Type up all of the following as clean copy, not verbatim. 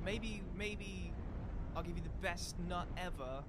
Maybe I'll give you the best nut ever.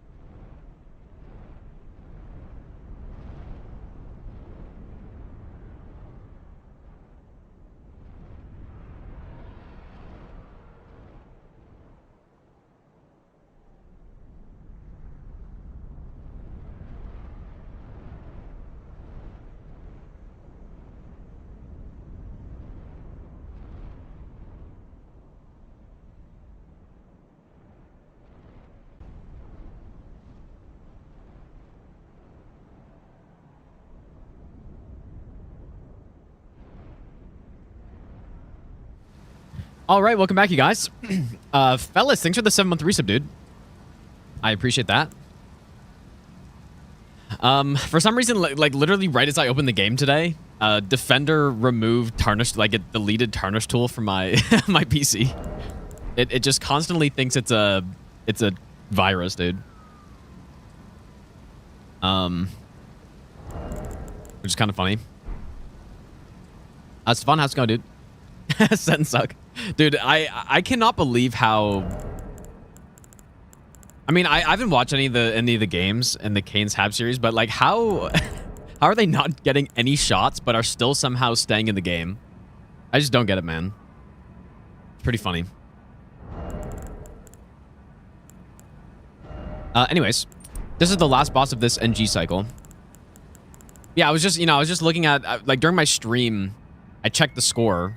All right, welcome back, you guys. Fellas, thanks for the 7-month resub, dude. I appreciate that. For some reason, like literally right as I opened the game today, Defender removed Tarnish, like it deleted Tarnish tool from my my PC. It just constantly thinks it's a virus, dude. Which is kind of funny. Stefan, how's it going, dude? Set and suck. Dude, I cannot believe how... I mean, I haven't watched any of the games in the Kane's Hab series, but like how are they not getting any shots but are still somehow staying in the game? I just don't get it, man. It's pretty funny. Anyways, this is the last boss of this NG cycle. Yeah, I was just looking at like during my stream, I checked the score.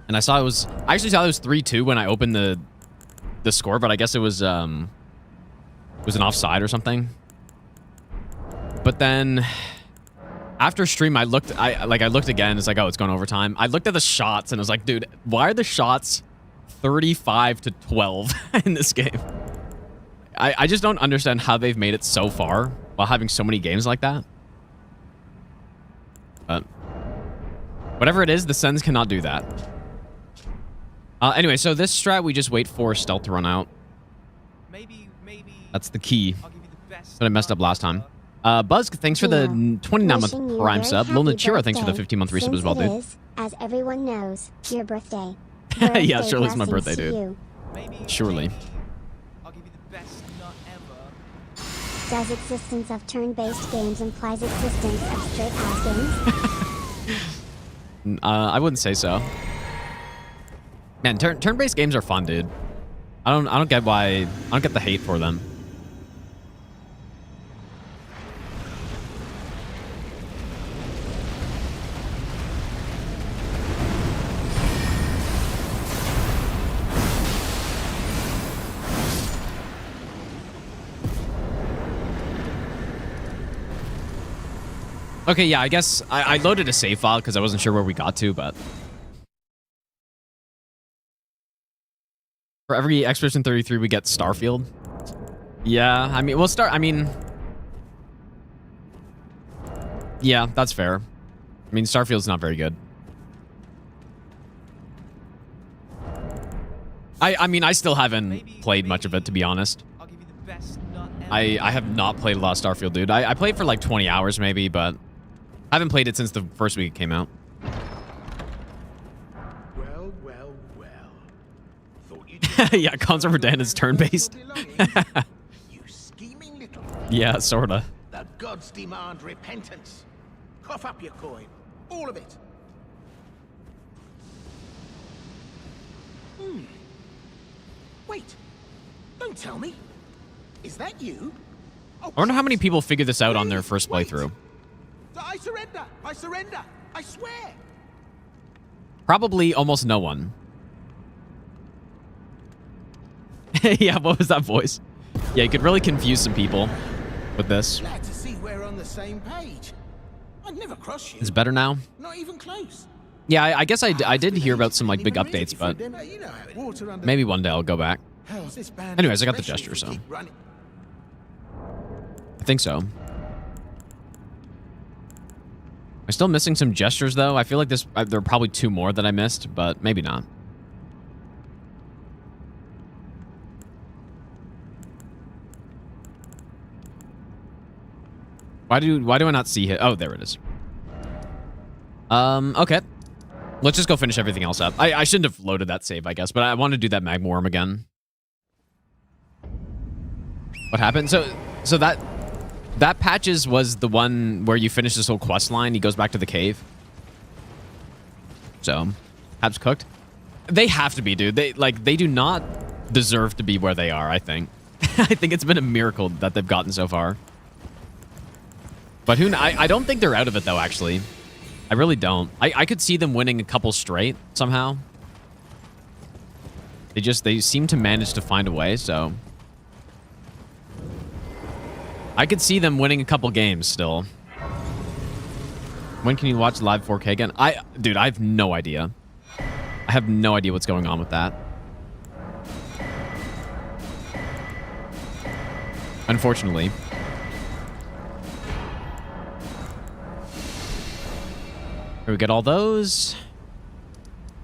And I actually saw it was 3-2 when I opened the score, but I guess it was an offside or something. But then after stream, I looked again. It's like, oh, it's going overtime. I looked at the shots and I was like, dude, why are the shots 35-12 in this game? I just don't understand how they've made it so far while having so many games like that. But whatever it is, the Sens cannot do that. Anyway, so this strat, we just wait for stealth to run out. Maybe. That's the key. I'll give you the best. But I messed up last time. Buzz, thanks for the 29-month Prime sub. Lil Nachira, thanks for the 15-month resub as well, dude. Is, as everyone knows, your birthday. Yeah, surely it's my birthday, dude. Surely. I'll give you the best nut ever. Does existence of turn-based games implies existence of straight-ass games? I wouldn't say so. Man, turn-based games are fun, dude. I don't get the hate for them. Okay, yeah, I guess I loaded a save file because I wasn't sure where we got to, but... For every Expedition 33, we get Starfield. Yeah, I mean, yeah, that's fair. I mean, Starfield's not very good. I mean, I still haven't played much of it, to be honest. I'll give you the best nut ever. I have not played a lot of Starfield, dude. I played for like 20 hours, maybe, but I haven't played it since the first week it came out. Yeah, Concept for Dan is turn-based. You scheming little... Yeah, sorta. The gods demand repentance. Cough up your coin. All of it. Wait. Don't tell me. Is that you? Oh, I wonder how many people figure this out on their first playthrough. I surrender. I surrender. I swear. Probably almost no one. Yeah, what was that voice? Yeah, you could really confuse some people with this. Glad to see we're on the same page. I'd never cross you. It's better now. Not even close. Yeah, I guess I did hear about some like big updates, but maybe one day I'll go back. Anyways, I got the gesture, so I think so. Am I still missing some gestures though? I feel like there are probably 2 more that I missed, but maybe not. Why do I not see it? Oh, there it is. Okay. Let's just go finish everything else up. I shouldn't have loaded that save, I guess, but I want to do that magma worm again. What happened? So that patches was the one where you finish this whole quest line. He goes back to the cave. So, Habs cooked. They have to be, dude. They do not deserve to be where they are, I think. I think it's been a miracle that they've gotten so far. But I don't think they're out of it, though, actually. I really don't. I could see them winning a couple straight, somehow. They seem to manage to find a way, so... I could see them winning a couple games still. When can you watch live 4K again? Dude, I have no idea. I have no idea what's going on with that. Unfortunately. Here we get all those.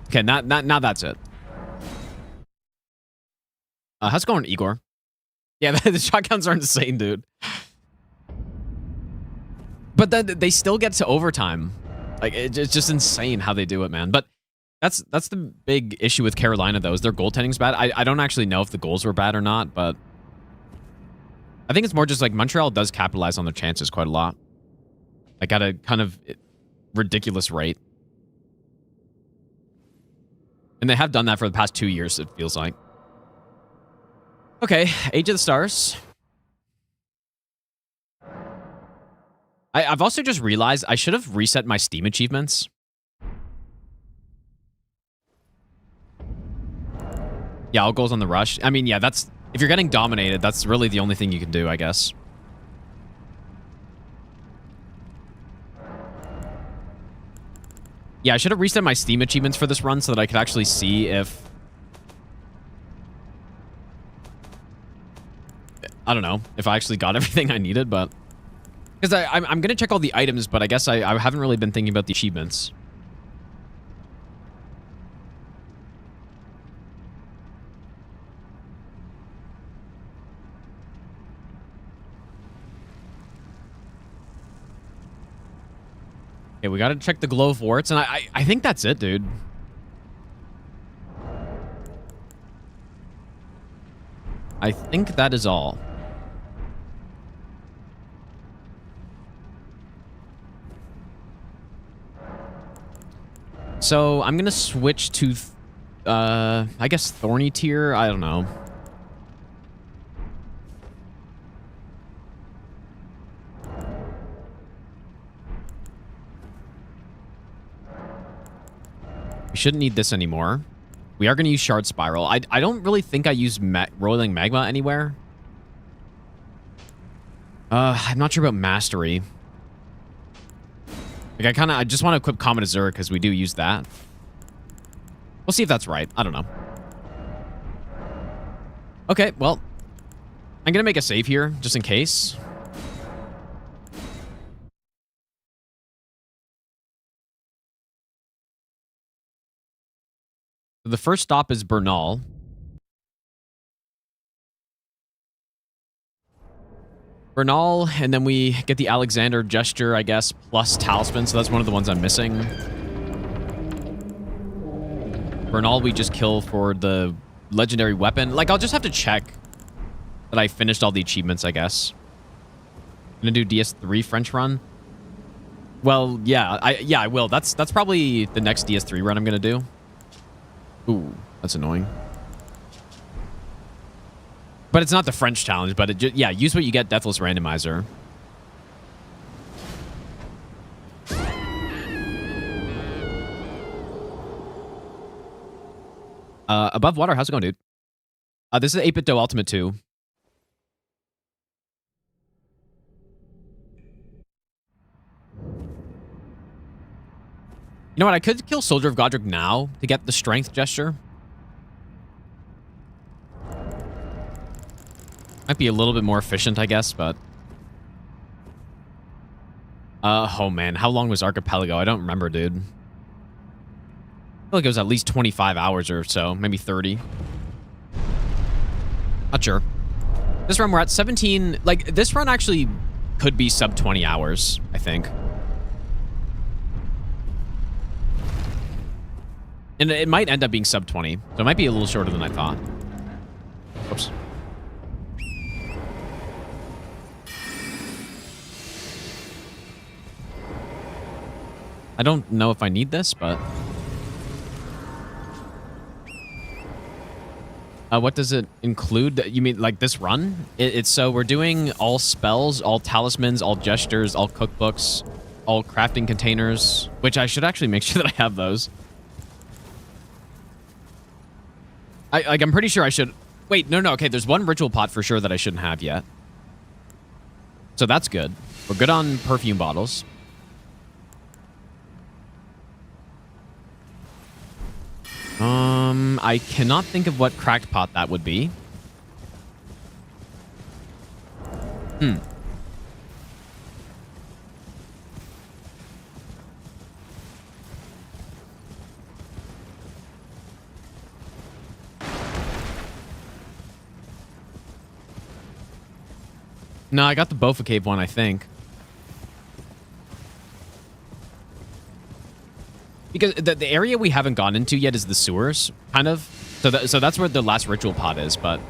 Okay, now that's it. How's it going, Igor? Yeah, the shot counts are insane, dude. But then they still get to overtime. Like, it's just insane how they do it, man. But that's the big issue with Carolina, though, is their goaltending's bad. I don't actually know if the goals were bad or not, but I think it's more just like Montreal does capitalize on their chances quite a lot. Like, at a kind of ridiculous rate. And they have done that for the past 2 years, it feels like. Okay, Age of the Stars. I've also just realized I should have reset my Steam achievements. Yeah, all goals on the rush. I mean, yeah, that's... If you're getting dominated, that's really the only thing you can do, I guess. Yeah, I should have reset my Steam achievements for this run so that I could actually see if... I don't know if I actually got everything I needed, but... Because I'm going to check all the items, but I guess I haven't really been thinking about the achievements. Okay, we got to check the glow of warts, and I think that's it, dude. I think that is all. So I'm going to switch to, I guess, Thorny tier. I don't know. We shouldn't need this anymore. We are going to use Shard Spiral. I don't really think I use Rolling Magma anywhere. I'm not sure about Mastery. Like, I just want to equip Comet Azure because we do use that. We'll see if that's right. I don't know. Okay, well, I'm going to make a save here just in case. The first stop is Bernal. Bernal, and then we get the Alexander Gesture, I guess, plus Talisman, so that's one of the ones I'm missing. Bernal we just kill for the legendary weapon. Like, I'll just have to check that I finished all the achievements, I guess. I'm gonna do DS3 French run. Well, yeah, I will. That's probably the next DS3 run I'm gonna do. Ooh, that's annoying. But it's not the French challenge, but yeah, use what you get, Deathless Randomizer. Above Water, how's it going, dude? This is 8-Bit Dough Ultimate 2. You know what? I could kill Soldier of Godric now to get the Strength Gesture. Might be a little bit more efficient, I guess, but... oh, man. How long was Archipelago? I don't remember, dude. I feel like it was at least 25 hours or so. Maybe 30. Not sure. This run, we're at 17... Like, this run actually could be sub 20 hours, I think. And it might end up being sub 20. So it might be a little shorter than I thought. Oops. I don't know if I need this, but... what does it include? You mean like this run? It's so we're doing all spells, all talismans, all gestures, all cookbooks, all crafting containers, which I should actually make sure that I have those. I'm pretty sure I should... Wait, no, okay, there's one ritual pot for sure that I shouldn't have yet. So that's good. We're good on perfume bottles. I cannot think of what cracked pot that would be. No, I got the Bofa Cave one, I think. Because the area we haven't gone into yet is the sewers, kind of. So that's where the last ritual pot is, but...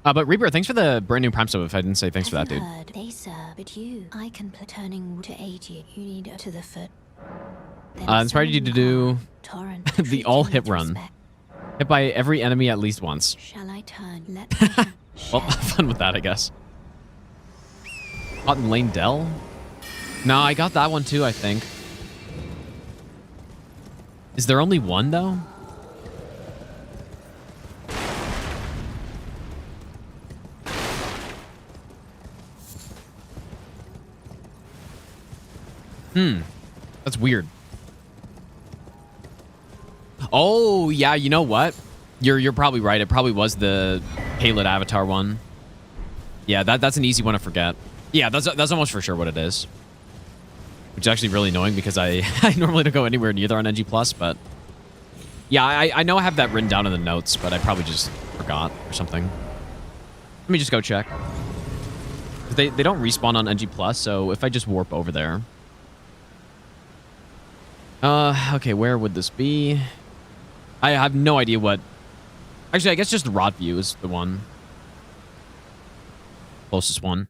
But Reaper, thanks for the brand new Prime sub if I didn't say thanks for that, dude. They sir, but you, I can turning to aid you. You need to the foot. Inspired you to do torrent the all hit run. Hit by every enemy at least once. Shall I turn? Let Well, have fun with that, I guess. Hot and Lane Dell? No, I got that one too, I think. Is there only one, though? That's weird. Oh, yeah, you know what? You're probably right. It probably was the Halid Avatar one. Yeah, that's an easy one to forget. Yeah, that's almost for sure what it is. Which is actually really annoying because I normally don't go anywhere near there on NG+, but... Yeah, I know I have that written down in the notes, but I probably just forgot or something. Let me just go check. They don't respawn on NG+, so if I just warp over there... okay, where would this be? I have no idea what... Actually, I guess just Rot View is the one. Closest one.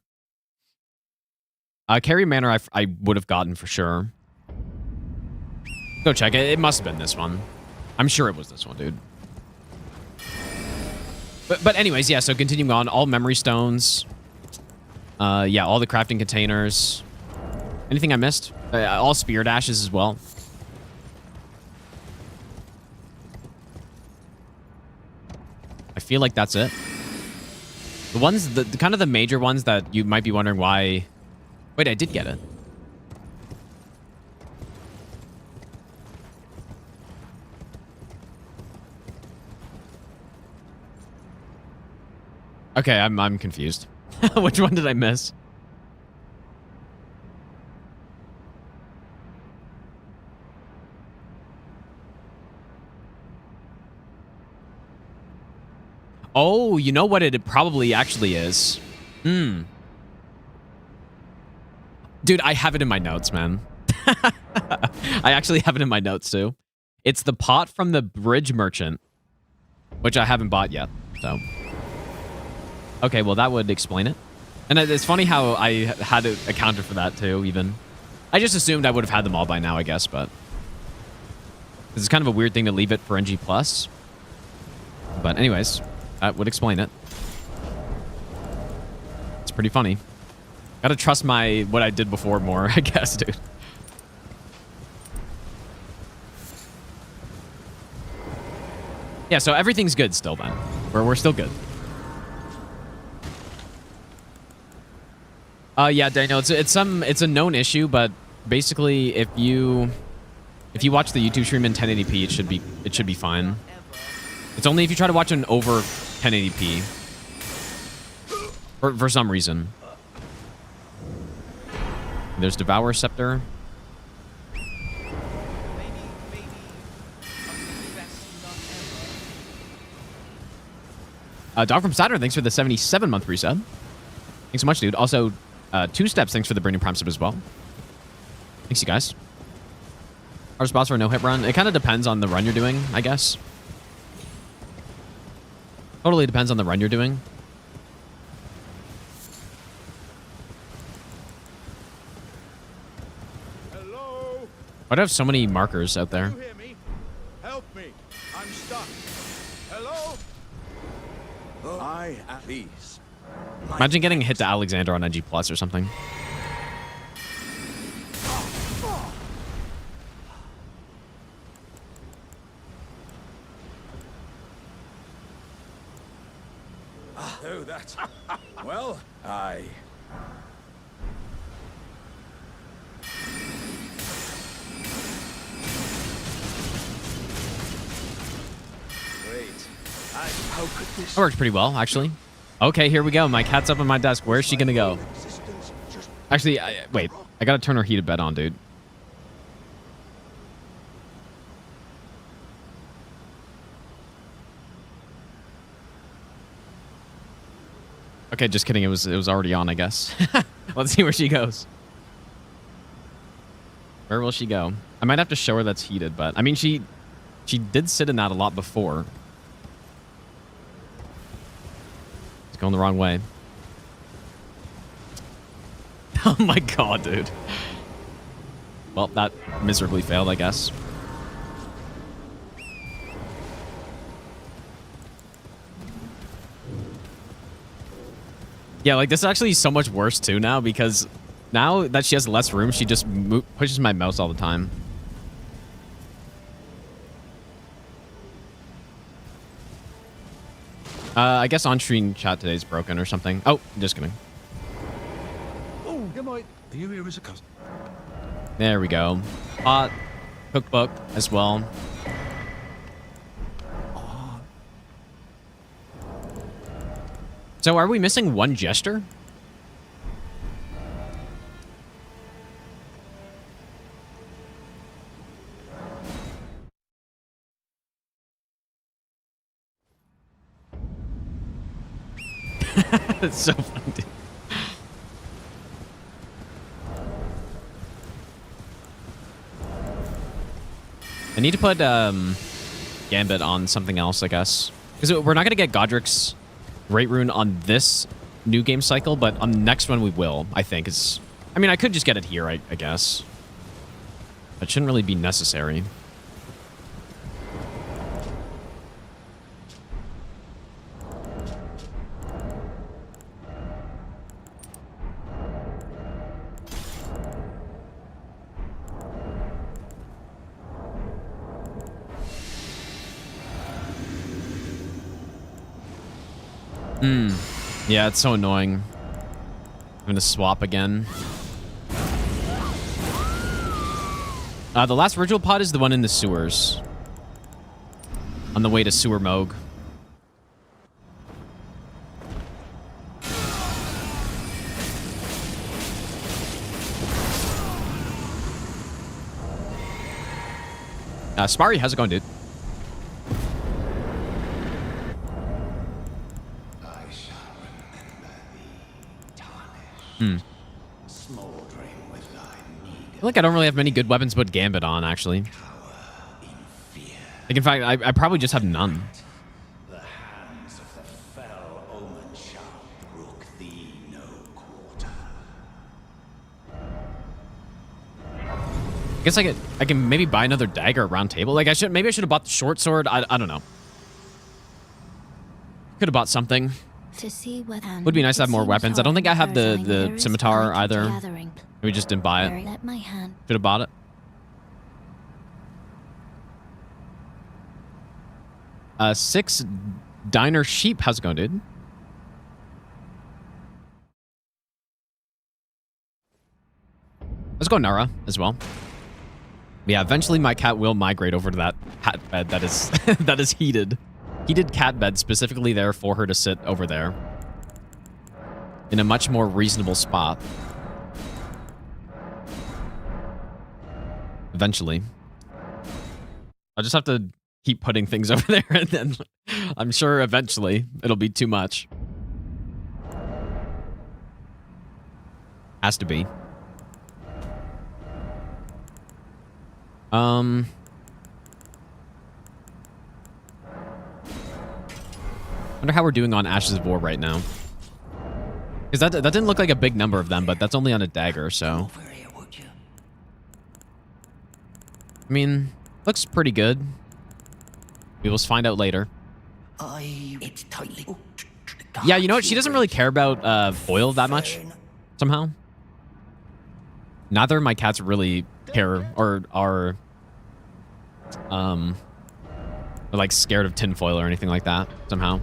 Carry Manor I would have gotten for sure. Go check it. It must have been this one. I'm sure it was this one, dude. But anyways, yeah, so continuing on. All memory stones. Yeah, all the crafting containers. Anything I missed? All spirit ashes as well. I feel like that's it. The ones, the kind of the major ones that you might be wondering why... Wait, I did get it. Okay, I'm confused. Which one did I miss? Oh, you know what it probably actually is? Dude, I have it in my notes, man. I actually have it in my notes, too. It's the pot from the Bridge Merchant, which I haven't bought yet, so... Okay, well, that would explain it. And it's funny how I had it accounted for that, too, even. I just assumed I would have had them all by now, I guess, but... This is kind of a weird thing to leave it for NG+. But anyways, that would explain it. It's pretty funny. Gotta trust what I did before more, I guess, dude. Yeah, so everything's good still, then. We're still good. Yeah, Daniel, it's a known issue, but basically, if you watch the YouTube stream in 1080p, it should be fine. It's only if you try to watch an over 1080p for some reason. There's Devour Scepter. Dog from Saturn, thanks for the 77-month resub. Thanks so much, dude. Also, Two Steps, thanks for the Burning Prime sub as well. Thanks, you guys. Our spots for a no-hit run. It kind of depends on the run you're doing, I guess. Totally depends on the run you're doing. Hello? Why do I have so many markers out there? You hear me? Help me. I'm stuck. Hello? I at least. Imagine getting hit to Alexander on NG Plus or something. Oh, that. Well, I. Wait. How could this? That works pretty well, actually. Okay, here we go. My cat's up on my desk. Where's she gonna go? Actually, wait. I gotta turn her heated bed on, dude. Okay, just kidding. It was already on, I guess. Let's see where she goes. Where will she go? I might have to show her that's heated, but I mean, she did sit in that a lot before. It's going the wrong way. Oh my god, dude. Well, that miserably failed, I guess. Yeah, like this is actually so much worse too now because now that she has less room, she just pushes my mouse all the time. I guess on-screen chat today is broken or something. Oh, just kidding. Oh, am I? Are you here as a cousin? There we go. Cookbook as well. So are we missing one gesture? It's so funny, dude. I need to put Gambit on something else, I guess. Because we're not going to get Godric's Great Rune on this new game cycle, but on the next one we will, I think. I mean, I could just get it here, I guess. That shouldn't really be necessary. Yeah, it's so annoying. I'm gonna swap again. The last ritual pod is the one in the sewers. On the way to Sewer Moog. Spari, how's it going, dude? I feel like I don't really have many good weapons but Gambit on, actually. Like, in fact, I probably just have none. The hands of the fell omen shall brook thee no quarter. I guess I can maybe buy another dagger at round table. Like, maybe I should have bought the short sword. I don't know. Could have bought something. To see what Would be nice to have more weapons. I don't think I have the scimitar either. We just didn't buy it. Let my hand. Should have bought it. 6 Diner Sheep. How's it going, dude? Let's go Nara as well. Yeah, eventually my cat will migrate over to that cat bed that is that is heated. Heated cat bed specifically there for her to sit over there. In a much more reasonable spot. Eventually. I'll just have to keep putting things over there and then I'm sure eventually it'll be too much. Has to be. Wonder how we're doing on Ashes of War right now. Because that didn't look like a big number of them, but that's only on a dagger, so. I mean, looks pretty good. We will find out later. It's tightly. Yeah, you know what? She doesn't really care about foil that much, somehow. Neither of my cats really care or are like scared of tinfoil or anything like that, somehow.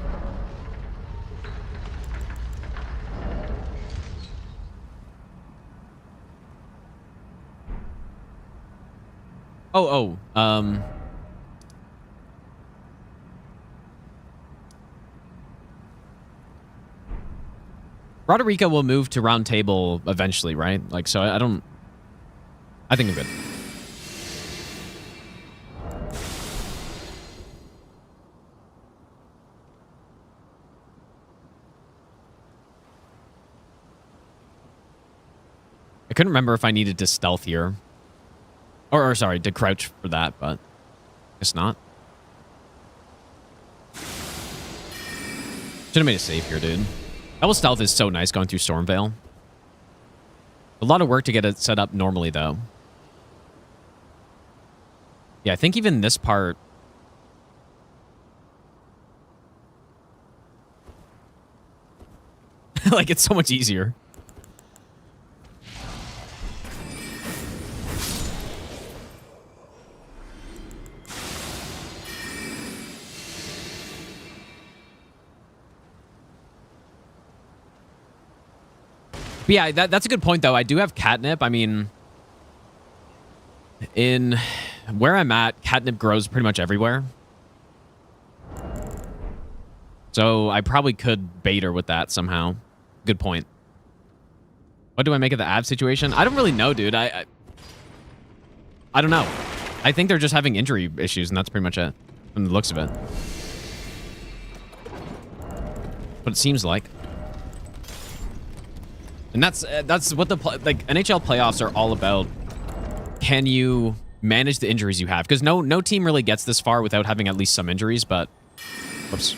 Roderica will move to round table eventually, right? Like, so I think I'm good. I couldn't remember if I needed to stealth here. Or sorry, to crouch for that, but guess not. Should have made a save here, dude. Double stealth is so nice going through Stormvale. A lot of work to get it set up normally, though. Yeah, I think even this part... like, it's so much easier. But yeah, that's a good point, though. I do have catnip. I mean, in where I'm at, catnip grows pretty much everywhere. So I probably could bait her with that somehow. Good point. What do I make of the ab situation? I don't really know, dude. I don't know. I think they're just having injury issues, and that's pretty much it, from the looks of it. What it seems like. And that's what the like NHL playoffs are all about. Can you manage the injuries you have? Because no team really gets this far without having at least some injuries. But, whoops.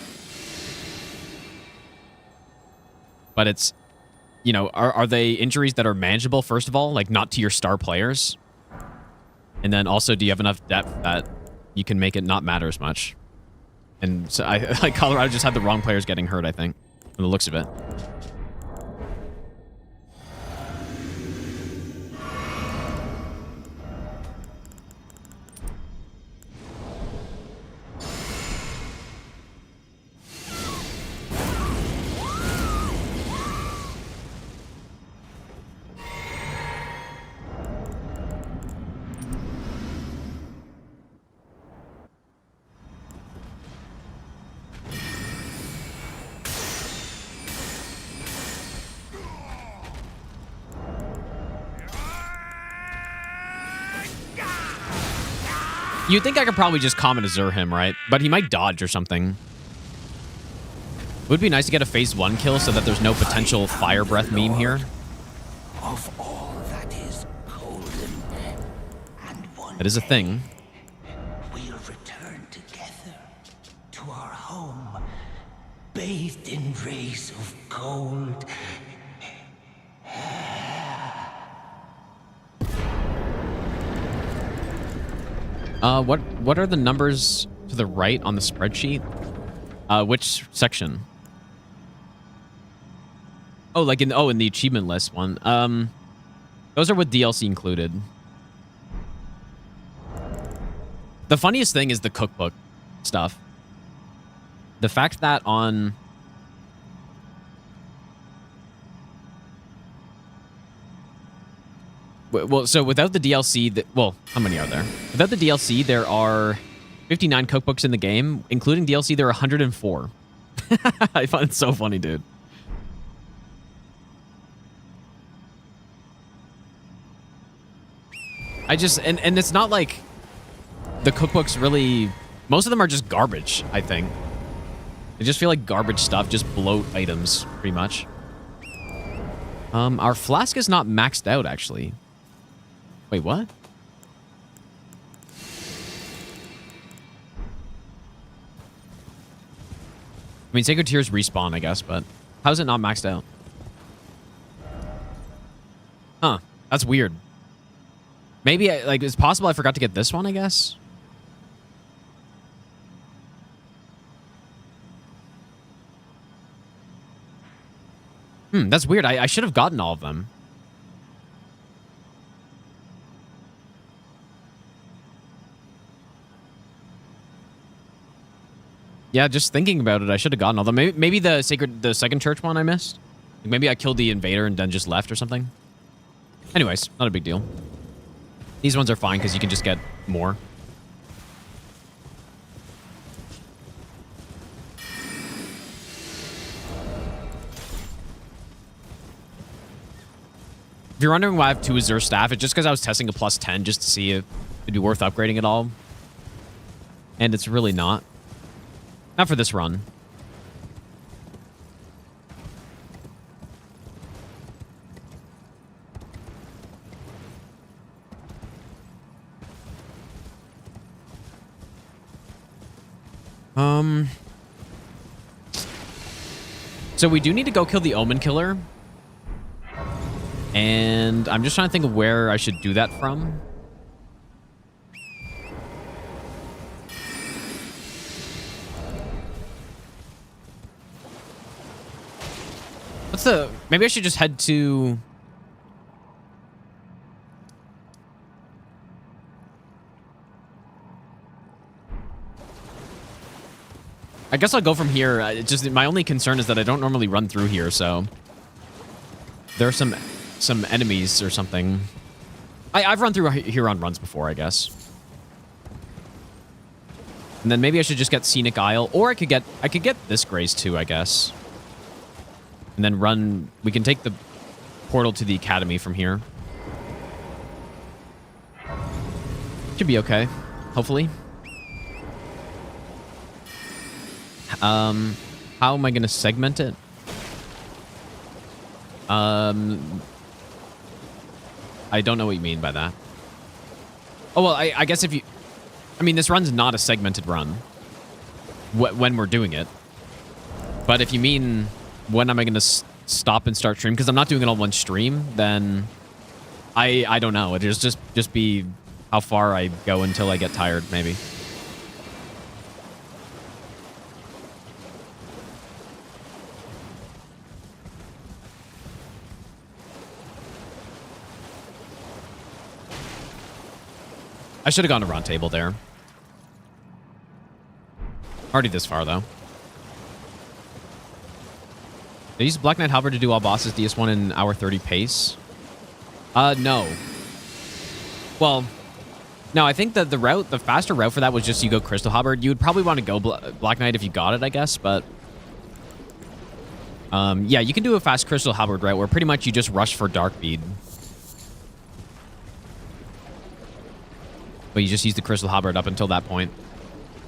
But it's, you know, are they injuries that are manageable? First of all, like not to your star players, and then also, do you have enough depth that you can make it not matter as much? And so like Colorado just had the wrong players getting hurt, I think, from the looks of it. You'd think I could probably just common Azure him, right? But he might dodge or something. It would be nice to get a phase 1 kill so that there's no potential fire breath meme here. Of all that is golden, and one That is a thing. we'll return together to our home, bathed in rays of gold. What are the numbers to the right on the spreadsheet? Which section? Oh, like in the achievement list one. Those are with DLC included. The funniest thing is the cookbook stuff. The fact that on well, so without the DLC, well, how many are there? Without the DLC, there are 59 cookbooks in the game. Including DLC, there are 104. I find it so funny, dude. I just, and it's not like the cookbooks really, most of them are just garbage, I think. I just feel like garbage stuff just bloat items, pretty much. Our flask is not maxed out, actually. Wait, what? I mean, Sacred Tears respawn, I guess, but how's it not maxed out? Huh. That's weird. Maybe, like, it's possible I forgot to get this one, I guess? That's weird. I should have gotten all of them. Yeah, just thinking about it, I should have gotten all of them. Maybe the second church one I missed. Like maybe I killed the invader and then just left or something. Anyways, not a big deal. These ones are fine because you can just get more. If you're wondering why I have 2 Azure Staff, it's just because I was testing a plus 10 just to see if it'd be worth upgrading at all. And it's really not. Not for this run. So we do need to go kill the Omen Killer. And I'm just trying to think of where I should do that from. What's the... Maybe I should just head to... I guess I'll go from here. Just my only concern is that I don't normally run through here, so... There are some enemies or something. I've run through here on runs before, I guess. And then maybe I should just get Scenic Isle, or I could get this Graze too, I guess. And then run. We can take the portal to the academy from here. Should be okay, hopefully. How am I gonna segment it? I don't know what you mean by that. Oh, well, I guess if you... I mean, this run's not a segmented run when we're doing it. But if you mean when am I going to stop and start stream, because I'm not doing it on one stream, then I don't know. It'll just be how far I go until I get tired, maybe. I should have gone to round table there. Already this far, though. They use Black Knight Halberd to do all bosses DS1 in hour 30 pace. No. Well, no, I think that the faster route for that was just you go Crystal Halberd. You would probably want to go Black Knight if you got it, I guess, but... yeah, you can do a fast Crystal Halberd route where pretty much you just rush for Dark Bead. But you just use the Crystal Halberd up until that point.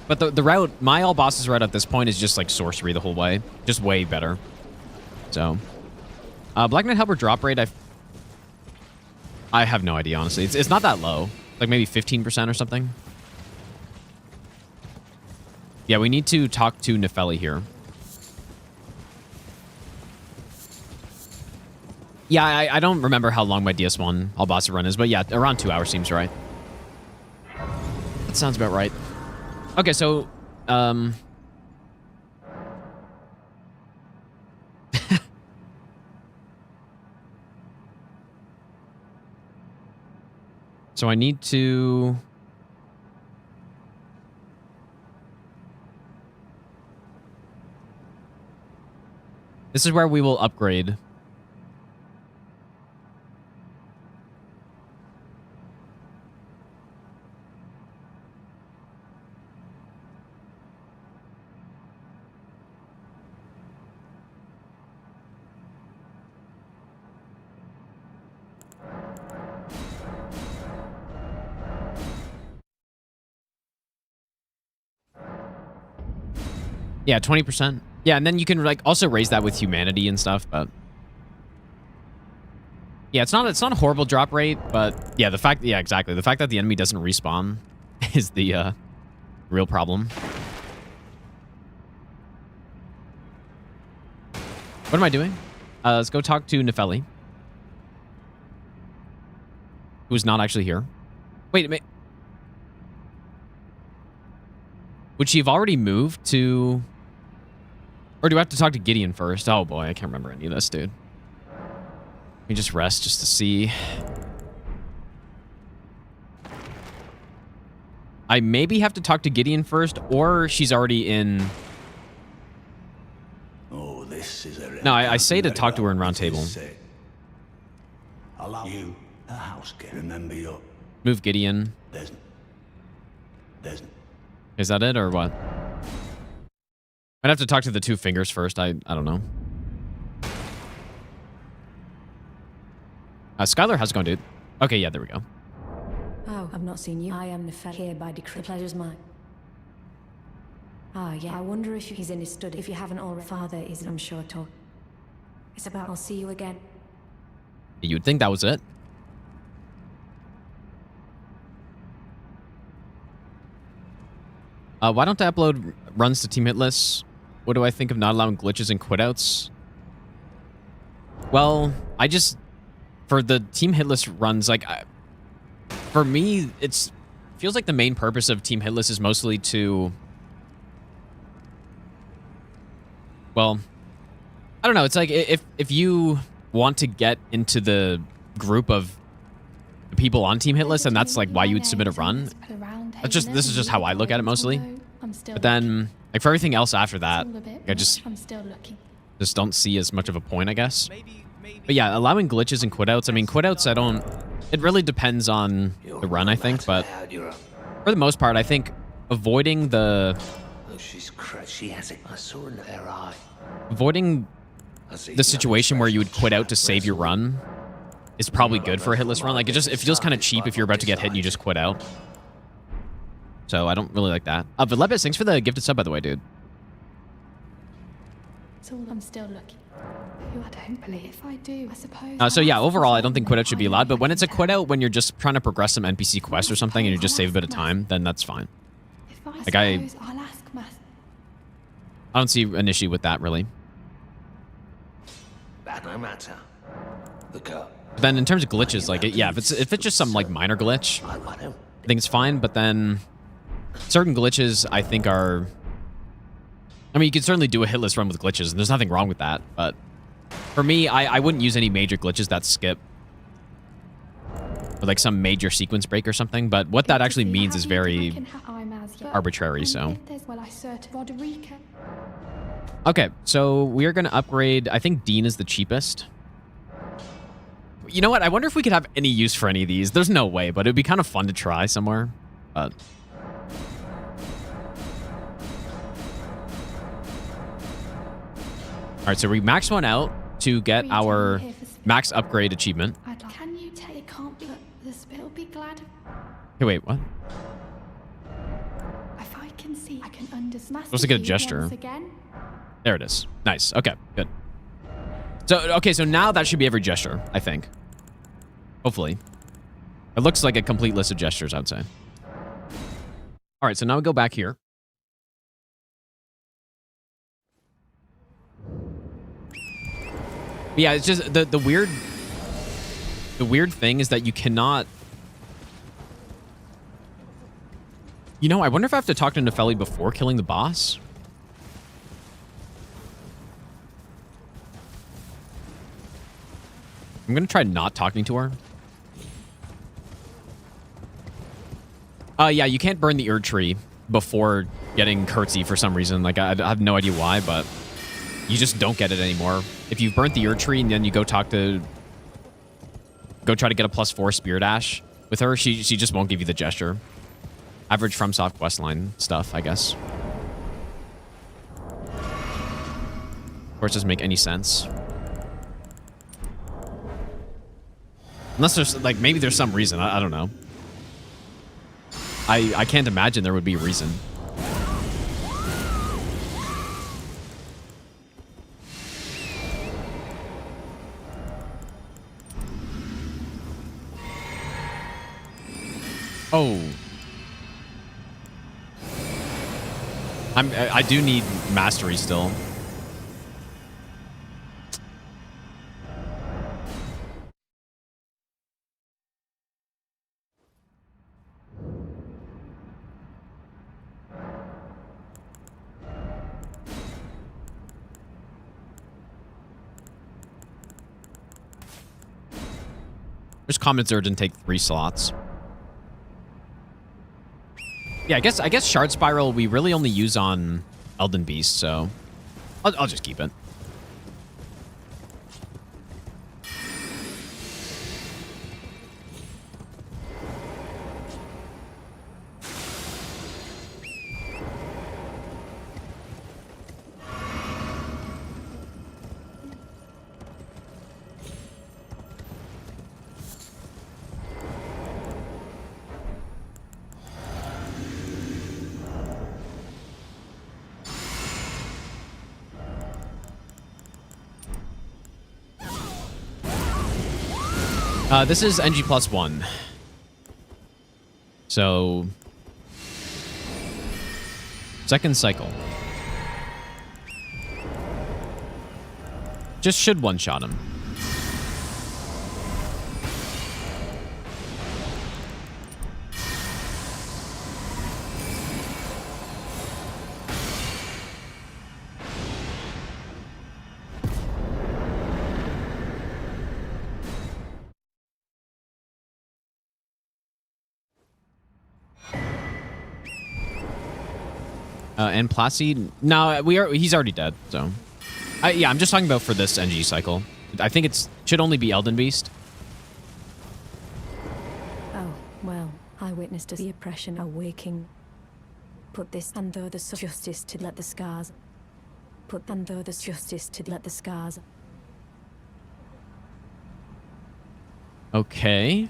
But the route, my all bosses route at this point is just like sorcery the whole way. Just way better. So, Black Knight Halberd drop rate, I have no idea, honestly. It's not that low. Like maybe 15% or something. Yeah, we need to talk to Nefeli here. Yeah, I don't remember how long my DS1 all boss run is, but yeah, around 2 hours seems right. That sounds about right. Okay, so, so I need to... This is where we will upgrade. Yeah, 20%. Yeah, and then you can like also raise that with humanity and stuff, but Yeah, it's not a horrible drop rate, but yeah, exactly. The fact that the enemy doesn't respawn is the real problem. What am I doing? Let's go talk to Nefeli, who's not actually here. Wait a minute. Would she have already moved to... Or do I have to talk to Gideon first? Oh boy, I can't remember any of this, dude. Let me just rest just to see. I maybe have to talk to Gideon first, or she's already in... Oh, this is a... No, I say to talk to her in round table. Allow you a house girl. Remember your... Move Gideon. There's... Is that it, or what? I'd have to talk to the two fingers first. I don't know. Skylar, how's it going, dude? Okay, yeah, there we go. Oh, I've not seen you. I am the fella here by decree. The pleasure's mine. Ah, yeah. I wonder if he's in his study. If you haven't already. Father is, I'm sure, talk. It's about, I'll see you again. You'd think that was it. Why don't I upload runs to team hit lists? What do I think of not allowing glitches and quitouts? Well, I just... For the team hit list runs, like... for me, it feels like the main purpose of team hit list is mostly to... Well, I don't know. It's like if you want to get into the group of people on team hit list, and that's like why you would submit a run. This is just how I look at it mostly. But then, like for everything else after that, I just don't see as much of a point, I guess. But yeah, allowing glitches and quitouts. I mean, quitouts, I don't... It really depends on the run, I think. But for the most part, I think avoiding the... She has a sword in her eye. Avoiding the situation where you would quit out to save your run is probably good for a hitless run. Like it feels kind of cheap if you're about to get hit and you just quit out. So I don't really like that. But Lepis, thanks for the gifted sub, by the way, dude. I'm still looking. I don't believe if I do, I suppose. So yeah, overall, I don't think quit out should be allowed. But when it's a quit out, when you're just trying to progress some NPC quest or something and you just save a bit of time, then that's fine. Like I'll ask Master. I don't see an issue with that, really. That no matter. The girl. But then in terms of glitches, like, yeah, if it's just some, like, minor glitch, I think it's fine. But then certain glitches, I think, are... I mean, you can certainly do a hitless run with glitches, and there's nothing wrong with that. But for me, I wouldn't use any major glitches that skip. Or, like, some major sequence break or something. But what that actually means is very arbitrary, so... Okay, so we're going to upgrade... I think Dean is the cheapest. You know what? I wonder if we could have any use for any of these. There's no way, but it'd be kind of fun to try somewhere. But... Alright, so we max one out to get our max upgrade achievement. Can you take... It can't be... The spirit will be glad. Hey, wait, what? If I can see, I can understand. Supposed to get a gesture. There it is. Nice. Okay, good. So, okay, so now that should be every gesture, I think. Hopefully. It looks like a complete list of gestures, I would say. All right, so now we go back here. Yeah, it's just the weird thing is that you cannot... You know, I wonder if I have to talk to Nefeli before killing the boss. I'm going to try not talking to her. Yeah, you can't burn the Erd tree before getting Curtsy for some reason. Like, I have no idea why, but you just don't get it anymore. If you've burnt the Erd tree and then you go talk to... Go try to get a +4 Spirit Ash with her, she just won't give you the gesture. Average FromSoft questline stuff, I guess. Of course, doesn't make any sense. Unless there's, like, maybe there's some reason. I don't know. I can't imagine there would be a reason. Oh. I do need mastery still. There's Common Surge and take 3 slots. Yeah, I guess Shard Spiral we really only use on Elden Beast, so I'll just keep it. This is NG +1. So, second cycle. Just should one-shot him. And Placid, no, he's already dead, so. Yeah, I'm just talking about for this NG cycle. I think it should only be Elden Beast. Oh, well, I witnessed the oppression awaking. Put this under the justice to let the scars. Put under the justice to let the scars. Okay.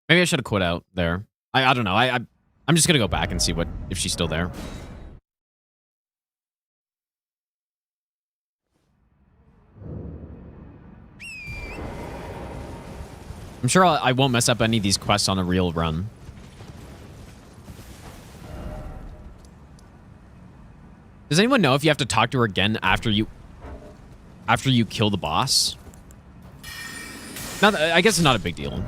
Maybe I should have quit out there. I don't know. I'm just gonna go back and see if she's still there. I'm sure I won't mess up any of these quests on a real run. Does anyone know if you have to talk to her again after you kill the boss? I guess it's not a big deal.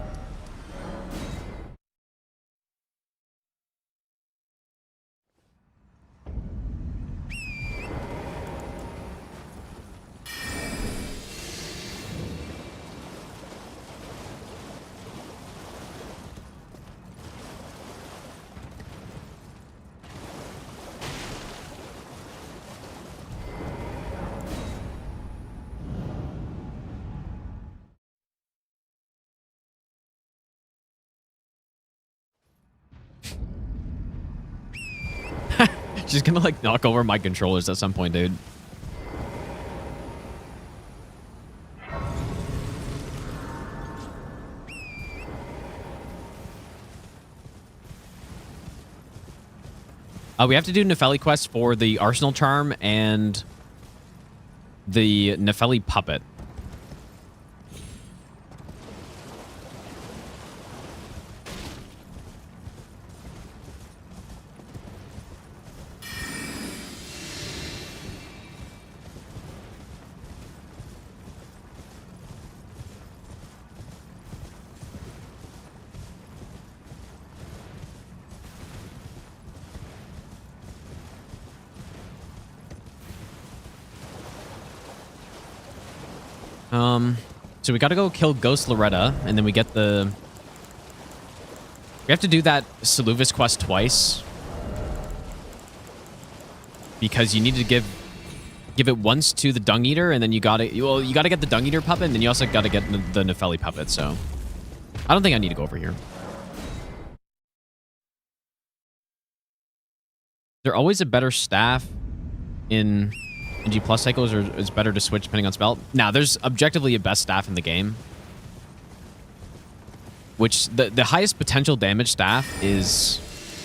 She's gonna like knock over my controllers at some point, dude. We have to do Nefeli quests for the Arsenal Charm and the Nefeli Puppet. So we gotta go kill Ghost Loretta, and then we get the... We have to do that Saluvis quest twice. Because you need to give it once to the Dung Eater, and then you gotta get the Dung Eater puppet, and then you also gotta get the Nefeli puppet, so... I don't think I need to go over here. Is there always a better staff in G plus cycles, or is it better to switch depending on spell? Now, there's objectively a best staff in the game. Which, the highest potential damage staff is...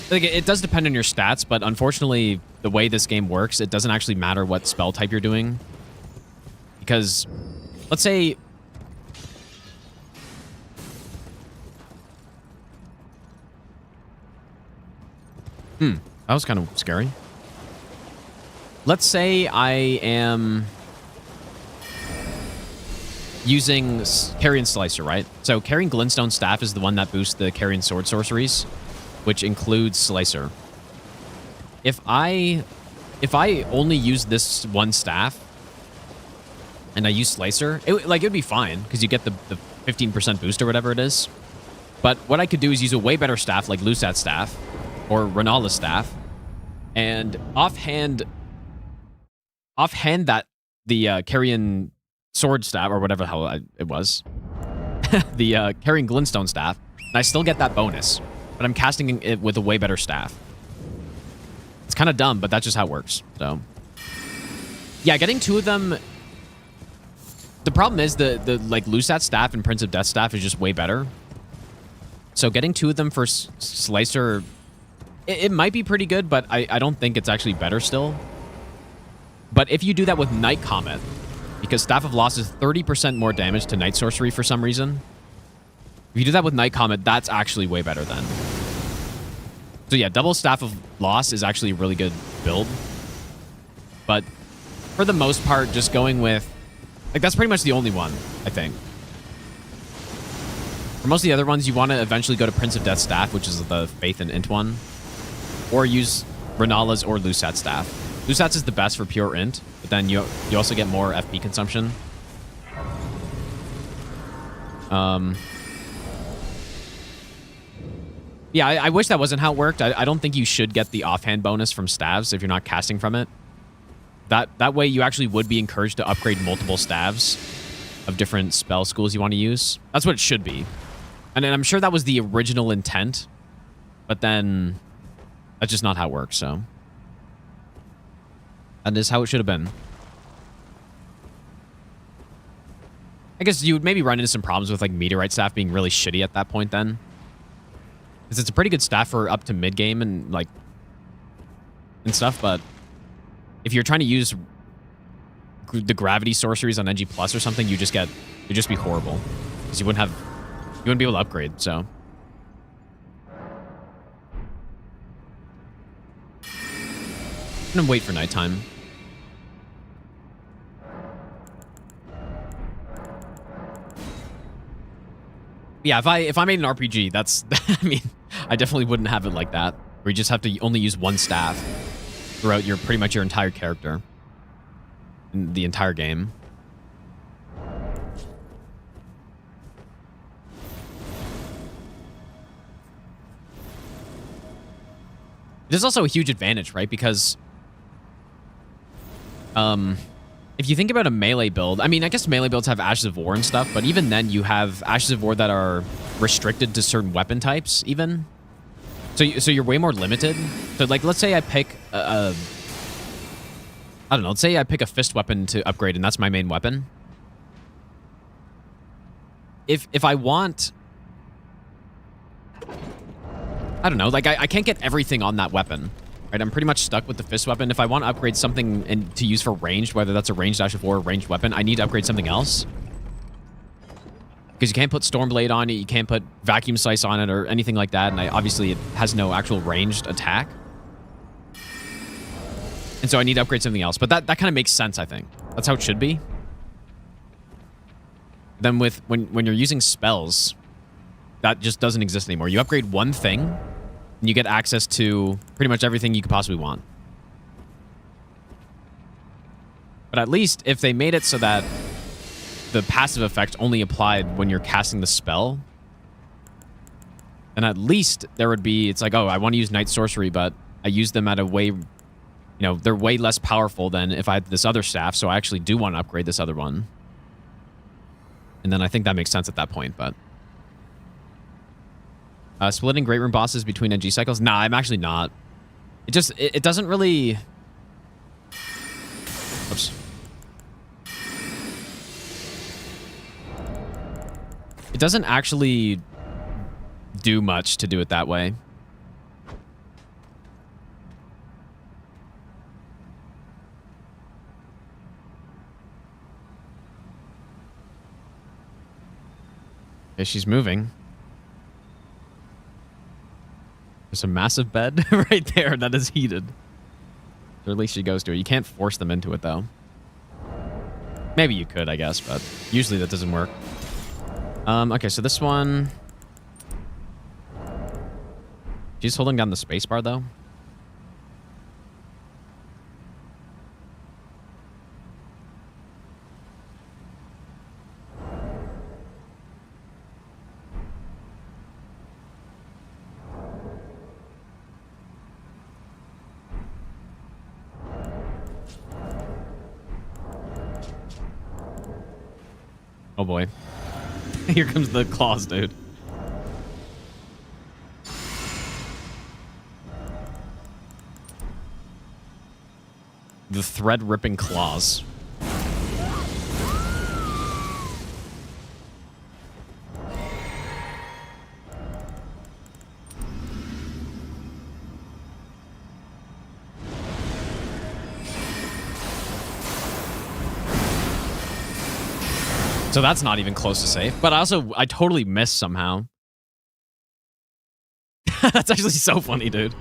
Like, it does depend on your stats, but unfortunately, the way this game works, it doesn't actually matter what spell type you're doing. Because, let's say... That was kind of scary. Let's say I am using Carrion Slicer, right? So Carrying Glintstone Staff is the one that boosts the Carrion Sword sorceries, which includes Slicer. If I only use this one staff and I use Slicer, it would be fine because you get the 15% boost or whatever it is. But what I could do is use a way better staff like Lusat's staff or Renala's staff, and offhand that the Carrion Sword staff or whatever the hell it was, the Carrying Glintstone staff, and I still get that bonus, but I'm casting it with a way better staff. It's kind of dumb, but that's just how it works. So, yeah, getting two of them. The problem is the like Lusat staff and Prince of Death staff is just way better. So getting two of them for Slicer, it might be pretty good, but I don't think it's actually better still. But if you do that with Night Comet, because Staff of Loss is 30% more damage to Night Sorcery for some reason, if you do that with Night Comet, that's actually way better then. So yeah, double Staff of Loss is actually a really good build. But for the most part, just going with... Like, that's pretty much the only one, I think. For most of the other ones, you want to eventually go to Prince of Death Staff, which is the Faith and Int one. Or use Renala's or Lusat's Staff. Lusat's is the best for pure Int, but then you also get more FP consumption. Yeah, I wish that wasn't how it worked. I don't think you should get the offhand bonus from staves if you're not casting from it. That way you actually would be encouraged to upgrade multiple staves of different spell schools you want to use. That's what it should be. And I'm sure that was the original intent, but then that's just not how it works, so. That is how it should have been. I guess you would maybe run into some problems with like Meteorite staff being really shitty at that point then. Because it's a pretty good staff for up to mid-game and like and stuff, but if you're trying to use the gravity sorceries on NG Plus or something, it'd just be horrible. Because you wouldn't be able to upgrade, so. I'm gonna wait for nighttime. Yeah, if I made an RPG, that's I mean, I definitely wouldn't have it like that. Where you just have to only use one staff throughout pretty much your entire character. In the entire game. There's also a huge advantage, right? Because if you think about a melee build, I mean, I guess melee builds have Ashes of War and stuff, but even then you have Ashes of War that are restricted to certain weapon types, even. So you're way more limited. So, like, let's say I pick I don't know, let's say I pick a fist weapon to upgrade, and that's my main weapon. If I want... I don't know, like, I can't get everything on that weapon. Right, I'm pretty much stuck with the fist weapon. If I want to upgrade something to use for ranged, whether that's a ranged Ash of War or ranged weapon, I need to upgrade something else. Because you can't put Stormblade on it, you can't put Vacuum Slice on it or anything like that, and obviously it has no actual ranged attack. And so I need to upgrade something else. But that kind of makes sense, I think. That's how it should be. Then when you're using spells, that just doesn't exist anymore. You upgrade one thing, and you get access to pretty much everything you could possibly want. But at least if they made it so that the passive effect only applied when you're casting the spell, then at least there would be, it's like, oh, I want to use Night Sorcery, but I use them at a way, you know, they're way less powerful than if I had this other staff, so I actually do want to upgrade this other one. And then I think that makes sense at that point, but... splitting Great Room bosses between NG cycles? Nah, I'm actually not. It doesn't really... Oops. It doesn't actually do much to do it that way. Okay, she's moving. There's a massive bed right there that is heated. Or at least she goes to it. You can't force them into it, though. Maybe you could, I guess, but usually that doesn't work. Okay, so this one... She's holding down the spacebar, though. Oh boy. Here comes the claws, dude. The thread-ripping claws. So that's not even close to safe. But I totally missed somehow. That's actually so funny, dude.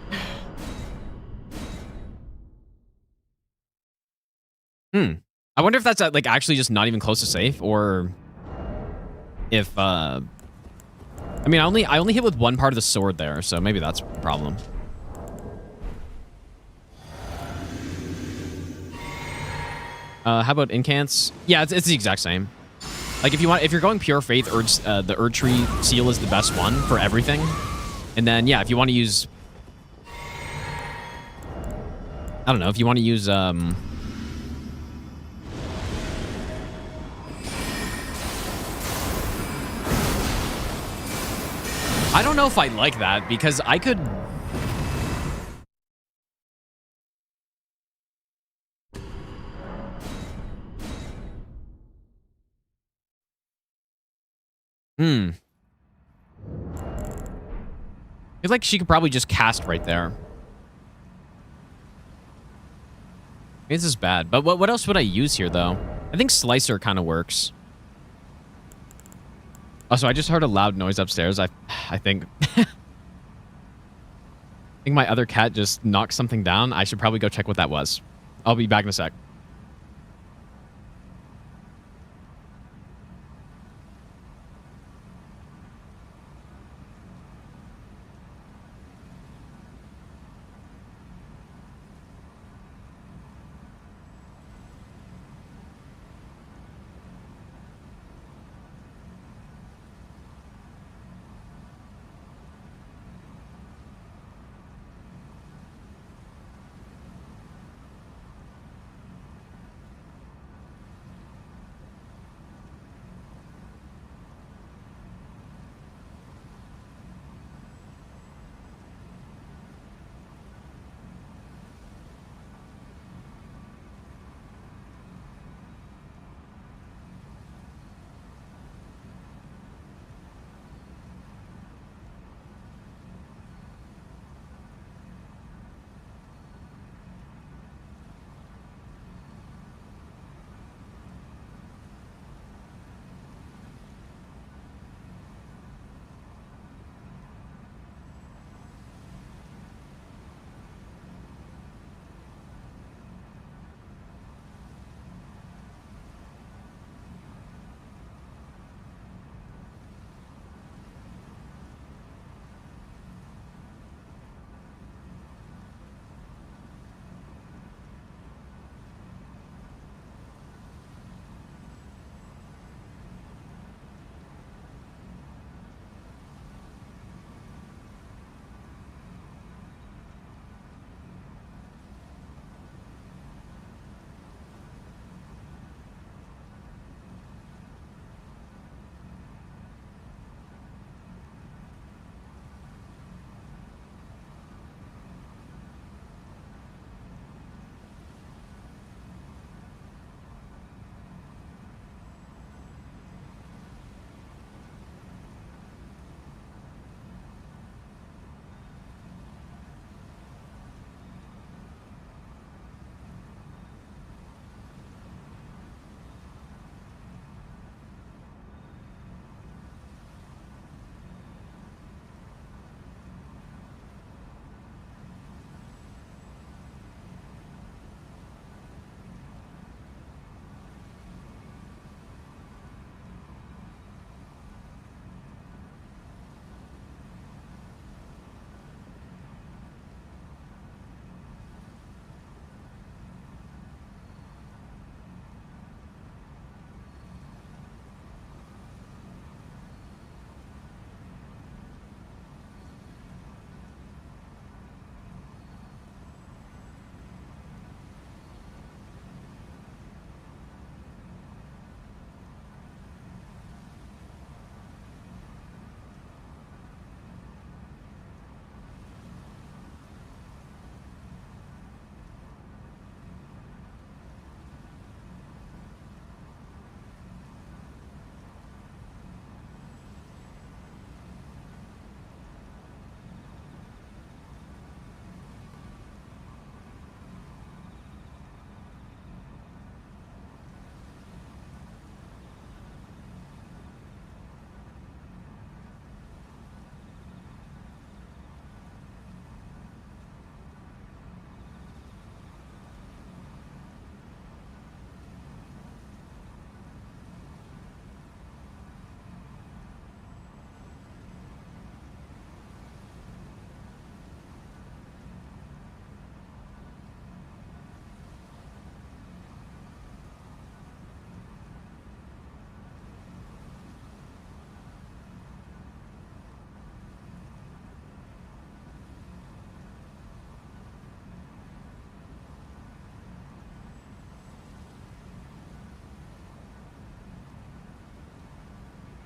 I wonder if that's like actually just not even close to safe, or if I mean, I only hit with one part of the sword there, so maybe that's the problem. How about incants? Yeah, it's the exact same. Like if you're going pure faith, the Erd Tree seal is the best one for everything. And then yeah, if you want to use, I don't know, if you want to use I don't know if I like that, because I could... I feel like she could probably just cast right there. Maybe this is bad. But what else would I use here, though? I think Slicer kind of works. Oh, so I just heard a loud noise upstairs. I think... I think my other cat just knocked something down. I should probably go check what that was. I'll be back in a sec.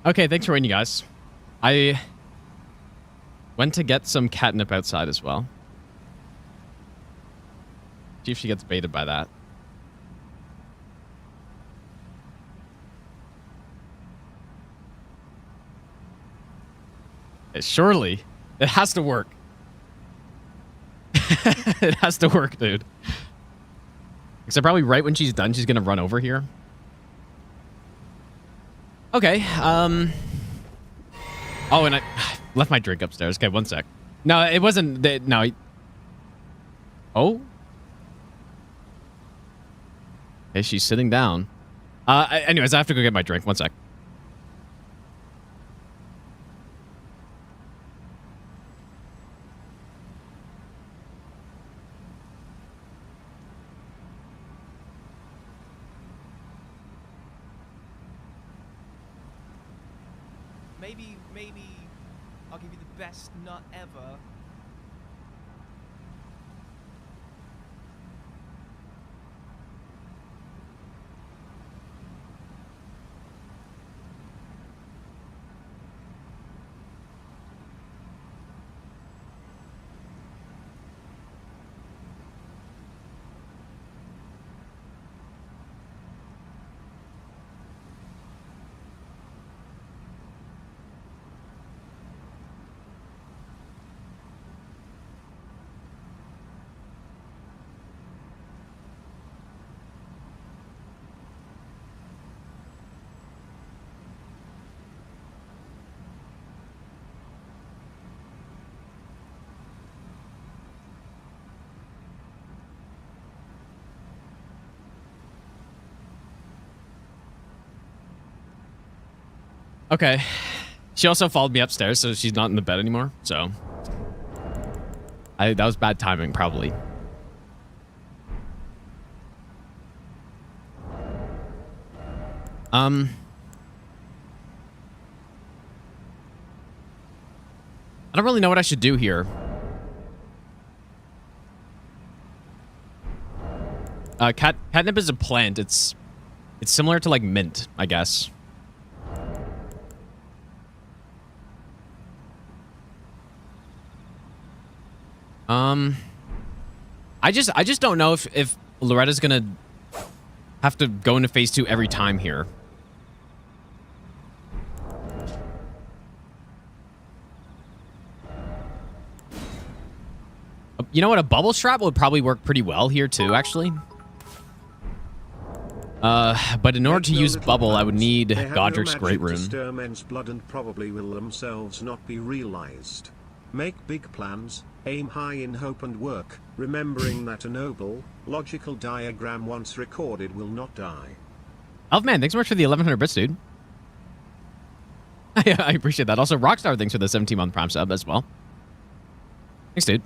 Okay, thanks for waiting, you guys. I went to get some catnip outside as well. See if she gets baited by that. Surely. It has to work. It has to work, dude. Except probably right when she's done, she's going to run over here. Okay. Oh, and I left my drink upstairs. Okay, one sec. No, it wasn't. No. Oh. Okay, she's sitting down. Anyways, I have to go get my drink. One sec. Maybe I'll give you the best nut ever. Okay. She also followed me upstairs, so she's not in the bed anymore. So that was bad timing, probably. I don't really know what I should do here. Catnip is a plant. It's similar to like mint, I guess. I just don't know if Loretta's gonna have to go into phase 2 every time here. You know what? A bubble strap would probably work pretty well here too, actually. But in order to use bubble, I would need Godric's Great Rune. Stir men's blood and probably will themselves not be realized. Make big plans, aim high in hope and work, remembering that a noble, logical diagram once recorded will not die. Elfman, thanks so much for the 1100 bits, dude. I appreciate that. Also, Rockstar, thanks for the 17-month Prime sub as well. Thanks, dude.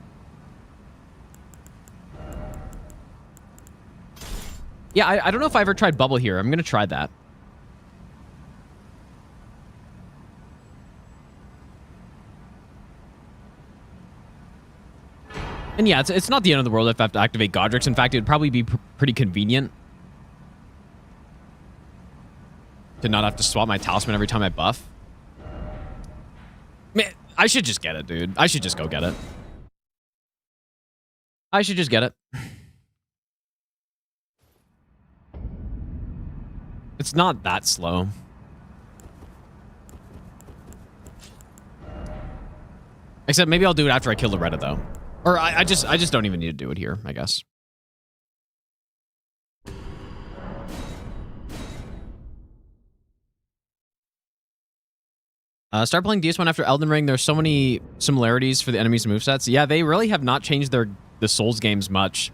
Yeah, I don't know if I ever tried bubble here. I'm going to try that. And yeah, it's not the end of the world if I have to activate Godric's. In fact, it would probably be pretty convenient to not have to swap my talisman every time I buff. Man, I should just get it, dude. I should just go get it. I should just get it. It's not that slow. Except maybe I'll do it after I kill Loretta, though. Or I just don't even need to do it here, I guess. Start playing DS1 after Elden Ring. There's so many similarities for the enemies and movesets. Yeah, they really have not changed the Souls games much.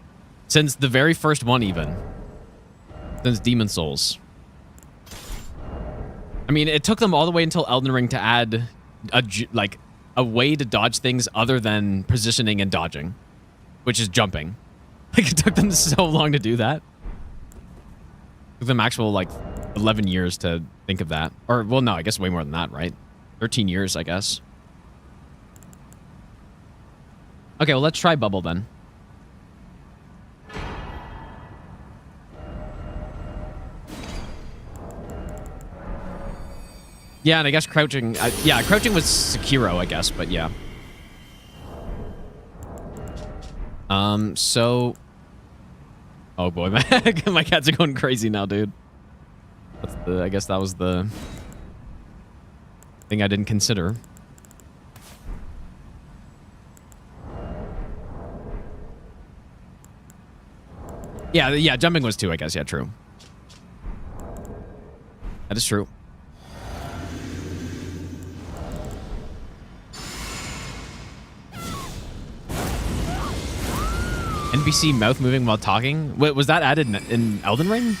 Since the very first one, even. Since Demon Souls. I mean, it took them all the way until Elden Ring to add a way to dodge things other than positioning and dodging, which is jumping. Like, it took them so long to do that. It took them actual, like, 11 years to think of that. Or, well, no, I guess way more than that, right? 13 years, I guess. Okay, well, let's try Bubble then. Yeah, and I guess crouching... yeah, crouching was Sekiro, I guess, but yeah. So... Oh boy, my cats are going crazy now, dude. That's I guess that was the thing I didn't consider. Yeah, jumping was 2, I guess. Yeah, true. That is true. NPC mouth moving while talking? Wait, was that added in Elden Ring?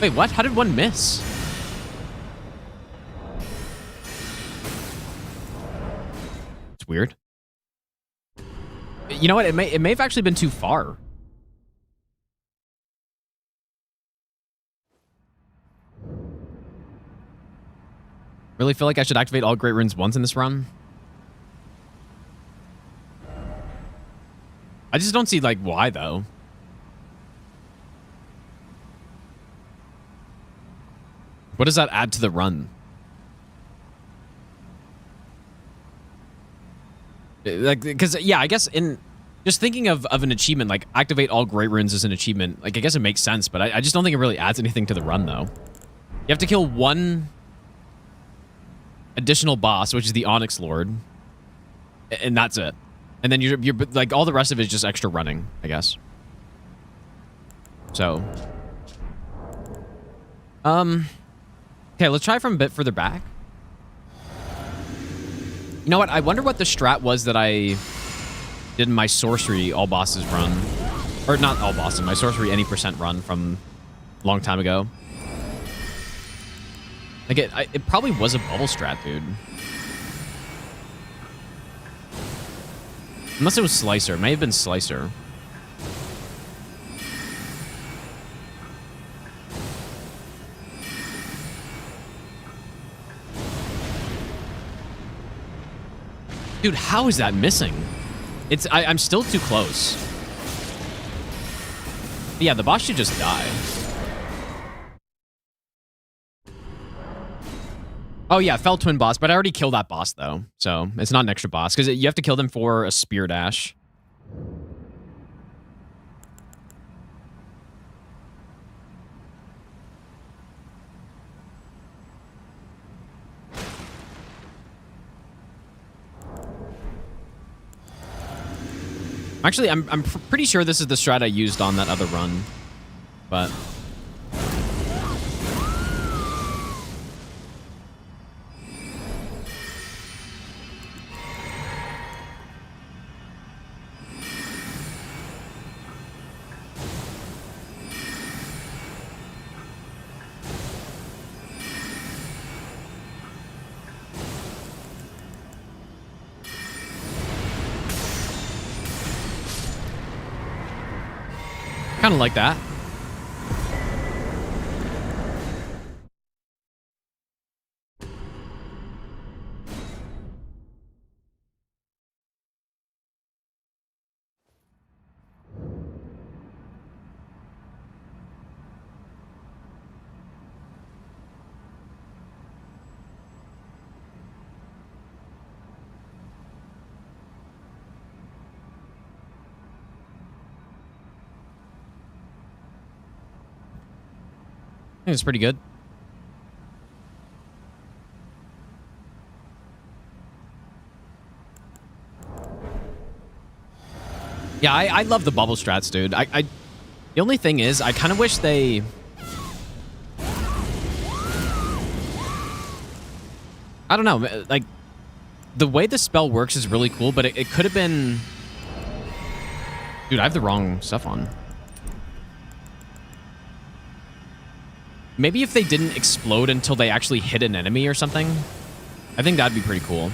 Wait, what? How did one miss? It's weird. You know what? It may have actually been too far. Really feel like I should activate all Great Runes once in this run? I just don't see, like, why, though. What does that add to the run? Like, because, yeah, I guess in... Just thinking of an achievement, like, activate all Great Runes as an achievement, like, I guess it makes sense, but I just don't think it really adds anything to the run, though. You have to kill one additional boss, which is the Onyx Lord, and that's it. And then you're like, all the rest of it is just extra running, I guess. So... Okay, let's try from a bit further back. You know what? I wonder what the strat was that I did in my sorcery all bosses run. Or not all bosses, my sorcery any % run from a long time ago. Like, it probably was a bubble strat, dude. Unless it was Slicer. It may have been Slicer. Dude, how is that missing? I'm still too close. But yeah, the boss should just die. Oh yeah, fell twin boss, but I already killed that boss though. So it's not an extra boss because you have to kill them for a spear dash. Actually, I'm pretty sure this is the strat I used on that other run, but... Kind of like that. I think it's pretty good. Yeah, I love the bubble strats, dude. The only thing is, I kind of wish they... I don't know, like, the way the spell works is really cool, but it could have been... Dude, I have the wrong stuff on. Maybe if they didn't explode until they actually hit an enemy or something. I think that'd be pretty cool.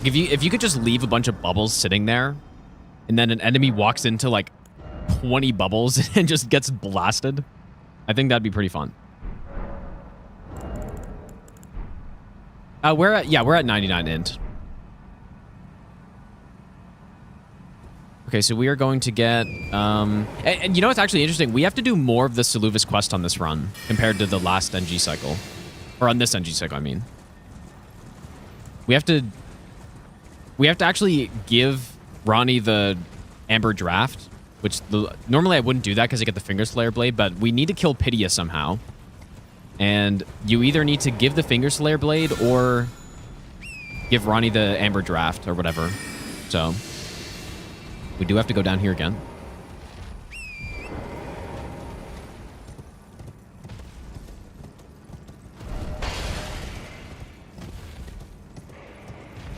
If you could just leave a bunch of bubbles sitting there, and then an enemy walks into like 20 bubbles and just gets blasted, I think that'd be pretty fun. We're at 99 int. Okay, so we are going to get and you know what's actually interesting? We have to do more of the Saluvis quest on this run compared to the last NG cycle. Or on this NG cycle, I mean. We have to actually give Ronnie the Amber Draft, which normally I wouldn't do that because I get the Finger Slayer Blade, but we need to kill Pydia somehow. And you either need to give the Finger Slayer Blade or give Ronnie the Amber Draft or whatever. So we do have to go down here again.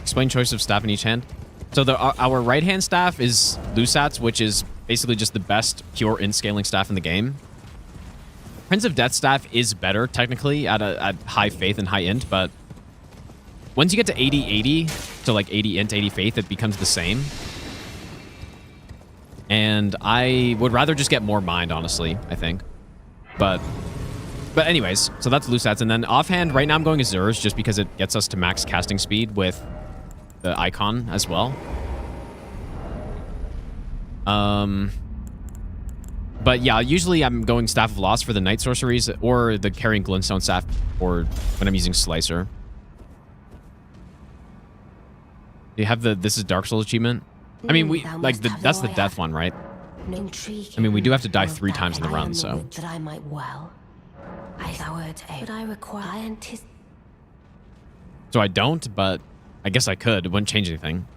Explain choice of staff in each hand. So our right-hand staff is Lusat's, which is basically just the best pure in-scaling staff in the game. Prince of Death staff is better, technically, at high faith and high int, but once you get to 80-80, so like 80 int, 80 faith, it becomes the same. And I would rather just get more mind, honestly, I think. But anyways, so that's Lusat's. And then offhand, right now I'm going Azur's just because it gets us to max casting speed with the icon as well. But yeah, usually I'm going Staff of Loss for the Night Sorceries or the Carrying Glintstone Staff or when I'm using Slicer. You have the This is Dark Souls achievement. I mean, that's the death one, right? I mean, we do have to die 3 times in the run, so. That I might but I require So I don't, but I guess I could. It wouldn't change anything.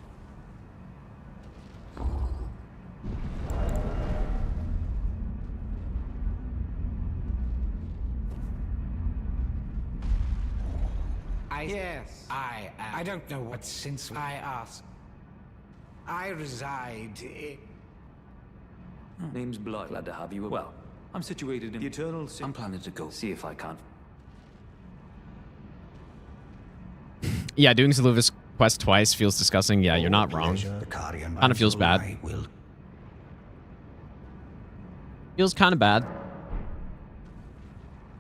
Yes, I am. I don't know what since I asked. I reside in... Name's Blood. Glad to have you. Well, I'm situated in the Eternal City. I'm planning to go see if I can. Yeah, doing Saluvis quest twice feels disgusting. Yeah, you're not wrong. Kind of feels bad. Feels kind of bad.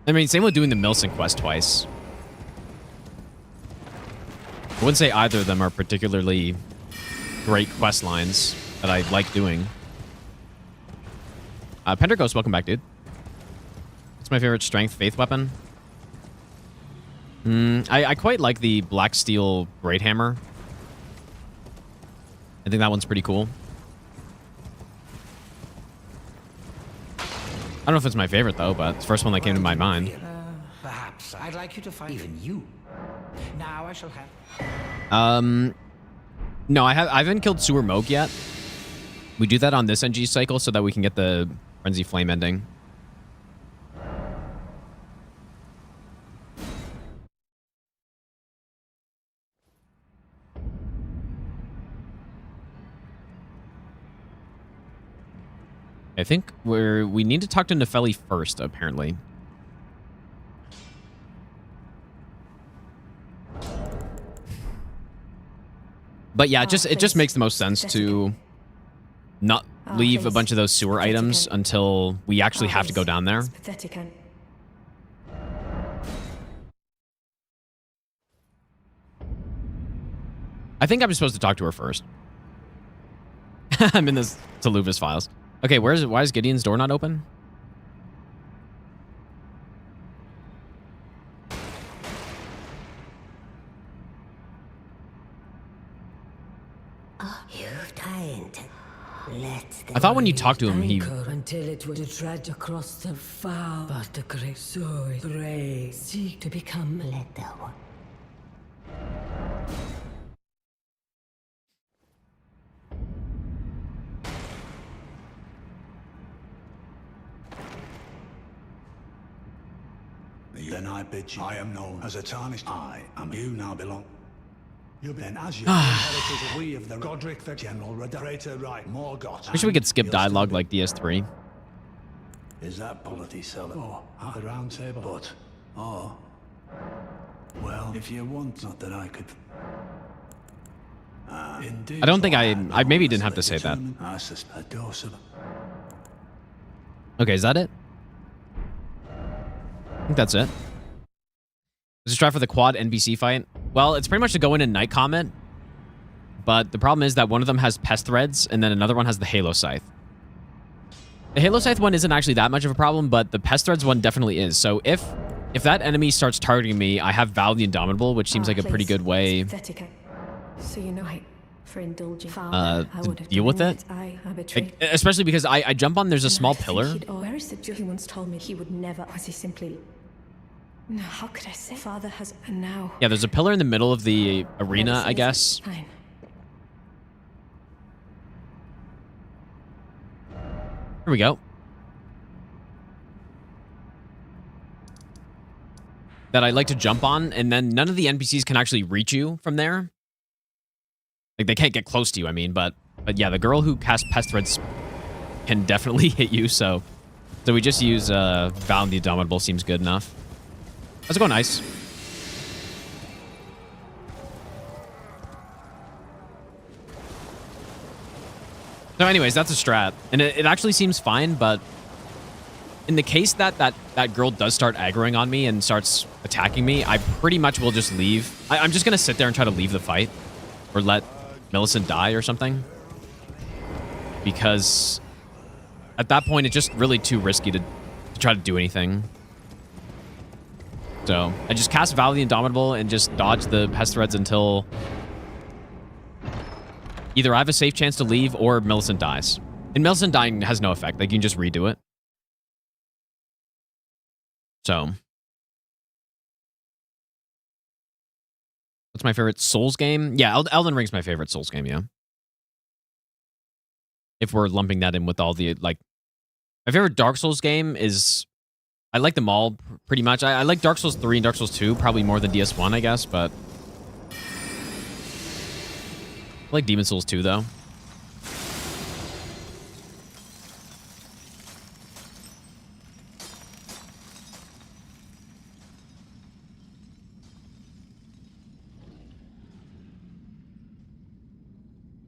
I mean, same with doing the Milson quest twice. I wouldn't say either of them are particularly great quest lines that I like doing. Penderghost, welcome back, dude. What's my favorite strength faith weapon? I quite like the Black Steel Great Hammer. I think that one's pretty cool. I don't know if it's my favorite, though, but it's the first one that came to my mind. Perhaps I'd like you to find even you. Now I shall have... No, I haven't killed Sewer Moog yet. We do that on this NG cycle so that we can get the Frenzy Flame ending. I think we need to talk to Nefeli first, apparently. But yeah, it just makes the most sense to not leave a bunch of those sewer items until we actually have to go down there. I think I'm supposed to talk to her first. I'm in this Saluvis files. Okay, why is Gideon's door not open? I thought when you talked to him, he... Until it would tread across the foul, but the great soul pray, seek to become letter. Then I bid you. I am known as a tarnished. I am. You now belong. You then, as you inherited, we of the Godric, the General Redator, right? Morgoth. Wish we could skip dialogue like DS3. Is that polity seller? Oh, at the round table. But, oh, well, if you want, not that I could. Indeed. I don't think I maybe didn't have to say that. I suspect also. Okay, is that it? I think that's it. Let's try for the quad NPC fight. Well, it's pretty much to go in and night comment. But the problem is that one of them has pest threads, and then another one has the Halo Scythe. The Halo Scythe one isn't actually that much of a problem, but the pest threads one definitely is. So if that enemy starts targeting me, I have Val the Indomitable, which seems like a pretty good way so you know, for indulging father, I to would have deal with it. I betrayed. Especially because I jump on, there's a small pillar. Where is the Jew? He once told me he would never. Was he simply? No. How could I say? Father has now. Yeah, there's a pillar in the middle of the arena, I guess. Fine. Here we go. That I like to jump on, and then none of the NPCs can actually reach you from there. Like, they can't get close to you, I mean, but yeah, the girl who casts pest threads can definitely hit you, so we just use Val the Indomitable, seems good enough. How's it going, Ice? So anyways, that's a strat, and it actually seems fine, but in the case that girl does start aggroing on me and starts attacking me, I pretty much will just leave. I'm just going to sit there and try to leave the fight or let Millicent die or something, because at that point, it's just really too risky to try to do anything. So I just cast Val the Indomitable and just dodge the pest threads until either I have a safe chance to leave or Millicent dies. And Millicent dying has no effect. Like, you can just redo it. So, what's my favorite Souls game? Yeah, Elden Ring's my favorite Souls game, yeah. If we're lumping that in with all the, like... My favorite Dark Souls game is... I like them all, pretty much. I like Dark Souls 3 and Dark Souls 2, probably more than DS1, I guess, but... I like Demon Souls 2, though.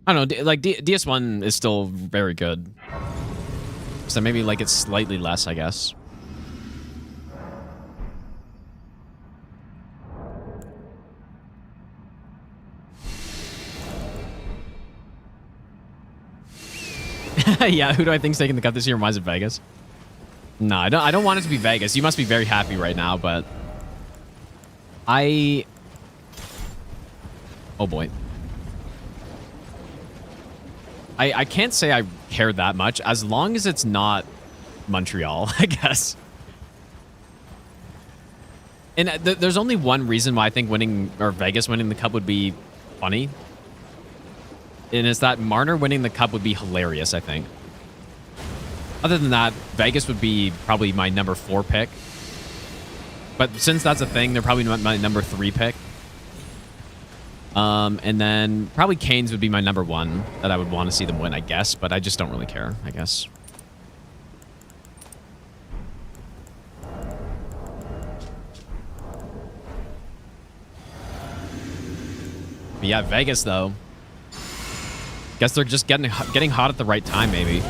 I don't know, like, DS1 is still very good. So maybe, like, it's slightly less, I guess. Yeah, who do I think's taking the cut this year? Why is it Vegas? No, I don't want it to be Vegas. You must be very happy right now, but... Oh, boy. I can't say I care that much, as long as it's not Montreal, I guess. And there's only one reason why I think Vegas winning the cup would be funny. And it's that Marner winning the cup would be hilarious, I think. Other than that, Vegas would be probably my number 4 pick. But since that's a thing, they're probably my number 3 pick. And then probably Canes would be my number 1 that I would want to see them win, I guess. But I just don't really care, I guess. But yeah, Vegas, though. Guess they're just getting hot at the right time, maybe.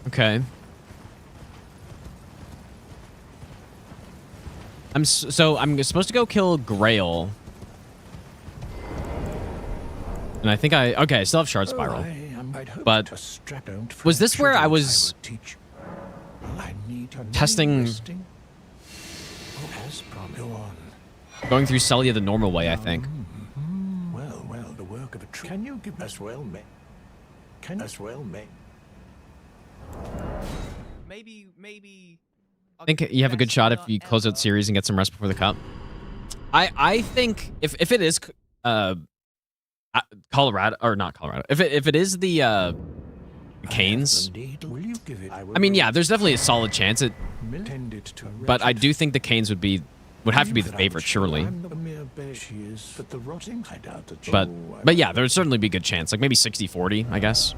Okay. I'm supposed to go kill Grail, And I think okay, I still have Shard Spiral. But was this where I was testing, going through Celia the normal way, I think. Well, the work of a tree. Can you give us mate? Can us mate? Maybe. I think you have a good shot if you close out the series and get some rest before the cup. I think if it is Colorado, or not Colorado, if it is the Canes, I mean, yeah, there's definitely a solid chance but I do think the Canes would have to be the favorite, surely. But yeah, there would certainly be a good chance, like maybe 60-40, I guess.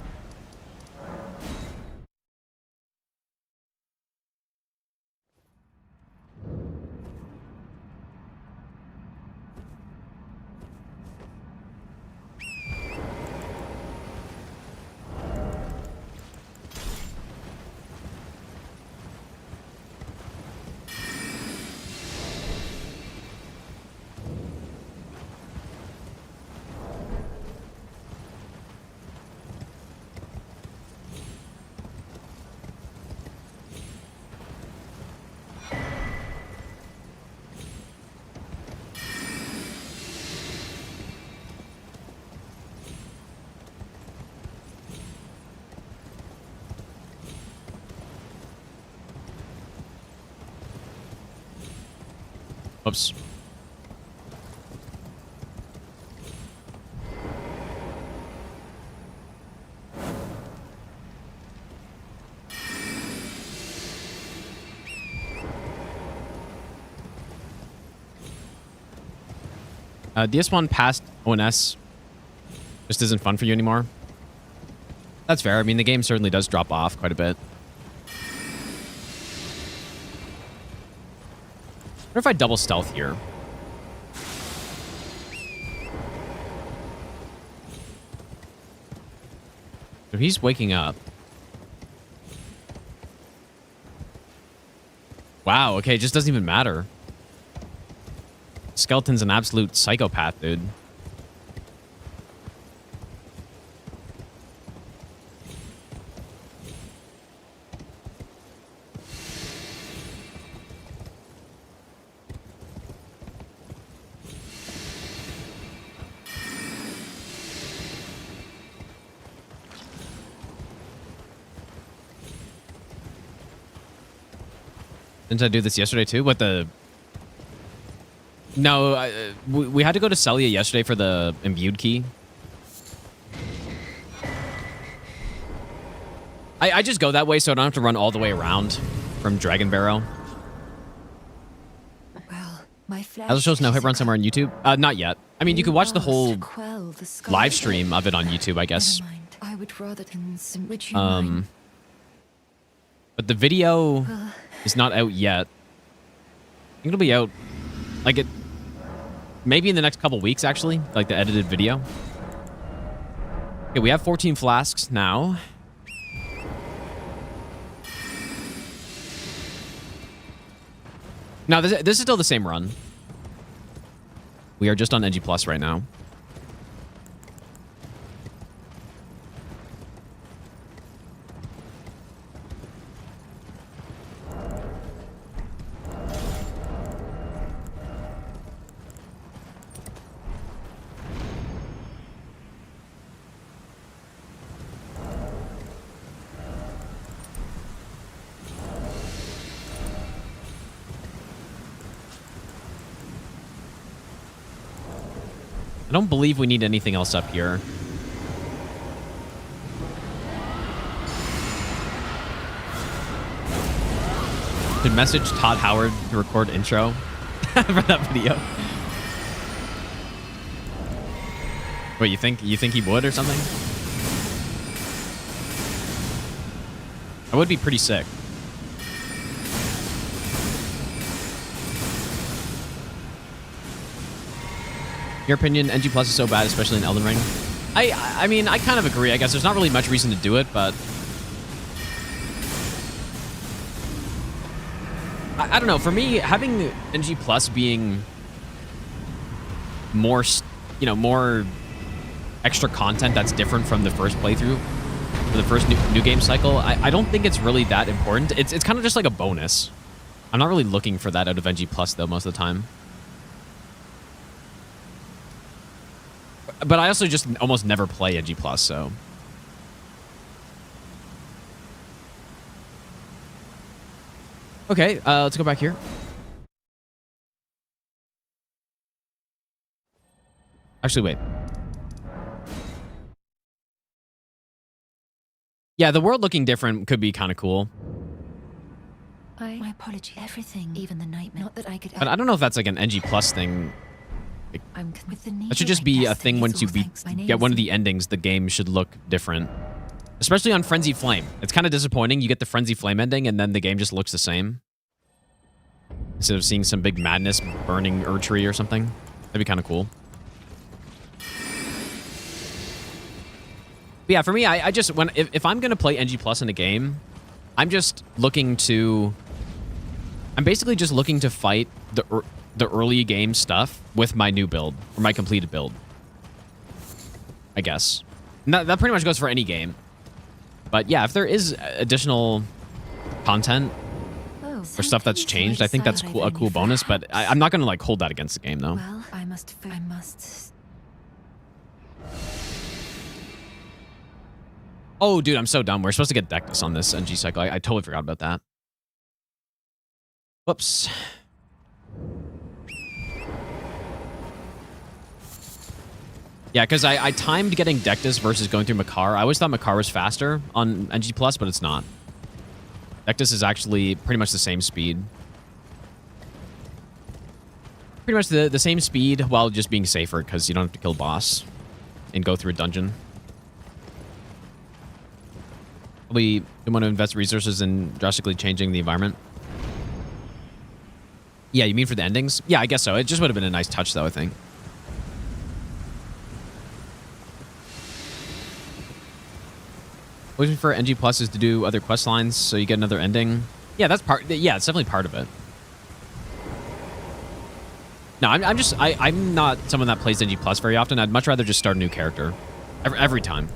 Oops. DS1 past ONS just isn't fun for you anymore. That's fair. I mean, the game certainly does drop off quite a bit. What if I double stealth here? So he's waking up. Wow, okay, it just doesn't even matter. Skeleton's an absolute psychopath, dude. Didn't I do this yesterday too? What the... No, we had to go to Celia yesterday for the imbued key. I just go that way so I don't have to run all the way around from Dragon Barrow. Well, my flesh That shows no hit run somewhere on YouTube? Not yet. I mean, you could watch the whole live stream of it on YouTube, I guess. I would rather would you mind? But the video is not out yet. I think it'll be out like maybe in the next couple weeks, actually, like the edited video. Okay, we have 14 flasks now. Now, this is still the same run. We are just on NG Plus right now. I don't believe we need anything else up here. Should message Todd Howard to record intro for that video. Wait, you think he would or something? That would be pretty sick. Your opinion, NG Plus is so bad, especially in Elden Ring? I mean, I kind of agree. I guess there's not really much reason to do it, but... I don't know. For me, having NG Plus being more, more extra content that's different from the first playthrough, for the first new game cycle, I don't think it's really that important. It's kind of just like a bonus. I'm not really looking for that out of NG Plus though most of the time. But I also just almost never play NG Plus, so. Okay, let's go back here. Actually, wait. Yeah, the world looking different could be kind of cool. My apology. Everything, even the nightmare. Not that I could. But I don't know if that's like an NG Plus thing. I'm with the That should just be a thing once you get one of the endings, the game should look different. Especially on Frenzy Flame. It's kind of disappointing. You get the Frenzy Flame ending and then the game just looks the same. Instead of seeing some big madness burning Erdtree or something. That'd be kind of cool. But yeah, for me, I just, if I'm going to play NG Plus in a game, I'm just looking to, I'm basically just looking to fight the early game stuff with my new build, or my completed build. I guess. And that pretty much goes for any game. But yeah, if there is additional content or stuff that's changed, I think that's cool, a cool bonus, but I'm not going to like hold that against the game though. Well, I must. Oh, dude, I'm so dumb. We're supposed to get Dectus on this NG cycle. I totally forgot about that. Whoops. Yeah, because I timed getting Dectus versus going through Makar. I always thought Makar was faster on NG+, but it's not. Dectus is actually pretty much the same speed. Pretty much the same speed while just being safer, because you don't have to kill boss and go through a dungeon. We want to invest resources in drastically changing the environment. Yeah, you mean for the endings? Yeah, I guess so. It just would have been a nice touch, though, I think. Looking for NG Plus is to do other quest lines, so you get another ending. Yeah, that's part. Yeah, it's definitely part of it. No, I'm not someone that plays NG Plus very often. I'd much rather just start a new character every time.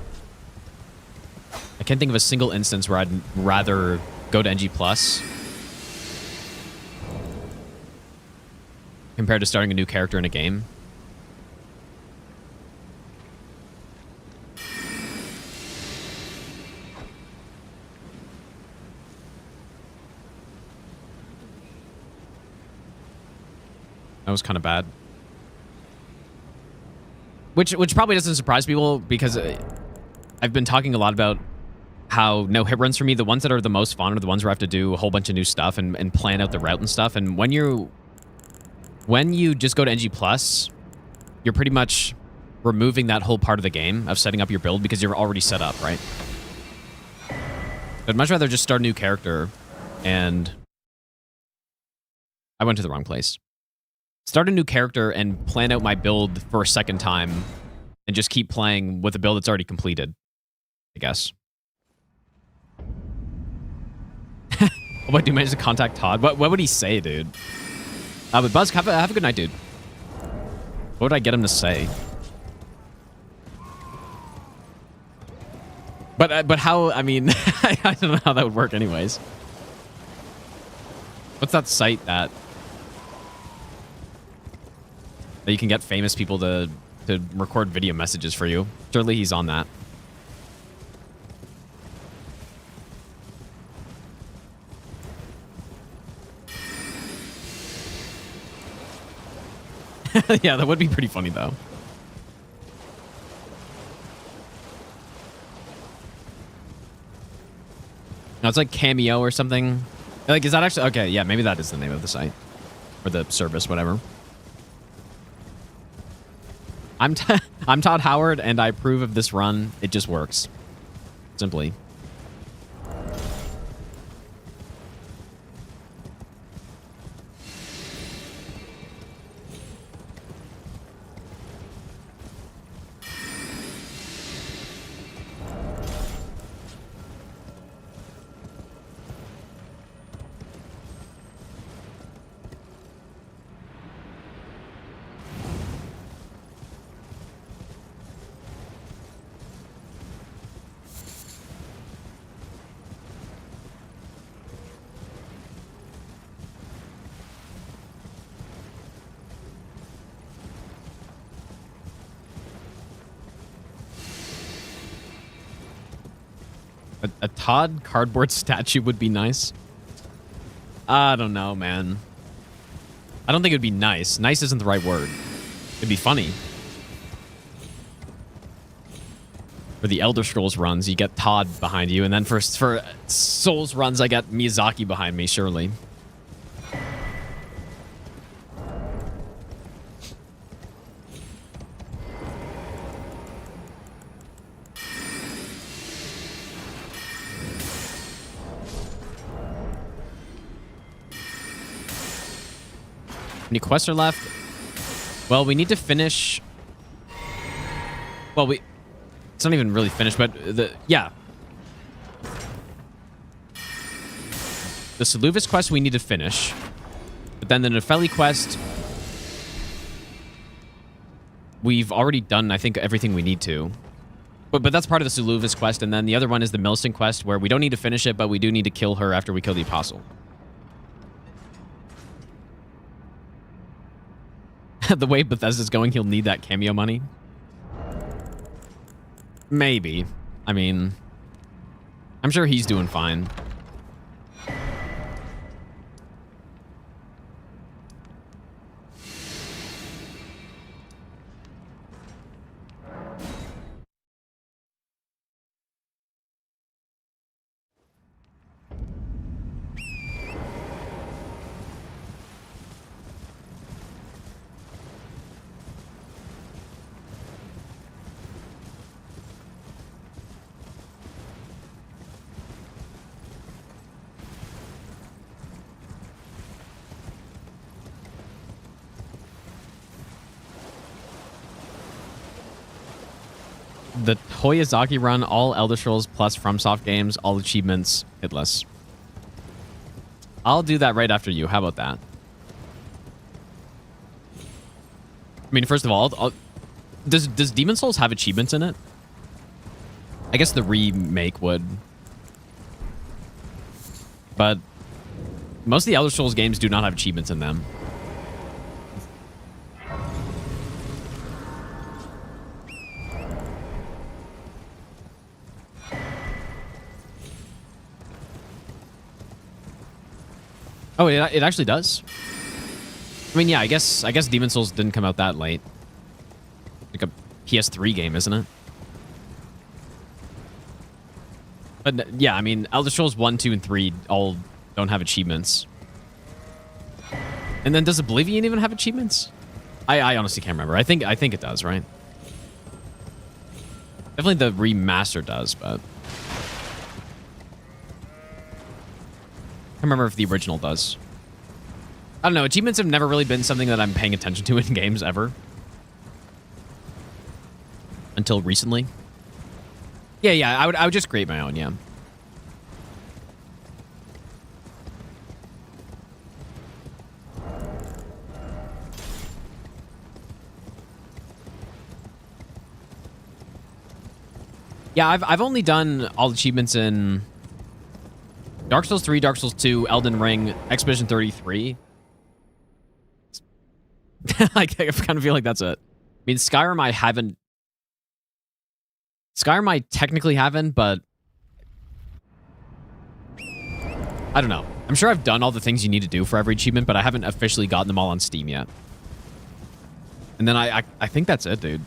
I can't think of a single instance where I'd rather go to NG Plus compared to starting a new character in a game. That was kind of bad. Which probably doesn't surprise people because I've been talking a lot about how no hit runs for me, the ones that are the most fun are the ones where I have to do a whole bunch of new stuff and plan out the route and stuff. And when you just go to NG Plus, you're pretty much removing that whole part of the game of setting up your build because you're already set up, right? I'd much rather just start a new character and I went to the wrong place. Start a new character and plan out my build for a second time and just keep playing with a build that's already completed, I guess. What, do you manage to contact Todd? What would he say, dude? But Buzz, have a good night, dude. What would I get him to say? But how, I mean, I don't know how that would work anyways. What's that site that you can get famous people to record video messages for you? Surely he's on that. Yeah, that would be pretty funny, though. No, it's like Cameo or something. Like, is that actually... Okay, yeah, maybe that is the name of the site. Or the service, whatever. I'm Todd Howard, and I approve of this run. It just works. Simply. A Todd cardboard statue would be nice. I don't know, man. I don't think it would be nice. Nice isn't the right word. It'd be funny. For the Elder Scrolls runs, you get Todd behind you, and then for Souls runs, I got Miyazaki behind me, surely. How many quests are left? Well, we need to finish... Well, it's not even really finished, but yeah. The Saluvis quest we need to finish. But then the Nefeli quest... We've already done, I think, everything we need to. But that's part of the Saluvis quest, and then the other one is the Milston quest, where we don't need to finish it, but we do need to kill her after we kill the Apostle. The way Bethesda's going, he'll need that cameo money. Maybe. I mean, I'm sure he's doing fine. The Toyazaki run, all Elder Scrolls plus FromSoft games, all achievements, hitless. I'll do that right after you. How about that? I mean, first of all, does Demon Souls have achievements in it? I guess the remake would. But most of the Elder Scrolls games do not have achievements in them. Oh, it actually does? I mean, yeah, I guess Demon Souls didn't come out that late. Like a PS3 game, isn't it? But yeah, I mean, Elder Scrolls 1, 2, and 3 all don't have achievements. And then does Oblivion even have achievements? I honestly can't remember. I think it does, right? Definitely the remaster does, but I can't remember if the original does. I don't know. Achievements have never really been something that I'm paying attention to in games ever. Until recently. Yeah, I would just create my own, yeah. Yeah, I've only done all achievements in Dark Souls 3, Dark Souls 2, Elden Ring, Expedition 33. I kind of feel like that's it. I mean, Skyrim I haven't... Skyrim I technically haven't, but... I don't know. I'm sure I've done all the things you need to do for every achievement, but I haven't officially gotten them all on Steam yet. And then I think that's it, dude.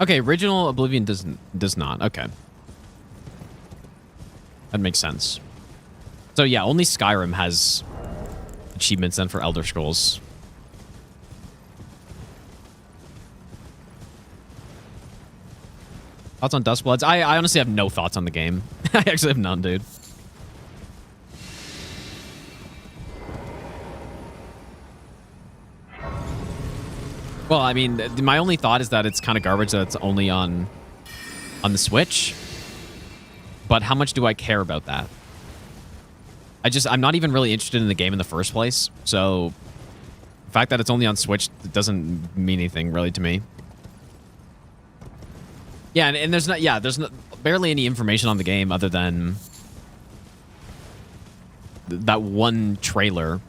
Okay, original Oblivion does not. Okay. That makes sense. So yeah, only Skyrim has achievements then for Elder Scrolls. Thoughts on Dustbloods? I honestly have no thoughts on the game. I actually have none, dude. Well, I mean, my only thought is that it's kind of garbage that it's only on the Switch. But how much do I care about that? I'm not even really interested in the game in the first place. So the fact that it's only on Switch doesn't mean anything really to me. Yeah, and there's barely any information on the game other than that one trailer.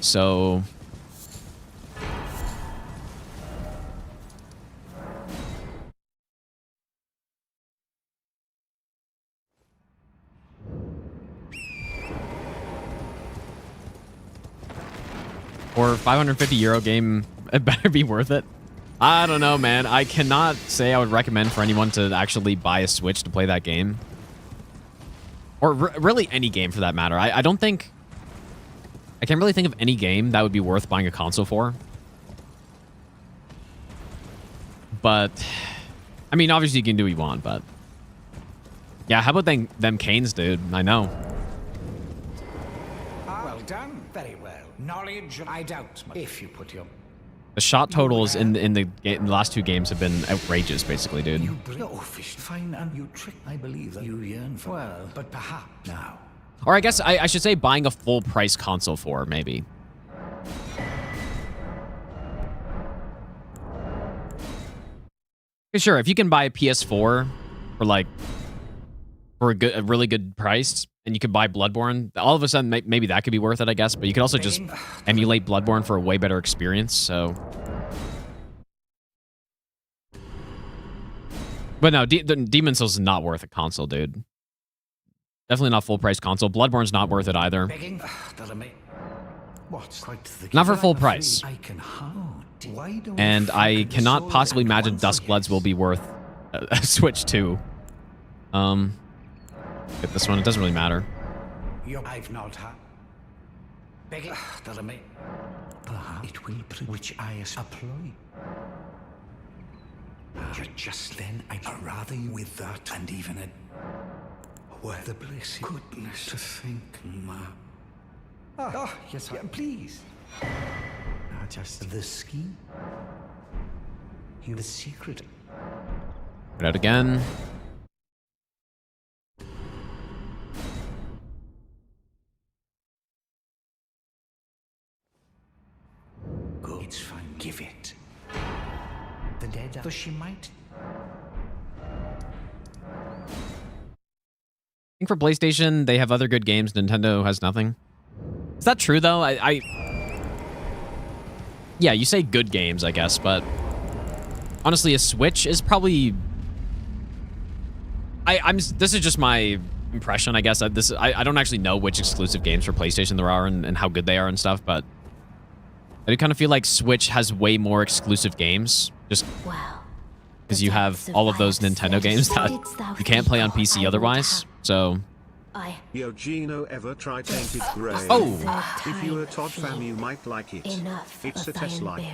So for €550 game, it better be worth it. I don't know, man. I cannot say I would recommend for anyone to actually buy a Switch to play that game. Or really any game for that matter. I don't think... I can't really think of any game that would be worth buying a console for. But... I mean, obviously you can do what you want, but... Yeah, how about them Canes, dude? I know. Well done. Very well. Knowledge, I doubt, if you put your... The shot totals in the last two games have been outrageous, basically, dude. You bring your fish fine and you trick. I believe that you yearn for. Well, but perhaps now. Or I guess I should say buying a full price console for, maybe. Sure, if you can buy a PS4 for like for a really good price, and you could buy Bloodborne, all of a sudden maybe that could be worth it, I guess. But you could also just emulate Bloodborne for a way better experience. So, but no, Demon's Souls is not worth a console, dude. Definitely not full price console. Bloodborne's not worth it either. Not for full price. And I cannot possibly imagine Duskbloods will be worth a Switch 2. Get this one. It doesn't really matter. I've not had. Begging that may. Perhaps it will which I employ. Just then I rather you with that and even a where the bliss goodness to think, ma. Oh, yes, please. Just the scheme. You the secret. Put out again. Go. It's fine. Give it. The dead, though she might. I think for PlayStation, they have other good games. Nintendo has nothing. Is that true, though? Yeah, you say good games, I guess, but honestly, a Switch is probably... This is just my impression, I guess. I don't actually know which exclusive games for PlayStation there are and how good they are and stuff, but I do kind of feel like Switch has way more exclusive games, just because you have all of those Nintendo games that you can't play on PC otherwise. So, Yo, Gino, ever try Tainted Grail? Oh! If you're a Todd fan, you might like it. It's a test like.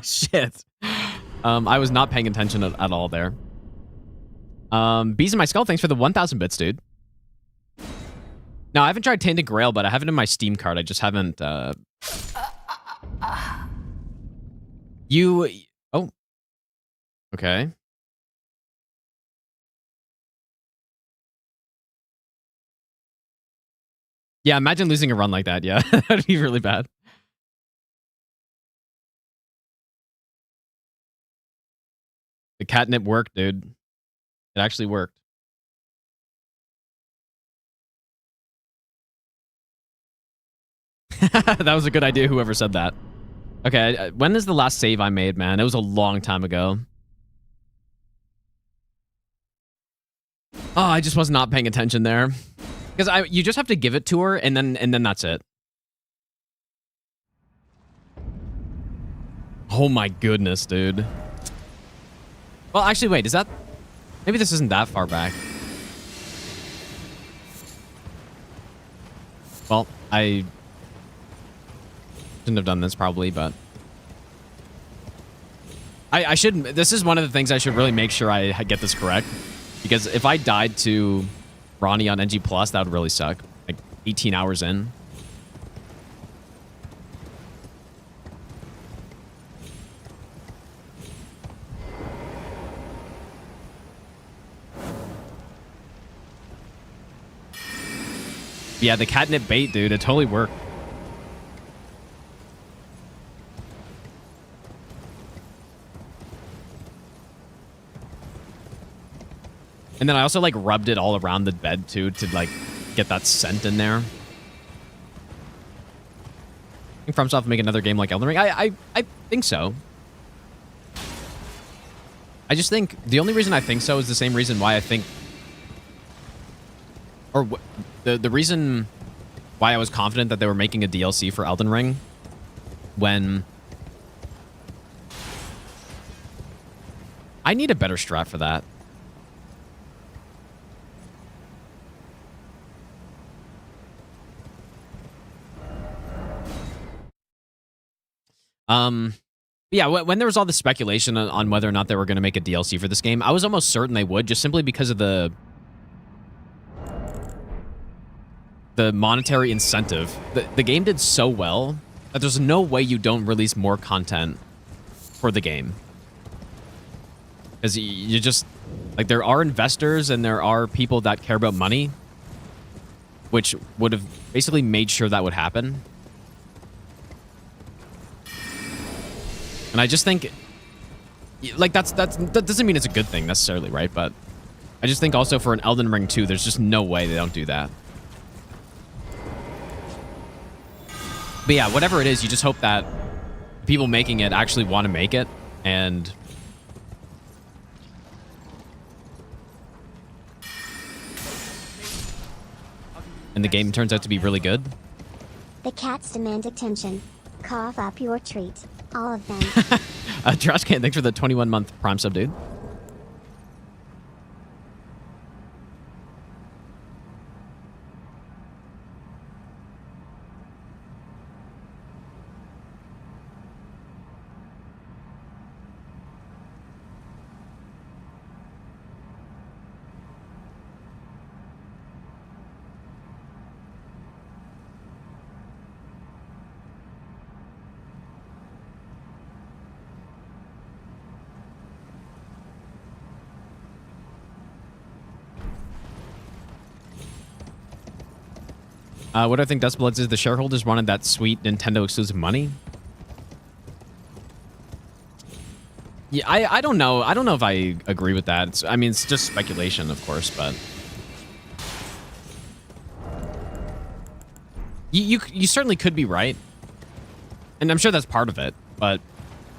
Shit. I was not paying attention at all there. Bees in My Skull, thanks for the 1,000 bits, dude. No, I haven't tried Tainted Grail, but I have it in my Steam card. I just haven't, Oh. Okay. Yeah, imagine losing a run like that. Yeah, that'd be really bad. The catnip worked, dude. It actually worked. That was a good idea, whoever said that. Okay, when is the last save I made, man? It was a long time ago. Oh, I just was not paying attention there. Because you just have to give it to her, and then that's it. Oh my goodness, dude. Well, actually, wait, is that... Maybe this isn't that far back. Well, I shouldn't have done this probably, but... I should... This is one of the things I should really make sure I get this correct. Because if I died to Ronnie on NG+, that would really suck. Like, 18 hours in. Yeah, the catnip bait, dude. It totally worked. And then I also like rubbed it all around the bed too to like get that scent in there. I think FromSoft make another game like Elden Ring. I think so. I just think the only reason I think so is the same reason why I think, or the reason why I was confident that they were making a DLC for Elden Ring when I need a better strat for that. Yeah, when there was all the speculation on whether or not they were going to make a DLC for this game, I was almost certain they would, just simply because of the monetary incentive. The game did so well that there's no way you don't release more content for the game. Because you just, like, there are investors and there are people that care about money, which would have basically made sure that would happen. And I just think, like, that doesn't mean it's a good thing necessarily, right? But I just think also for an Elden Ring 2, there's just no way they don't do that. But yeah, whatever it is, you just hope that people making it actually want to make it, and the game turns out to be really good. The cats demand attention. Cough up your treat. All of them. Trash Can, thanks for the 21-month Prime sub, dude. What do I think Dustbloods is? The shareholders wanted that sweet Nintendo exclusive money. Yeah, I don't know. I don't know if I agree with that. I mean, it's just speculation, of course, but you certainly could be right, and I'm sure that's part of it. But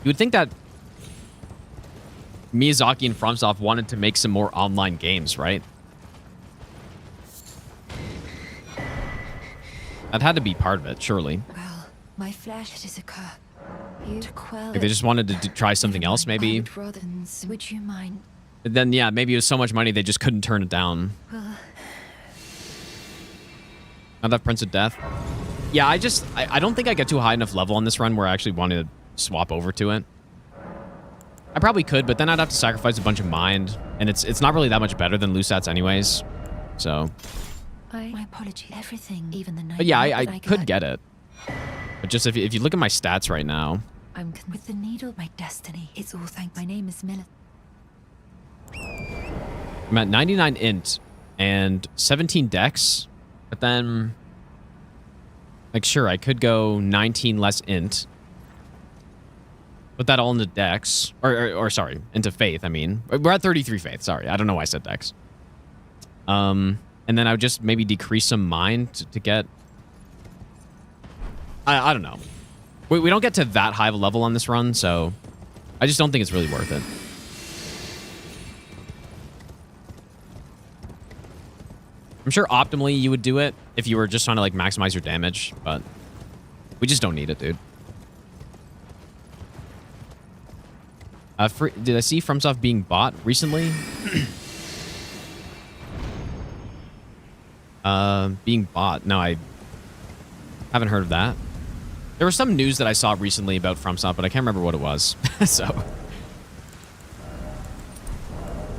you would think that Miyazaki and FromSoft wanted to make some more online games, right? That had to be part of it, surely. Well, my flesh is a cur. You quell Like they just wanted to try something else, maybe. Would you mind? But then, yeah, maybe it was so much money they just couldn't turn it down. Well, Not that Prince of Death. Yeah, I don't think I get to a high enough level on this run where I actually want to swap over to it. I probably could, but then I'd have to sacrifice a bunch of mind, and it's not really that much better than Lusat's anyways. So. My apology. Everything, even the night. But yeah, I could get it. But just if you look at my stats right now. I'm with the needle, my destiny. It's all thanks. My name is Miller. I'm at 99 int and 17 dex. But then, like, sure, I could go 19 less int. Put that all into dex. Or sorry, into faith, I mean. We're at 33 faith, sorry. I don't know why I said dex. And then I would just maybe decrease some mind to get... I don't know. We don't get to that high of a level on this run, so I just don't think it's really worth it. I'm sure optimally you would do it if you were just trying to like maximize your damage, but we just don't need it, dude. Did I see FromSoft being bought recently? Being bought. No, I haven't heard of that. There was some news that I saw recently about FromSoft, but I can't remember what it was. So,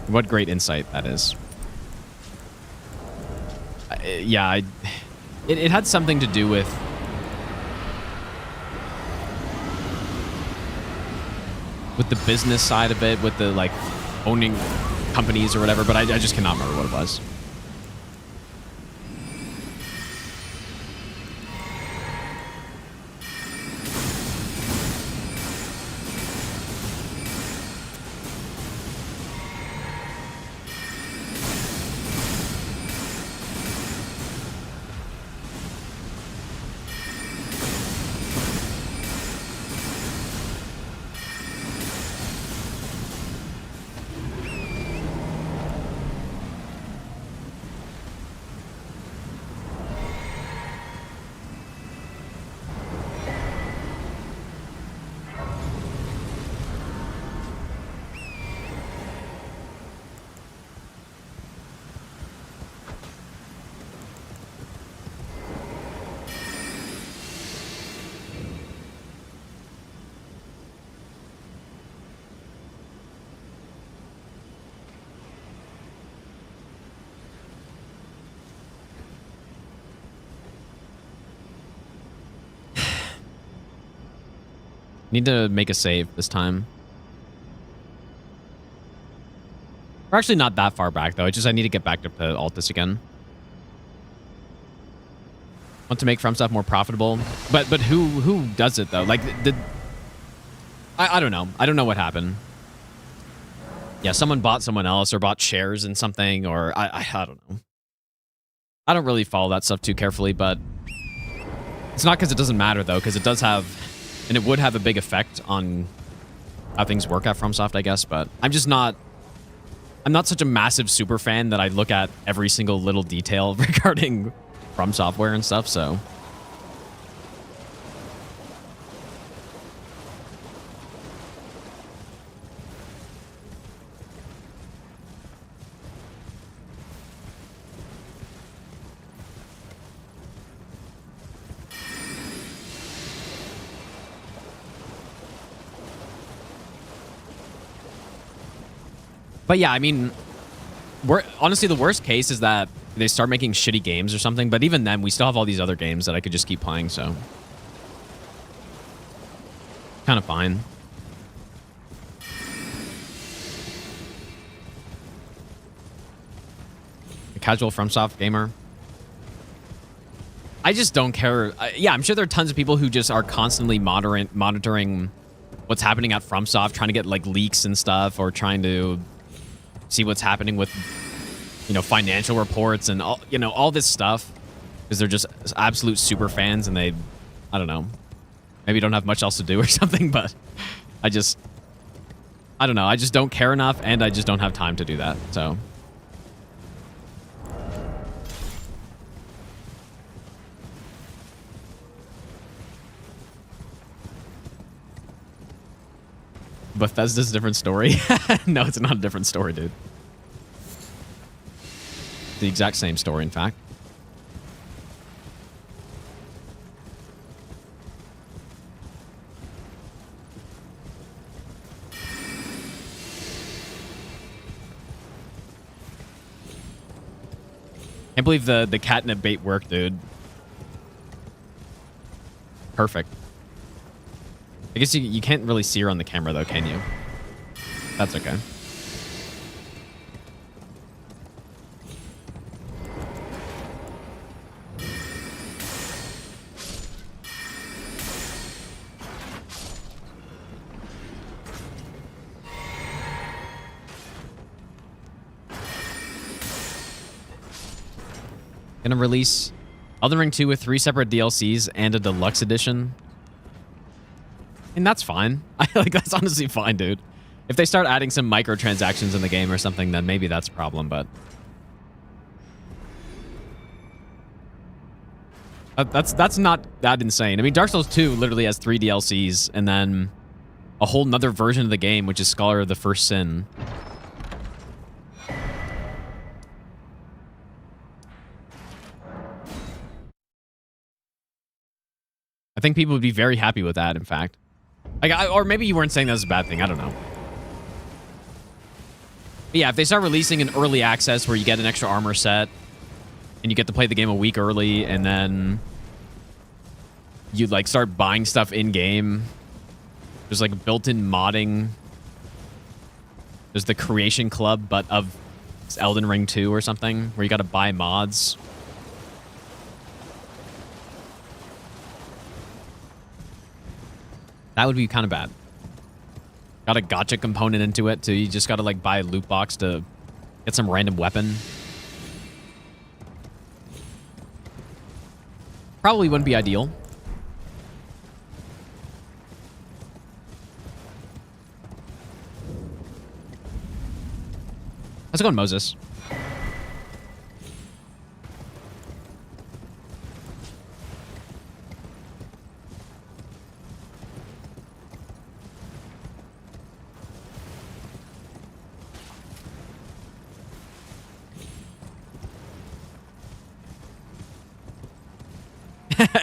what great insight that is. Yeah, it had something to do with the business side of it, with the like owning companies or whatever, but I just cannot remember what it was. Need to make a save this time. We're actually not that far back, though. It's just I need to get back to Altus again. Want to make FromSoft more profitable. But who does it, though? Like, I don't know. I don't know what happened. Yeah, someone bought someone else or bought shares in something, or I don't know. I don't really follow that stuff too carefully, but it's not because it doesn't matter, though, because it does have, and it would have a big effect on how things work at FromSoft, I guess, but I'm not such a massive super fan that I look at every single little detail regarding From Software and stuff, so. But yeah, I mean, honestly, the worst case is that they start making shitty games or something. But even then, we still have all these other games that I could just keep playing, so. Kind of fine. A casual FromSoft gamer. I just don't care. Yeah, I'm sure there are tons of people who just are constantly monitoring what's happening at FromSoft, trying to get like leaks and stuff, or trying to see what's happening with, you know, financial reports and all, you know, all this stuff, because they're just absolute super fans and they, I don't know, maybe don't have much else to do or something, but I don't know. I just don't care enough, and I just don't have time to do that, so. Bethesda's a different story? No, it's not a different story, dude. The exact same story, in fact. Can't believe the catnip bait worked, dude. Perfect. I guess you can't really see her on the camera, though, can you? That's okay. Gonna release Elden Ring 2 with 3 separate DLCs and a deluxe edition. And that's fine. That's honestly fine, dude. If they start adding some microtransactions in the game or something, then maybe that's a problem, but that's not that insane. I mean, Dark Souls 2 literally has 3 DLCs and then a whole nother version of the game, which is Scholar of the First Sin. I think people would be very happy with that, in fact. Like, or maybe you weren't saying that was a bad thing. I don't know. But yeah, if they start releasing an early access where you get an extra armor set and you get to play the game a week early, and then you like start buying stuff in game. There's like built-in modding. There's the Creation Club, but of Elden Ring 2 or something, where you got to buy mods. That would be kind of bad. Got a gacha component into it, so you just got to like buy a loot box to get some random weapon. Probably wouldn't be ideal. How's it going, Moses?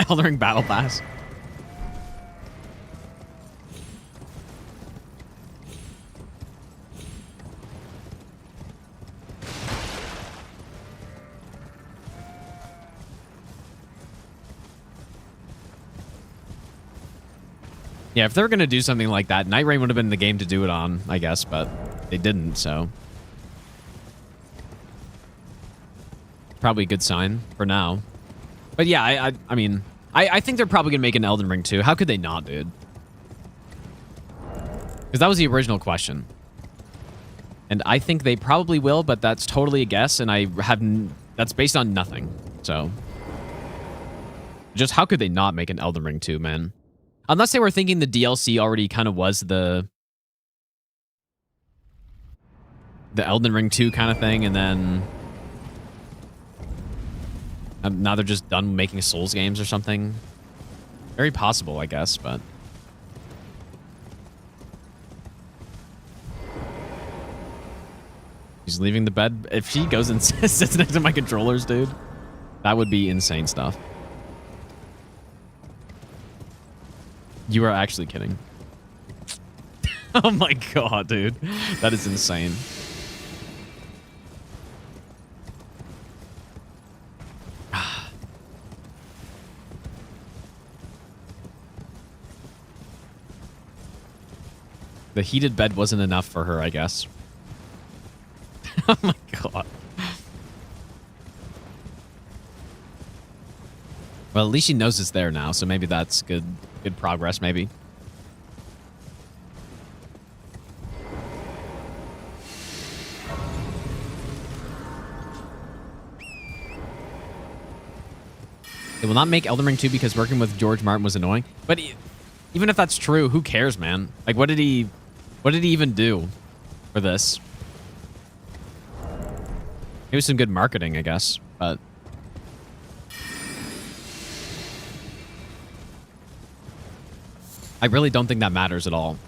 Elden Ring Battle Pass. Yeah, if they were going to do something like that, Night Rain would have been the game to do it on, I guess, but they didn't, so. Probably a good sign for now. But yeah, I mean, I think they're probably going to make an Elden Ring 2. How could they not, dude? Because that was the original question. And I think they probably will, but that's totally a guess, and that's based on nothing, so. Just how could they not make an Elden Ring 2, man? Unless they were thinking the DLC already kind of was the Elden Ring 2 kind of thing, and then now they're just done making Souls games or something. Very possible, I guess, but. He's leaving the bed. If he goes and sits next to my controllers, dude, that would be insane stuff. You are actually kidding. Oh my god, dude. That is insane. The heated bed wasn't enough for her, I guess. Oh my god. Well, at least she knows it's there now, so maybe that's good progress, maybe. They will not make Elden Ring 2 because working with George Martin was annoying. But even if that's true, who cares, man? Like, what did he even do for this? It was some good marketing, I guess, but. I really don't think that matters at all.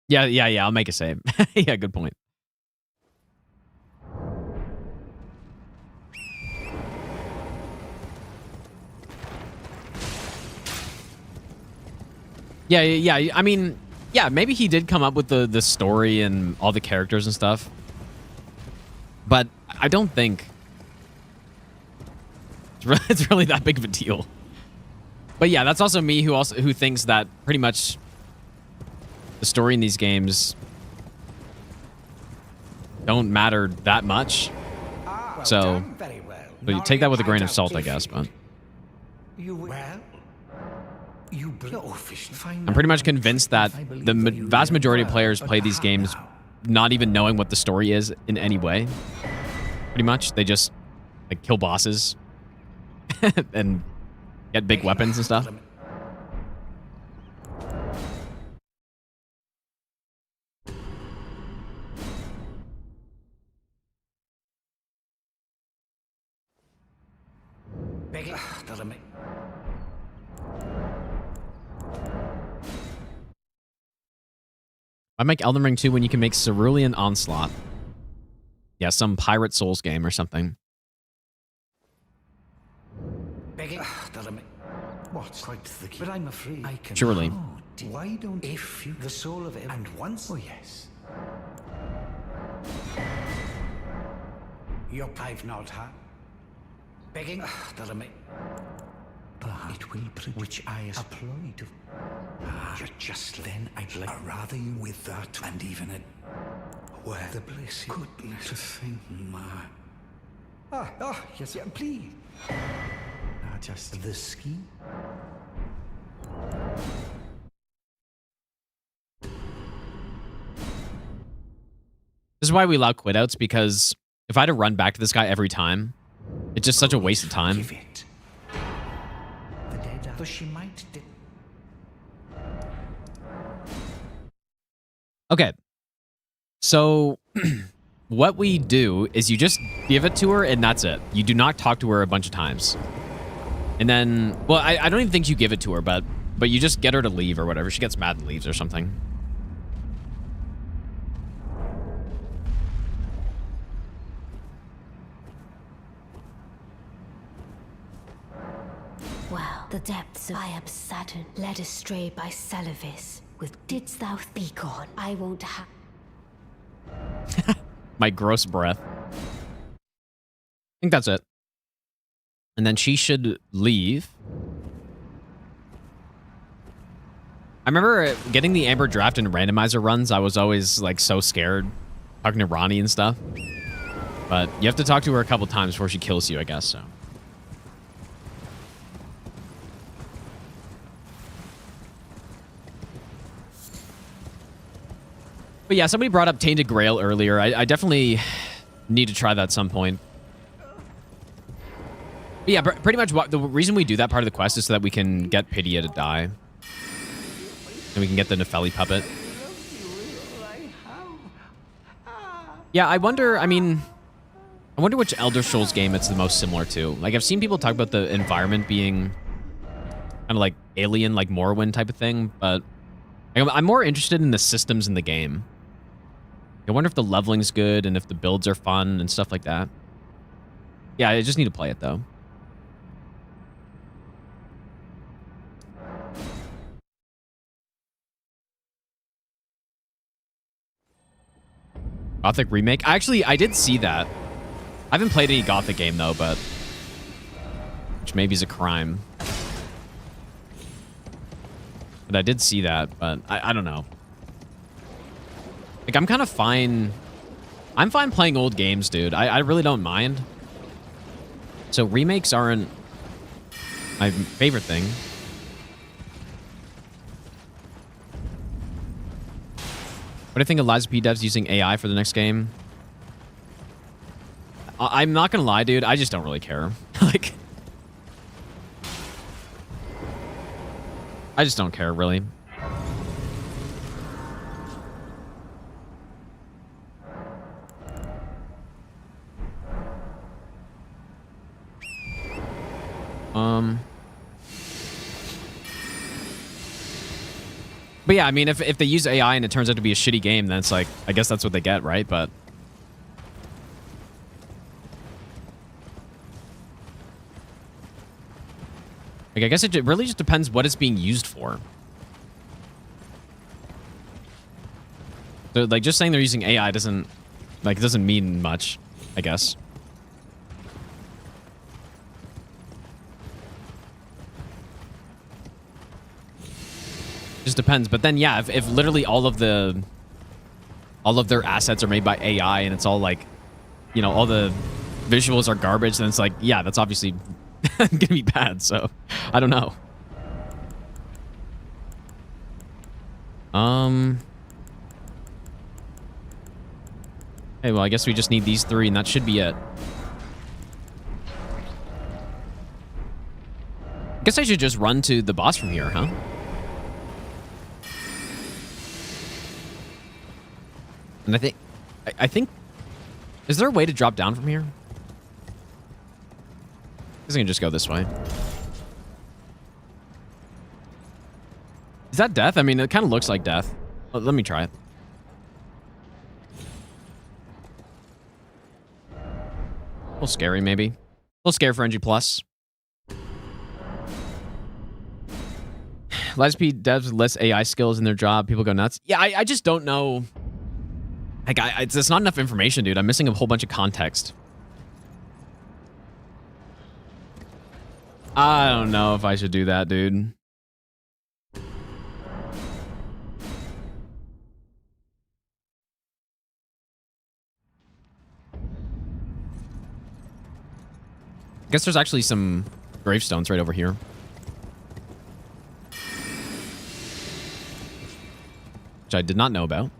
Yeah, I'll make a save. Yeah, good point. Yeah, I mean, yeah, maybe he did come up with the story and all the characters and stuff. But I don't think it's really that big of a deal. But yeah, that's also me who thinks that pretty much the story in these games don't matter that much. So you take that with a grain of salt, I guess, but I'm pretty much convinced that the vast majority of players play these games not even knowing what the story is in any way. Pretty much. They just like kill bosses and get big weapons and stuff. I make Elden Ring 2 when you can make Cerulean Onslaught. Yeah, some Pirate Souls game or something. What's quite the key? But I'm afraid I can. Surely. Why don't if you the soul of it and once? Oh yes. Your I've not had. Begging. Perhaps it will produce which I apply to. You're just then I'd like rather you with that and even a where the bliss goodness to think my yes, yeah, please. Just the ski. This is why we allow quit outs, because if I had to run back to this guy every time, it's just such a waste of time. The dead, though she might. Okay. So what we do is you just give it to her and that's it. You do not talk to her a bunch of times. And then, well, I don't even think you give it to her, but you just get her to leave or whatever. She gets mad and leaves or something. Well, the depths of I am Saturn, led astray by Celavis. With didst thou be gone? I won't have. My gross breath. I think that's it. And then she should leave. I remember getting the Amber Draft and randomizer runs. I was always like so scared talking to Ronnie and stuff. But you have to talk to her a couple times before she kills you, I guess, so. But yeah, somebody brought up Tainted Grail earlier. I definitely need to try that at some point. But yeah, pretty much the reason we do that part of the quest is so that we can get Pitia to die. And we can get the Nefeli puppet. Yeah, I wonder, I mean, I wonder which Elder Scrolls game it's the most similar to. Like, I've seen people talk about the environment being kind of like Alien, like Morrowind type of thing, but I'm more interested in the systems in the game. I wonder if the leveling's good and if the builds are fun and stuff like that. Yeah, I just need to play it, though. Gothic remake? Actually, I did see that. I haven't played any Gothic game, though, but... which maybe is a crime. But I did see that, but I don't know. Like, I'm kind of fine... I'm fine playing old games, dude. I really don't mind. So remakes aren't my favorite thing. What do you think of Liza P devs using AI for the next game? I'm not gonna lie, dude. I just don't really care. Like, I just don't care, really. But yeah, I mean, if they use AI and it turns out to be a shitty game, then it's like, I guess that's what they get, right? But like, I guess it really just depends what it's being used for. So, like, just saying they're using AI doesn't mean much, I guess. Just depends. But then, yeah, if literally all of their assets are made by AI and it's all like, you know, all the visuals are garbage, then it's like, yeah, that's obviously gonna be bad. So I don't know. Hey, well, I guess we just need these three and that should be it. I guess I should just run to the boss from here, huh? And I think, is there a way to drop down from here? I guess I can just go this way. Is that death? I mean, it kind of looks like death. Let me try it. A little scary, maybe. A little scary for NG+. Liza P devs with less AI skills in their job. People go nuts. Yeah, I just don't know. Like, it's not enough information, dude. I'm missing a whole bunch of context. I don't know if I should do that, dude. I guess there's actually some gravestones right over here. Which I did not know about.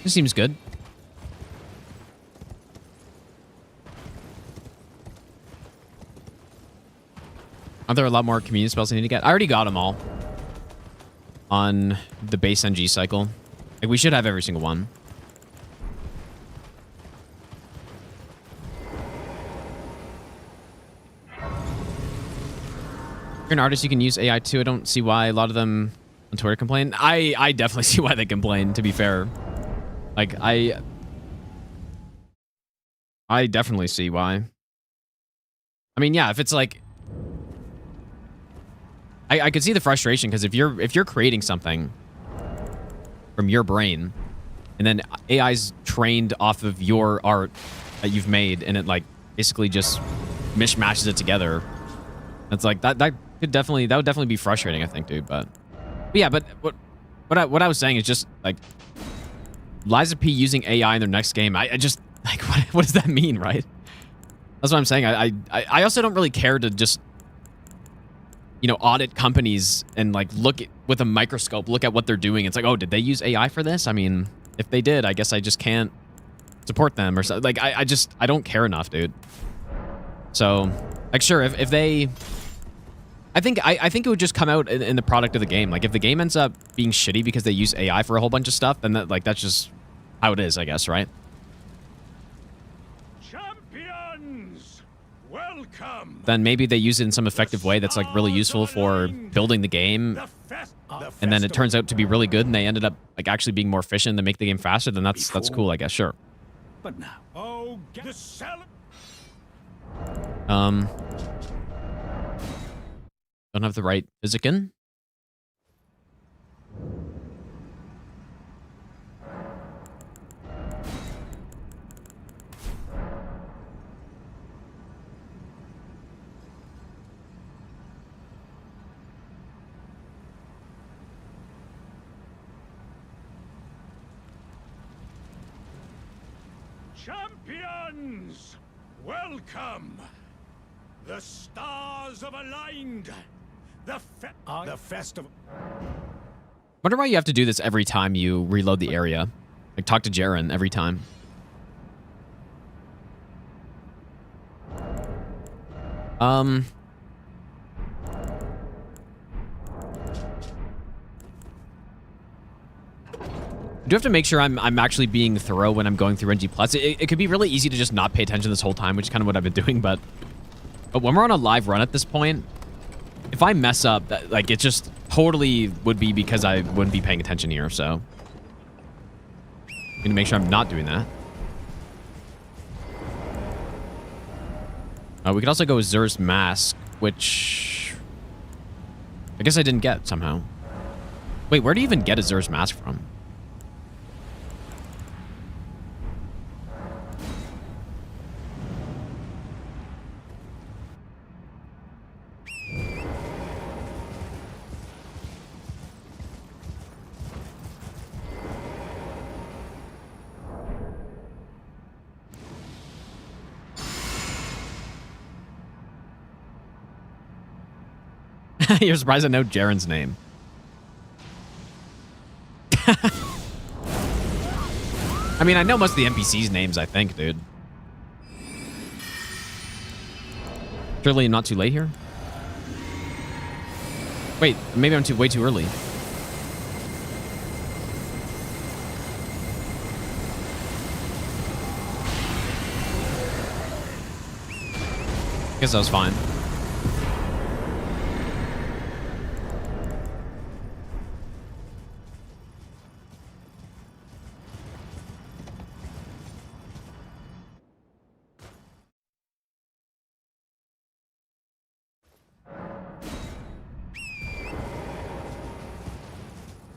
This seems good. Are there a lot more community spells I need to get? I already got them all on the base NG cycle. Like, we should have every single one. you're an artist, you can use AI too. I don't see why a lot of them on Twitter complain. I definitely see why they complain, to be fair. Like, I definitely see why. I mean, yeah, if it's like... I could see the frustration, because if you're creating something from your brain, and then AI's trained off of your art that you've made, and it, like, basically just mishmashes it together, it's like, that would definitely be frustrating, I think, dude. But yeah, but what I was saying is just, like, Liza P using AI in their next game, I just, like, what does that mean, right? That's what I'm saying. I also don't really care to just, you know, audit companies and, like, look at, with a microscope, look at what they're doing. It's like, oh, did they use AI for this? I mean, if they did, I guess I just can't support them or so. Like, I don't care enough, dude. So, like, sure, if they... I think it would just come out in the product of the game. Like, if the game ends up being shitty because they use AI for a whole bunch of stuff, then that's just how it is, I guess, right? Champions, welcome. Then maybe they use it in some effective way that's, like, really useful for building the game, and then it turns out to be really good, and they ended up, like, actually being more efficient and make the game faster. Then that's cool, I guess. Sure. But now, Don't have the right physicin. Champions, welcome. The stars have aligned. The festival. Wonder why you have to do this every time you reload the area. Like, talk to Jaren every time. I do have to make sure I'm actually being thorough when I'm going through NG+. It could be really easy to just not pay attention this whole time, which is kind of what I've been doing, but when we're on a live run at this point, if I mess up, like, it just totally would be because I wouldn't be paying attention here, so I'm gonna make sure I'm not doing that. We could also go with Zer's Mask, which I guess I didn't get somehow. Wait, where do you even get a Zer's Mask from? You're surprised I know Jaren's name. I mean, I know most of the NPCs' names, I think, dude. Surely I'm not too late here? Wait, maybe I'm way too early. Guess that was fine.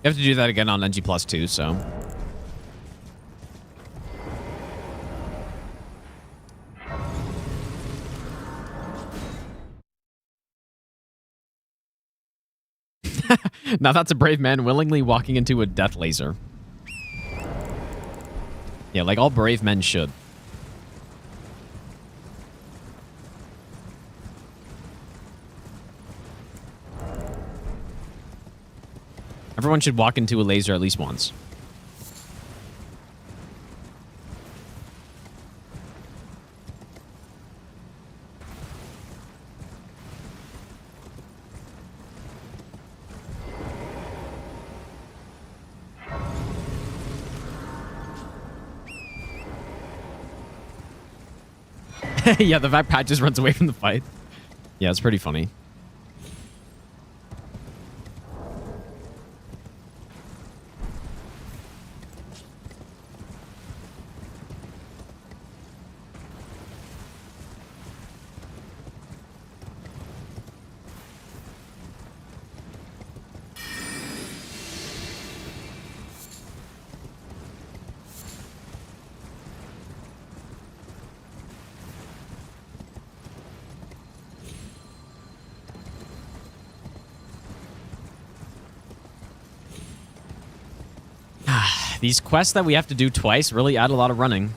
You have to do that again on NG Plus too, so. Now that's a brave man willingly walking into a death laser. Yeah, like all brave men should. Everyone should walk into a laser at least once. Yeah, the Vac Pat just runs away from the fight. Yeah, it's pretty funny. These quests that we have to do twice really add a lot of running.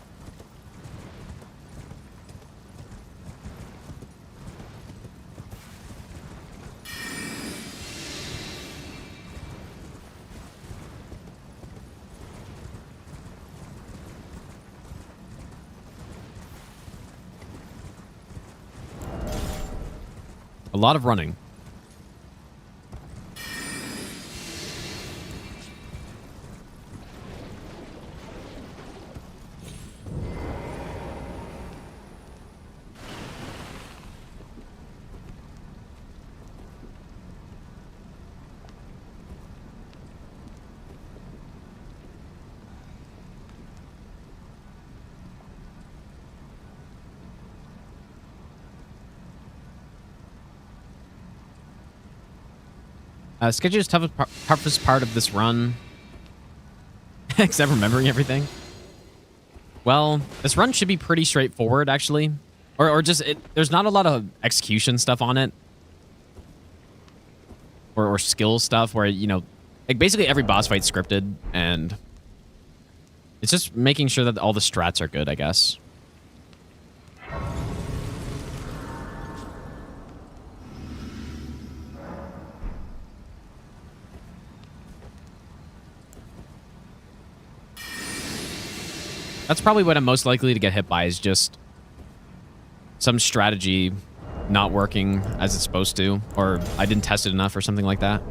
A lot of running. Schedule's toughest part of this run. Except remembering everything. Well, this run should be pretty straightforward, actually. Or just, there's not a lot of execution stuff on it. Or skill stuff where, you know, like basically every boss fight's scripted, and it's just making sure that all the strats are good, I guess. That's probably what I'm most likely to get hit by, is just some strategy not working as it's supposed to, or I didn't test it enough or something like that.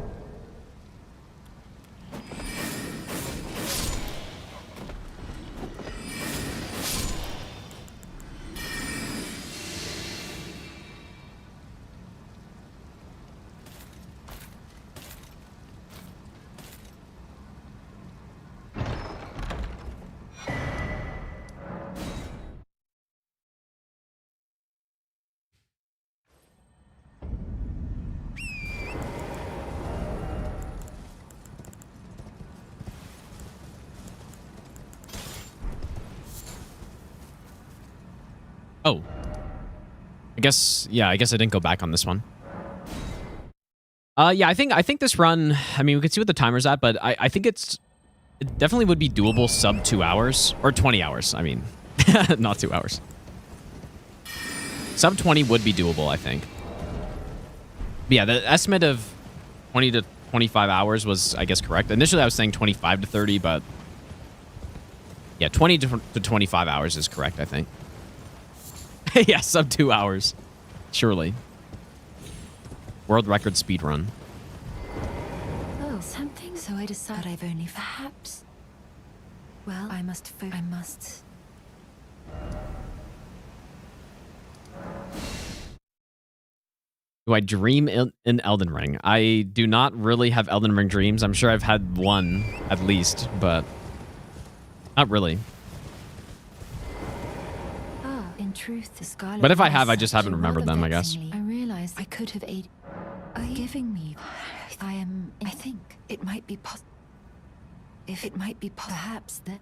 Oh. I guess I didn't go back on this one. Yeah, I think this run, I mean, we could see what the timer's at, but I think it definitely would be doable sub 2 hours. Or 20 hours, I mean. Not 2 hours. Sub 20 would be doable, I think. But yeah, the estimate of 20 to 25 hours was, I guess, correct. Initially, I was saying 25 to 30, but yeah, 20 to 25 hours is correct, I think. Yeah, sub 2 hours. Surely. World record speed run. Oh, something. So I decided I've only perhaps. Well, I must. Do I dream in Elden Ring? I do not really have Elden Ring dreams. I'm sure I've had one at least, but not really. In truth, the Scarlet. But if I have, I just haven't remembered them, I guess. I realized I could have aided. Are you giving me? I think it might be possible. If it might be perhaps that.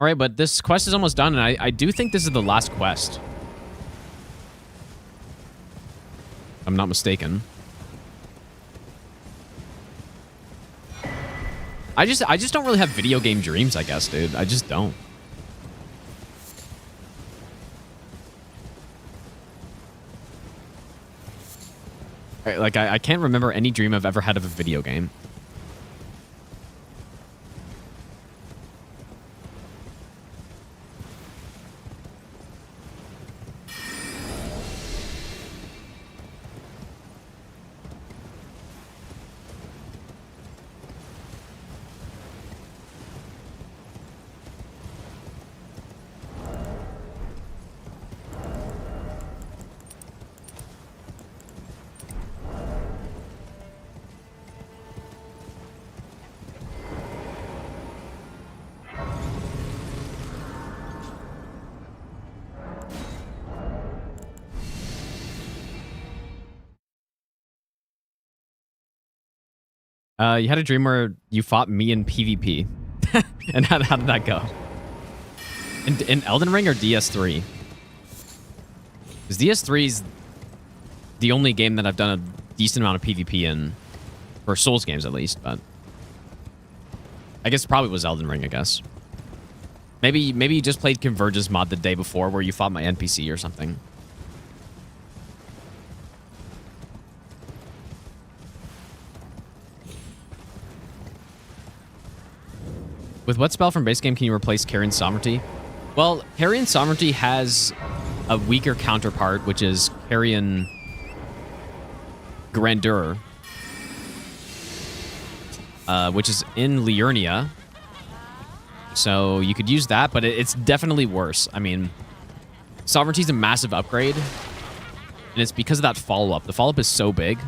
All right, but this quest is almost done, and I do think this is the last quest. If I'm not mistaken. I just don't really have video game dreams, I guess, dude. I just don't. Like, I can't remember any dream I've ever had of a video game. You had a dream where you fought me in PvP. And how did that go? In Elden Ring or DS3? Because DS3's the only game that I've done a decent amount of PvP in, for Souls games at least, but I guess it probably was Elden Ring, I guess. Maybe you just played Converge's mod the day before where you fought my NPC or something. With what spell from base game can you replace Carrion Sovereignty? Well, Carrion Sovereignty has a weaker counterpart, which is Carrion Grandeur, which is in Liurnia. So you could use that, but it's definitely worse. I mean, Sovereignty's a massive upgrade, and it's because of that follow-up. The follow-up is so big.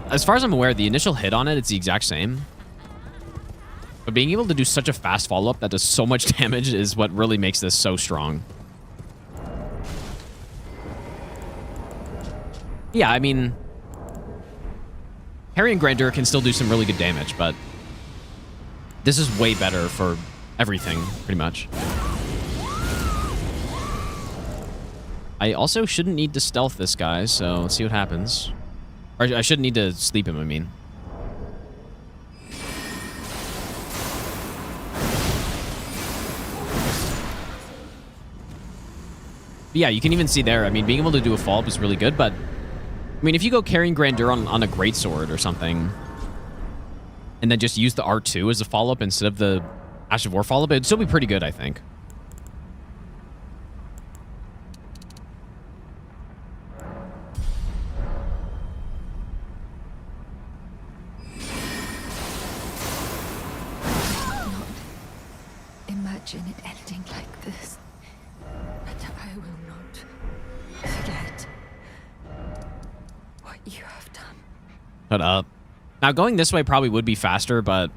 As far as I'm aware, the initial hit on it's the exact same. But being able to do such a fast follow-up that does so much damage is what really makes this so strong. Yeah, I mean, Harry and Grandeur can still do some really good damage, but this is way better for everything, pretty much. I also shouldn't need to stealth this guy, so let's see what happens. Or I shouldn't need to sleep him, I mean. But yeah, you can even see there, I mean, being able to do a follow-up is really good, but I mean, if you go carrying Grandeur on a greatsword or something, and then just use the R2 as a follow-up instead of the Ash of War follow-up, it'd still be pretty good, I think. Imagine it ending like this. But I will not forget what you have done. Shut up. Now, going this way probably would be faster, but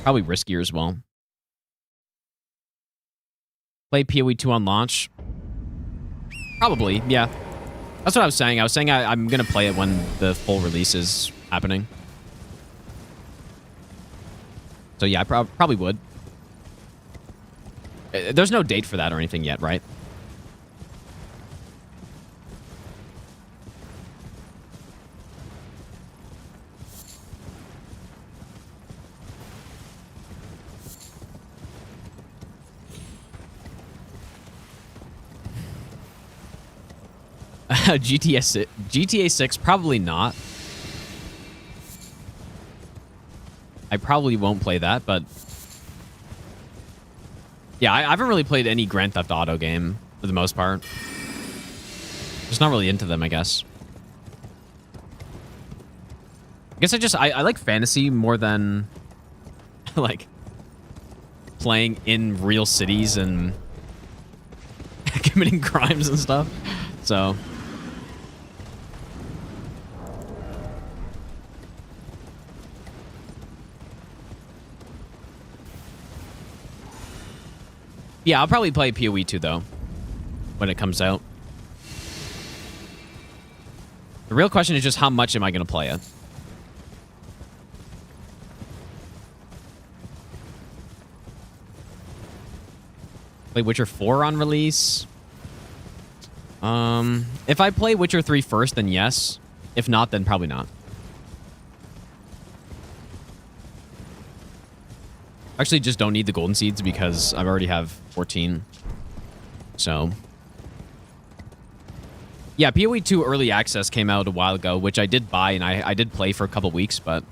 probably riskier as well. Play PoE 2 on launch? Probably, yeah. That's what I was saying. I was saying I'm going to play it when the full release is happening. So yeah, I probably would. There's no date for that or anything yet, right? GTA 6, probably not. I probably won't play that, but yeah, I haven't really played any Grand Theft Auto game for the most part. Just not really into them, I guess. I guess I like fantasy more than like playing in real cities and committing crimes and stuff. So yeah, I'll probably play PoE 2 though when it comes out. The real question is just how much am I going to play it? Play Witcher 4 on release? If I play Witcher 3 first, then yes. If not, then probably not. Actually, just don't need the golden seeds because I already have 14. So yeah, PoE 2 early access came out a while ago, which I did buy and I did play for a couple weeks, but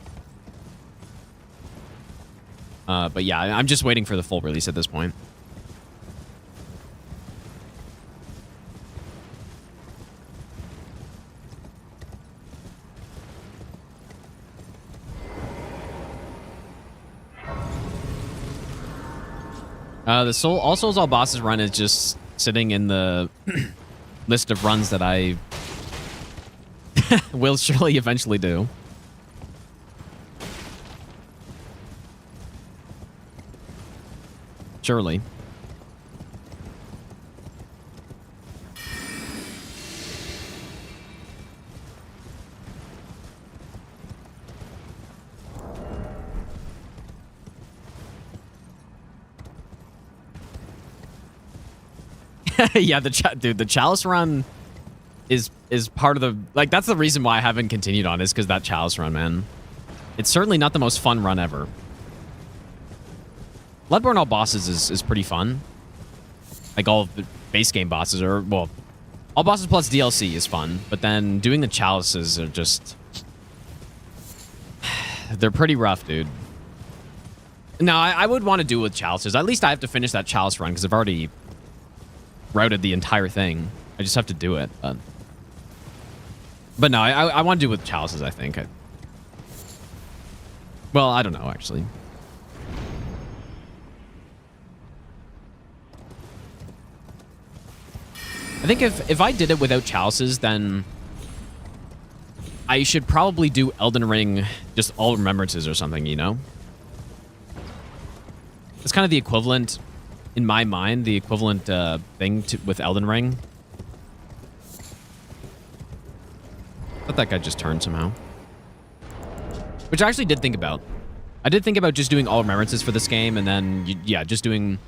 yeah, I'm just waiting for the full release at this point. The All Souls All Bosses run is just sitting in the list of runs that I will surely eventually do. Surely. Yeah, dude, the Chalice run is part of the, like, that's the reason why I haven't continued on, is because that chalice run, man. It's certainly not the most fun run ever. Bloodborne all bosses is pretty fun. Like, all of the base game bosses are, well, all bosses plus DLC is fun, but then doing the chalices are just... They're pretty rough, dude. No, I would want to do it with chalices. At least I have to finish that chalice run, because I've already routed the entire thing. I just have to do it, but no, I want to do it with chalices, I think. Well, I don't know, actually. I think if I did it without chalices, then I should probably do Elden Ring just all remembrances or something, you know? It's kind of the equivalent, in my mind, the equivalent thing with Elden Ring. I thought that guy just turned somehow. Which I actually did think about. I did think about just doing all remembrances for this game, and then, yeah, just doing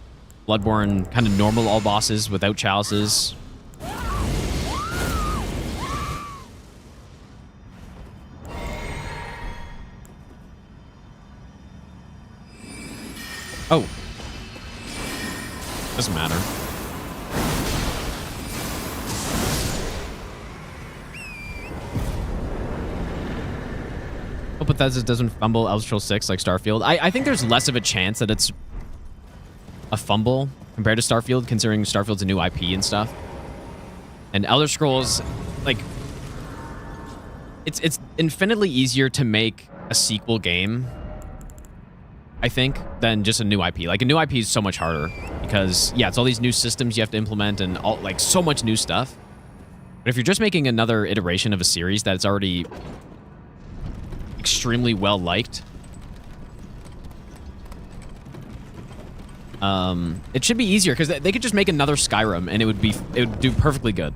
Bloodborne kind of normal all bosses without chalices. Oh. Doesn't matter. Oh, but that doesn't fumble Elder Scrolls 6 like Starfield. I think there's less of a chance that it's a fumble compared to Starfield, considering Starfield's a new IP and stuff. And Elder Scrolls, like, it's infinitely easier to make a sequel game, I think, than just a new IP. Like, a new IP is so much harder because, yeah, it's all these new systems you have to implement and all, like, so much new stuff. But if you're just making another iteration of a series that's already extremely well liked, it should be easier because they could just make another Skyrim and it would do perfectly good.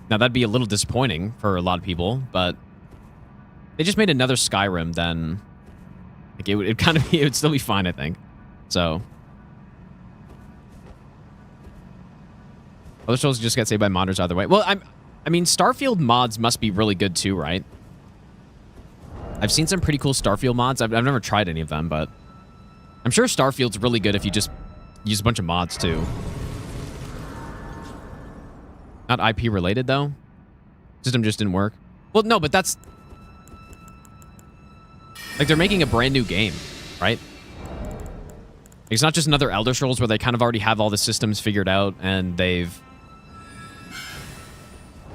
Now that'd be a little disappointing for a lot of people, but they just made another Skyrim, then like it would still be fine, I think. So other shows just get saved by modders either way. Well, I mean, Starfield mods must be really good too, right? I've seen some pretty cool Starfield mods. I've never tried any of them, but I'm sure Starfield's really good if you just use a bunch of mods too. Not IP related though. System just didn't work. Well, no, but that's like they're making a brand new game, right? It's not just another Elder Scrolls where they kind of already have all the systems figured out and they've,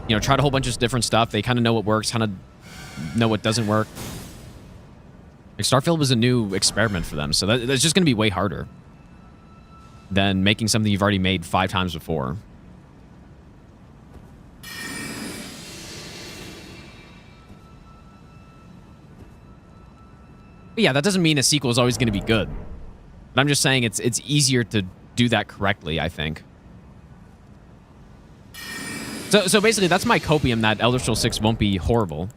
you know, tried a whole bunch of different stuff. They kind of know what works, kind of know what doesn't work. Like Starfield was a new experiment for them, so that's just going to be way harder than making something you've already made 5 times before. But yeah, that doesn't mean a sequel is always going to be good. But I'm just saying it's easier to do that correctly, I think. So basically, that's my copium that Elder Scrolls 6 won't be horrible.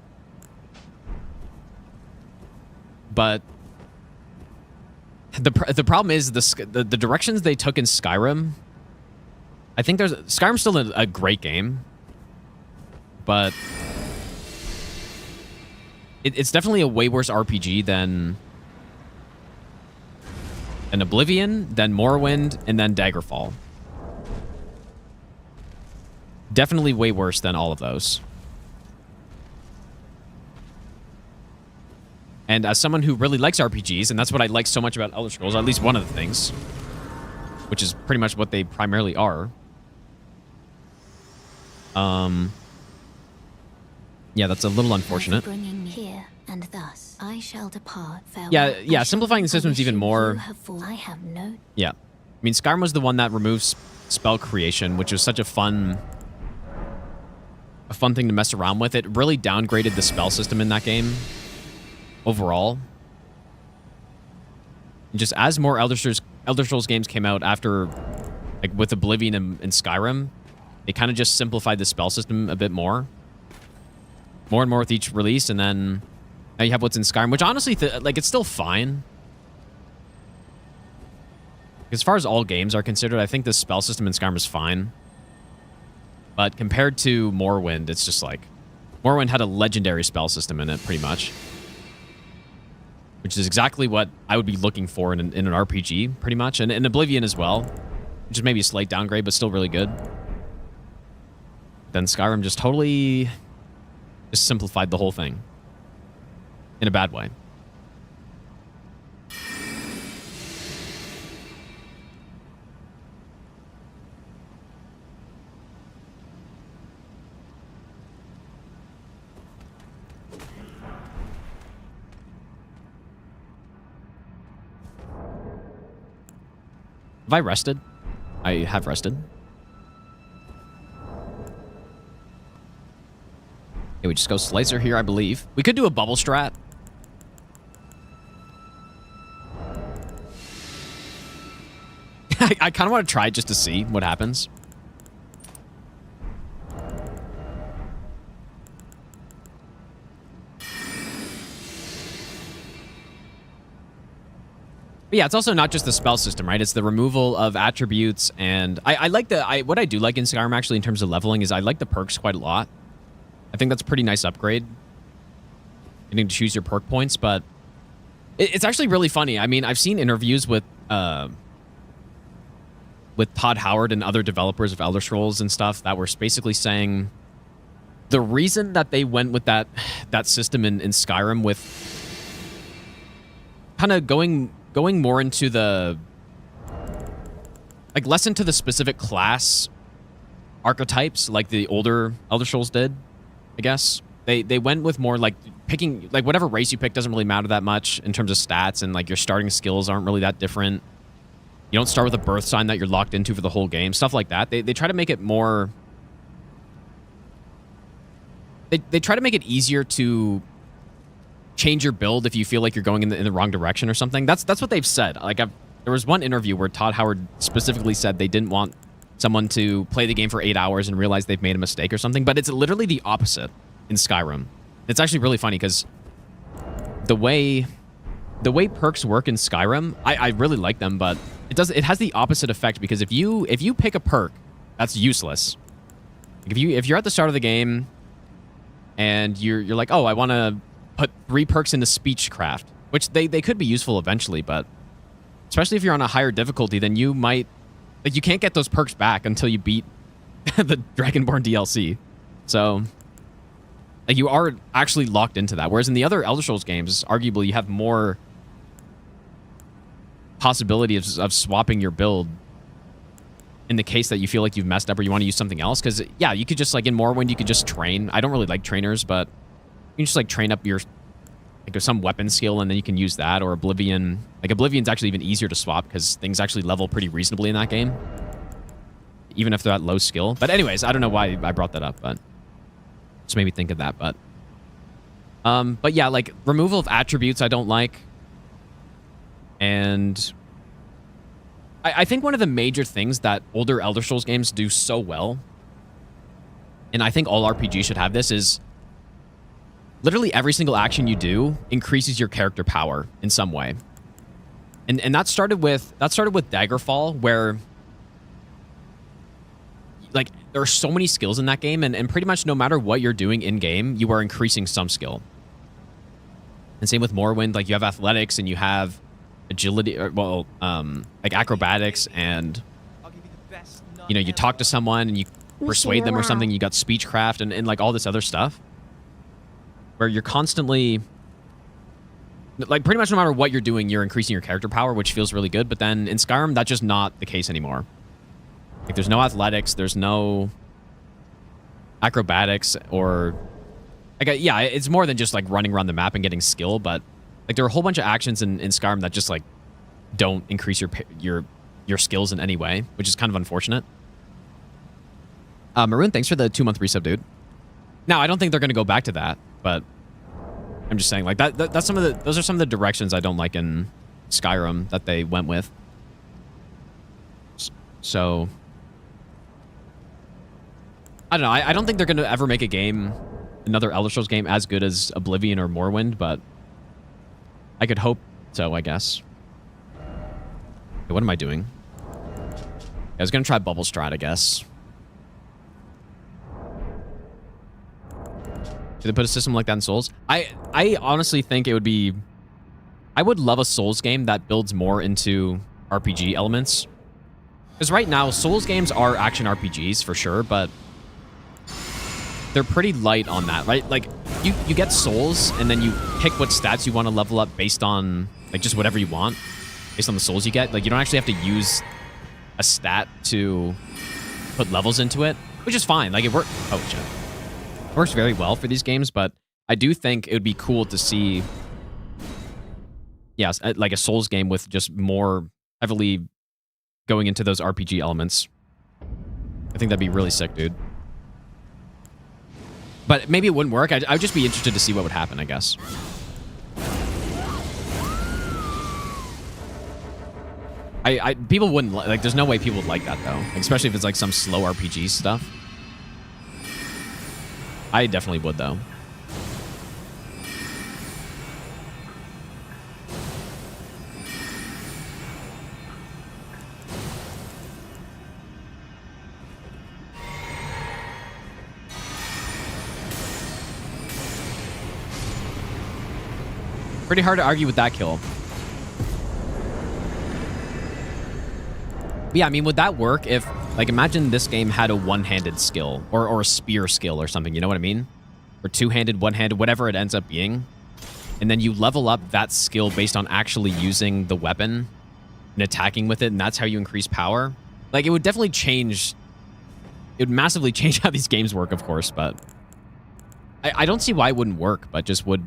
But the problem is the directions they took in Skyrim. I think Skyrim's still a great game, but it's definitely a way worse RPG than an Oblivion, then Morrowind, and then Daggerfall. Definitely way worse than all of those. And as someone who really likes RPGs, and that's what I like so much about Elder Scrolls, at least one of the things, which is pretty much what they primarily are. Yeah, that's a little unfortunate. Bringing me here, and thus I shall depart. Yeah, simplifying the systems even more. I have no. Yeah, I mean, Skyrim was the one that removes spell creation, which was such a fun thing to mess around with. It really downgraded the spell system in that game overall. And just as more Elder Scrolls games came out after, like with Oblivion and Skyrim, they kind of just simplified the spell system a bit more and more with each release, and then now you have what's in Skyrim, which honestly, like, it's still fine. As far as all games are considered, I think the spell system in Skyrim is fine. But compared to Morrowind, it's just like Morrowind had a legendary spell system in it, pretty much, which is exactly what I would be looking for in an RPG, pretty much, and in Oblivion as well, which is maybe a slight downgrade, but still really good. Then Skyrim just totally just simplified the whole thing in a bad way. Have I rested? I have rested. Okay, we just go Slicer here, I believe. We could do a bubble strat. I kind of want to try it just to see what happens. But yeah, it's also not just the spell system, right? It's the removal of attributes, and I like what I do like in Skyrim actually in terms of leveling is I like the perks quite a lot. I think that's a pretty nice upgrade, getting to choose your perk points, but it's actually really funny. I mean, I've seen interviews with Todd Howard and other developers of Elder Scrolls and stuff that were basically saying the reason that they went with that system in Skyrim with kind of going more into the, like, less into the specific class archetypes like the older Elder Scrolls did, I guess. They went with more, like, picking, like, whatever race you pick doesn't really matter that much in terms of stats, and, like, your starting skills aren't really that different. You don't start with a birth sign that you're locked into for the whole game, stuff like that. They try to make it more... They try to make it easier to change your build if you feel like you're going in the wrong direction or something. That's what they've said. Like, there was one interview where Todd Howard specifically said they didn't want someone to play the game for 8 hours and realize they've made a mistake or something, but it's literally the opposite in Skyrim. It's actually really funny because the way perks work in Skyrim, I really like them, but it has the opposite effect, because if you pick a perk that's useless, like if you're at the start of the game and you're like, oh, I want to put 3 perks into Speechcraft, which they could be useful eventually, but especially if you're on a higher difficulty, then you might, like, you can't get those perks back until you beat the Dragonborn DLC. So, like, you are actually locked into that. Whereas in the other Elder Scrolls games, arguably you have more possibility of swapping your build in the case that you feel like you've messed up or you want to use something else. Because, yeah, you could just, like, in Morrowind, you could just train. I don't really like trainers, but you can just, like, train up your, like, some weapon skill, and then you can use that. Or Oblivion. Like, Oblivion's actually even easier to swap because things actually level pretty reasonably in that game, even if they're at low skill. But anyways, I don't know why I brought that up, but just made me think of that. But yeah, like, removal of attributes I don't like. And I think one of the major things that older Elder Scrolls games do so well, and I think all RPGs should have this, is literally every single action you do increases your character power in some way. And that started with Daggerfall, where, like, there are so many skills in that game, and pretty much no matter what you're doing in game, you are increasing some skill. And same with Morrowind, like, you have athletics and you have agility, or, well, like, acrobatics, and, you know, you talk to someone and you persuade them or something, you got speechcraft and like all this other stuff, where you're constantly, like, pretty much no matter what you're doing, you're increasing your character power, which feels really good. But then in Skyrim, that's just not the case anymore. Like, there's no athletics, there's no acrobatics, or, like, yeah, it's more than just, like, running around the map and getting skill, but, like, there are a whole bunch of actions in Skyrim that just, like, don't increase your skills in any way, which is kind of unfortunate. Maroon, thanks for the 2-month resub, dude. Now, I don't think they're going to go back to that, but I'm just saying, like, that's those are some of the directions I don't like in Skyrim that they went with. So, I don't know. I don't think they're going to ever make a game, another Elder Scrolls game, as good as Oblivion or Morrowind, but I could hope so, I guess. What am I doing? I was going to try Bubble Strat, I guess. Should they put a system like that in Souls? I honestly think it would be... I would love a Souls game that builds more into RPG elements. Because right now, Souls games are action RPGs for sure, but they're pretty light on that, right? Like, you get Souls, and then you pick what stats you want to level up based on, like, just whatever you want, based on the Souls you get. Like, you don't actually have to use a stat to put levels into it, which is fine. Like, it works... Oh, shit. It works very well for these games, but I do think it would be cool to see... Yes, like a Souls game with just more heavily going into those RPG elements. I think that'd be really sick, dude. But maybe it wouldn't work. I would just be interested to see what would happen, I guess. People wouldn't like. There's no way people would like that though, like, especially if it's like some slow RPG stuff. I definitely would though. Pretty hard to argue with that kill. But yeah, I mean, would that work if, like, imagine this game had a one-handed skill or a spear skill or something, you know what I mean? Or two-handed, one-handed, whatever it ends up being. And then you level up that skill based on actually using the weapon and attacking with it, and that's how you increase power. Like, it would definitely change... It would massively change how these games work, of course, but... I don't see why it wouldn't work, but just would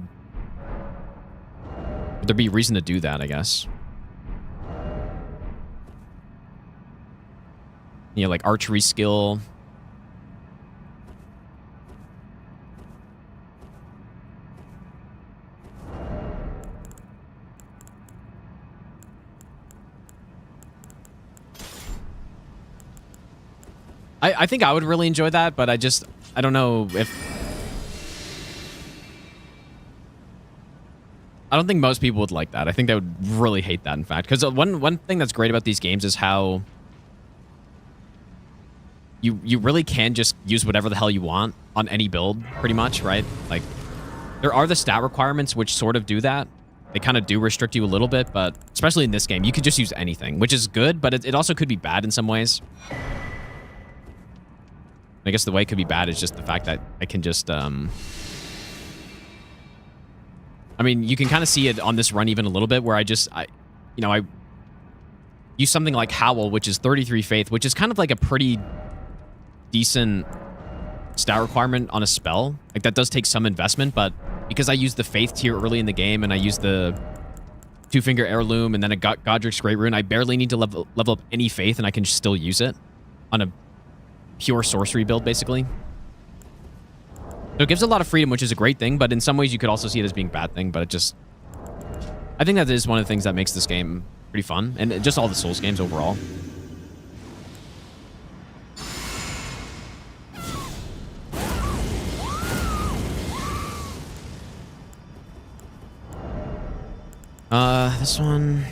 there be a reason to do that, I guess. You know, like archery skill. I think I would really enjoy that, but I don't know if... I don't think most people would like that. I think they would really hate that, in fact. Because one thing that's great about these games is how you really can just use whatever the hell you want on any build, pretty much, right? Like, there are the stat requirements which sort of do that. They kind of do restrict you a little bit, but especially in this game, you could just use anything, which is good, but it also could be bad in some ways. I guess the way it could be bad is just the fact that I can just... I mean, you can kind of see it on this run even a little bit where I use something like Howl, which is 33 faith, which is kind of like a pretty decent stat requirement on a spell. Like, that does take some investment, but because I used the faith tier early in the game and I used the two-finger heirloom and then I got Godric's Great Rune, I barely need to level up any faith and I can still use it on a pure sorcery build, basically. So it gives a lot of freedom, which is a great thing, but in some ways you could also see it as being a bad thing, but it just... I think that is one of the things that makes this game pretty fun, and just all the Souls games overall. This one...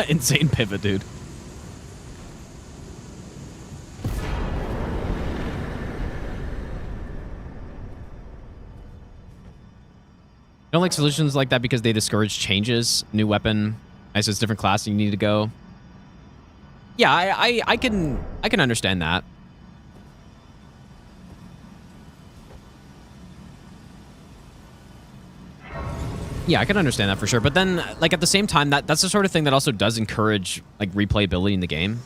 Insane pivot, dude. I don't like solutions like that because they discourage changes. New weapon. I said it's different class and you need to go. Yeah, I can understand that. Yeah, I can understand that for sure. But then, like, at the same time, that's the sort of thing that also does encourage, like, replayability in the game.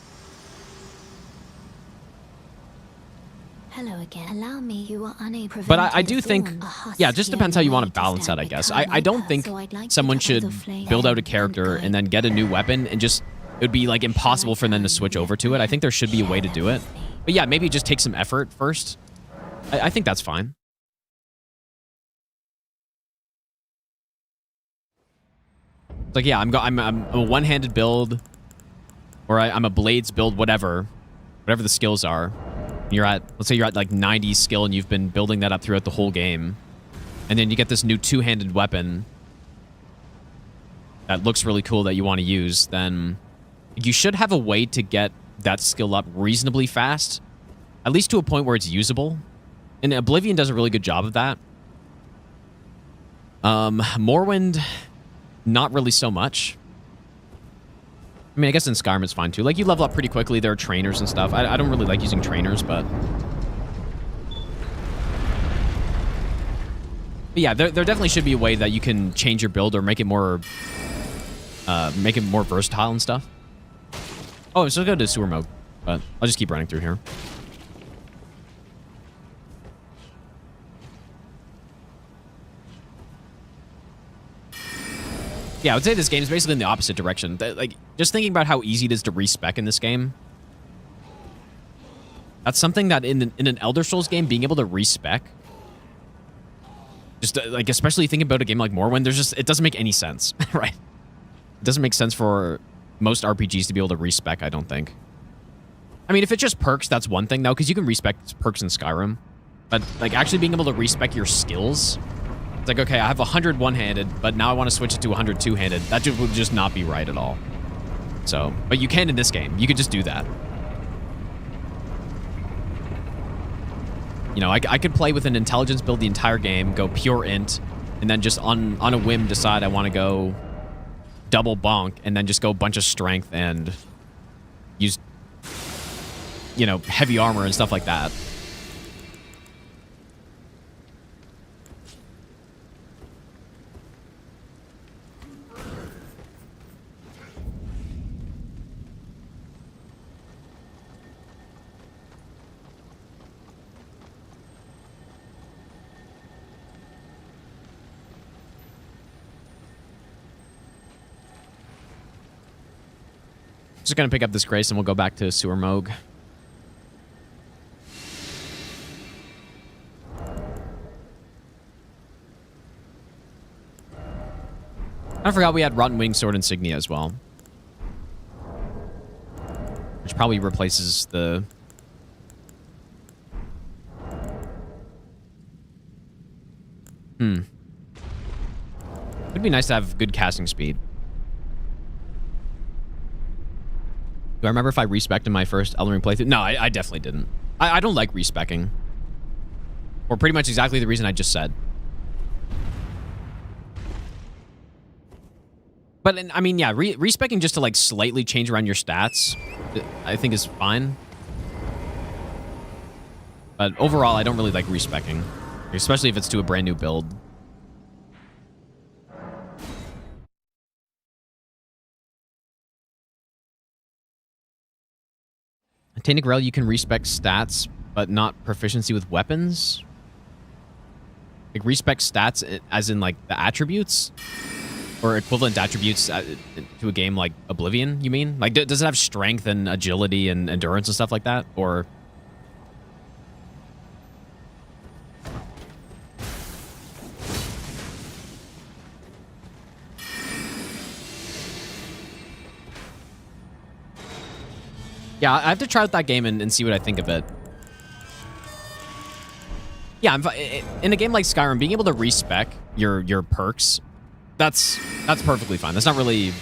Hello again. Allow me, you are unable. But I do think, yeah, it just depends how you want to balance that, I guess. I don't think someone should build out a character and then get a new weapon and just, it would be, like, impossible for them to switch over to it. I think there should be a way to do it. But yeah, maybe just take some effort first. I think that's fine. It's like, yeah, I'm a one-handed build, or I'm a blades build, whatever the skills are. You're at, let's say you're at like 90 skill and you've been building that up throughout the whole game. And then you get this new two-handed weapon that looks really cool that you want to use, then you should have a way to get that skill up reasonably fast, at least to a point where it's usable. And Oblivion does a really good job of that. Morrowind, not really so much. I mean, I guess in Skyrim it's fine too. Like, you level up pretty quickly. There are trainers and stuff. I don't really like using trainers, but yeah, there definitely should be a way that you can change your build or make it more versatile and stuff. Oh, so go to sewer mode, but I'll just keep running through here. Yeah, I would say this game is basically in the opposite direction. Like, just thinking about how easy it is to respec in this game. That's something that in an Elder Scrolls game, being able to respec, just like, especially thinking about a game like Morrowind, it doesn't make any sense, right? It doesn't make sense for most RPGs to be able to respec, I don't think. I mean, if it's just perks, that's one thing though, because you can respec perks in Skyrim. But like actually being able to respec your skills, it's like, okay, I have 100 one-handed, but now I want to switch it to 100 two-handed. That would just not be right at all. So, but you can in this game. You could just do that. You know, I could play with an intelligence build the entire game, go pure int, and then just on a whim decide I want to go double bonk, and then just go a bunch of strength and use, you know, heavy armor and stuff like that. Just gonna pick up this Grace and we'll go back to Sewer Moog. I forgot we had Rotten Wing Sword Insignia as well. Which probably replaces the... It'd be nice to have good casting speed. Do I remember if I respec'd in my first Elden Ring playthrough? No, I definitely didn't. I don't like respec'ing. For pretty much exactly the reason I just said. But, I mean, yeah, respec'ing just to, like, slightly change around your stats, I think is fine. But overall, I don't really like respec'ing. Especially if it's to a brand new build. Tainted Grail, you can respec stats, but not proficiency with weapons? Like, respec stats as in, like, the attributes? Or equivalent attributes to a game like Oblivion, you mean? Like, does it have strength and agility and endurance and stuff like that? Or... yeah, I have to try out that game and see what I think of it. Yeah, in a game like Skyrim, being able to respec your perks, that's perfectly fine. That's not really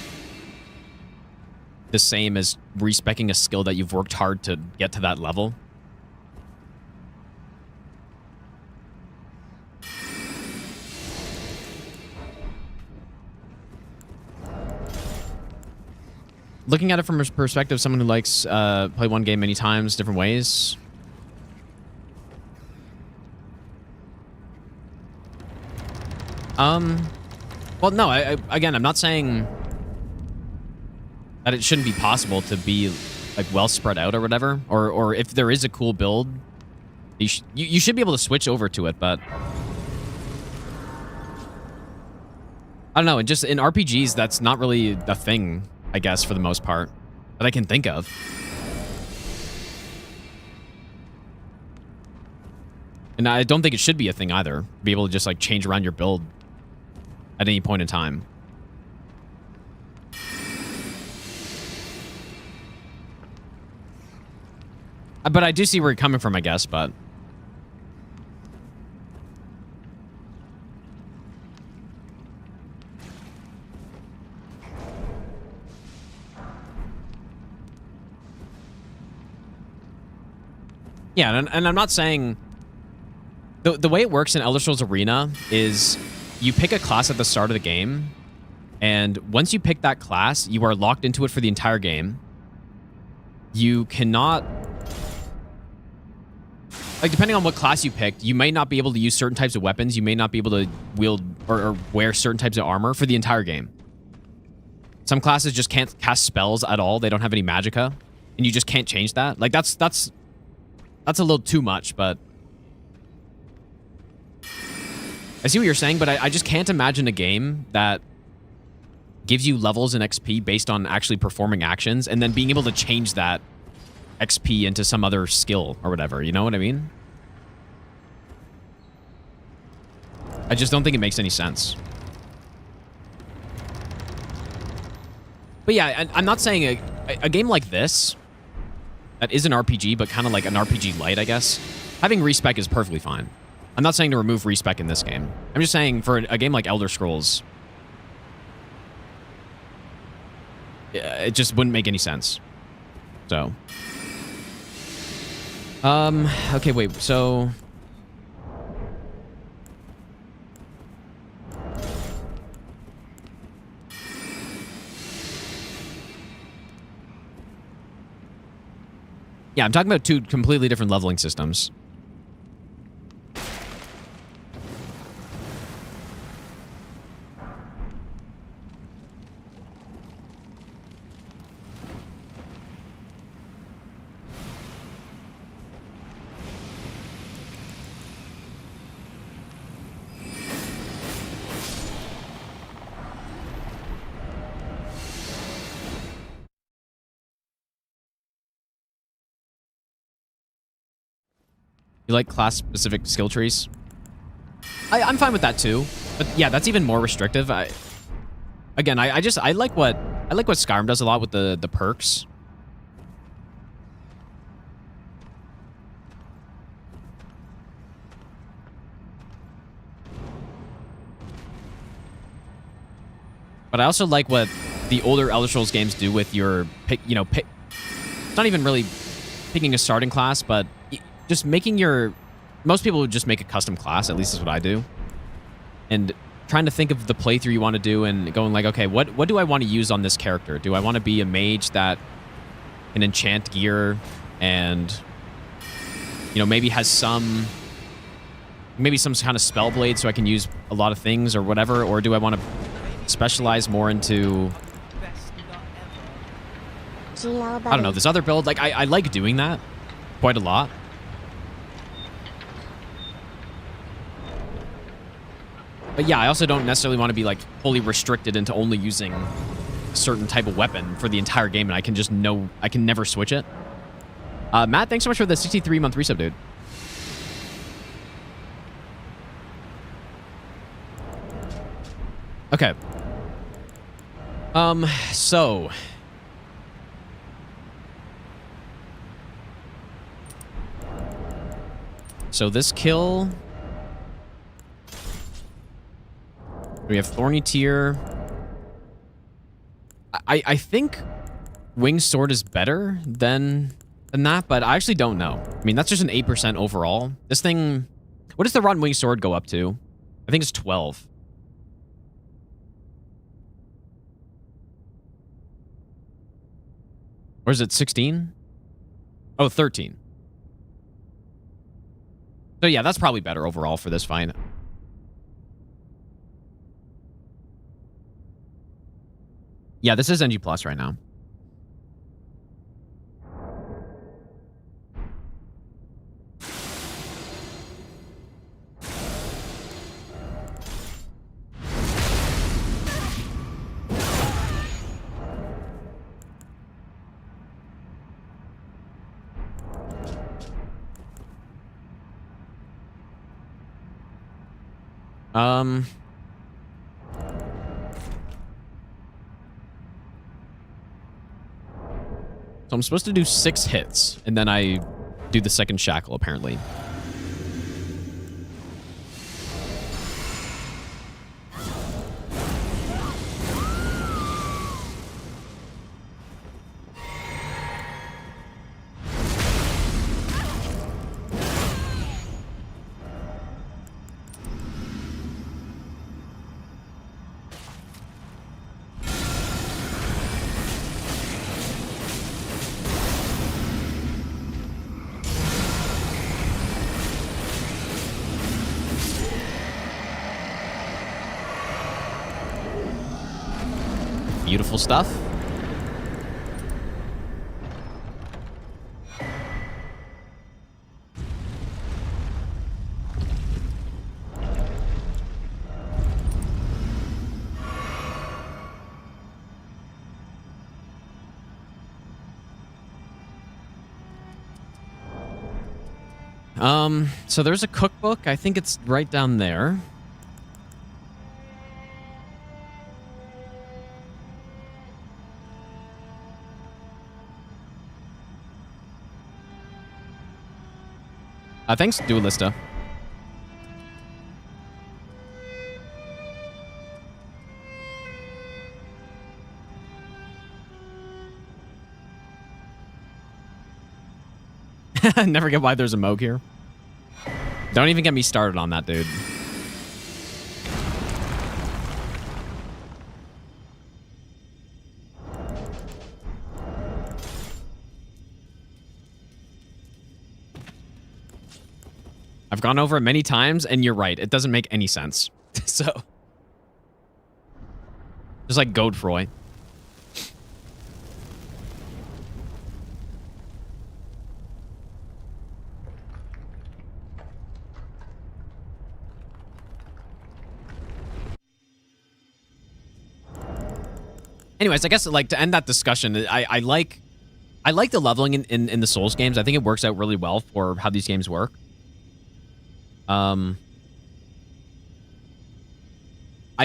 the same as respecing a skill that you've worked hard to get to that level. Looking at it from a perspective of someone who likes play one game many times, different ways. Well, no, again, I'm not saying that it shouldn't be possible to be like well spread out or whatever, or if there is a cool build, you should be able to switch over to it, but I don't know, and just in RPGs, that's not really a thing, I guess, for the most part, that I can think of. And I don't think it should be a thing either, be able to just like change around your build at any point in time. But I do see where you're coming from, I guess, but... Yeah, and I'm not saying... The way it works in Elder Scrolls Arena is you pick a class at the start of the game, and once you pick that class, you are locked into it for the entire game. You cannot... Like, depending on what class you picked, you may not be able to use certain types of weapons. You may not be able to wield or wear certain types of armor for the entire game. Some classes just can't cast spells at all. They don't have any magicka, and you just can't change that. Like, that's a little too much, but... I see what you're saying, but I just can't imagine a game that gives you levels in XP based on actually performing actions and then being able to change that XP into some other skill or whatever. You know what I mean? I just don't think it makes any sense. But yeah, I'm not saying a game like this that is an RPG, but kind of like an RPG light, I guess. Having respec is perfectly fine. I'm not saying to remove respec in this game. I'm just saying for a game like Elder Scrolls, it just wouldn't make any sense. So. Okay, wait, so... Yeah, I'm talking about two completely different leveling systems. You like class-specific skill trees? I'm fine with that too, but yeah, that's even more restrictive. I like what Skyrim does a lot with the perks. But I also like what the older Elder Scrolls games do with your pick. It's not even really picking a starting class, but just making your... Most people would just make a custom class, at least that's what I do. And trying to think of the playthrough you want to do and going like, okay, what do I want to use on this character? Do I want to be a mage that can enchant gear and, maybe has some kind of spell blade so I can use a lot of things or whatever? Or do I want to specialize more into... I don't know, this other build? Like, I like doing that quite a lot. But yeah, I also don't necessarily want to be like fully restricted into only using a certain type of weapon for the entire game, and I can never switch it. Matt, thanks so much for the 63-month resub, dude. Okay. So this kill... We have Thorny Tear. I think Winged Sword is better than that, but I actually don't know. I mean, that's just an 8% overall. This thing... What does the Rotten Winged Sword go up to? I think it's 12. Or is it 16? Oh, 13. So yeah, that's probably better overall for this fight. Yeah, this is NG Plus right now. So I'm supposed to do 6 hits, and then I do the second shackle, apparently. Beautiful stuff. So there's a cookbook. I think it's right down there. Thanks, Duelista. Never get why there's a Moog here. Don't even get me started on that, dude. I've gone over it many times, and you're right. It doesn't make any sense. So, just like Godefroy. Anyways, I guess like to end that discussion, I like the leveling in the Souls games. I think it works out really well for how these games work. I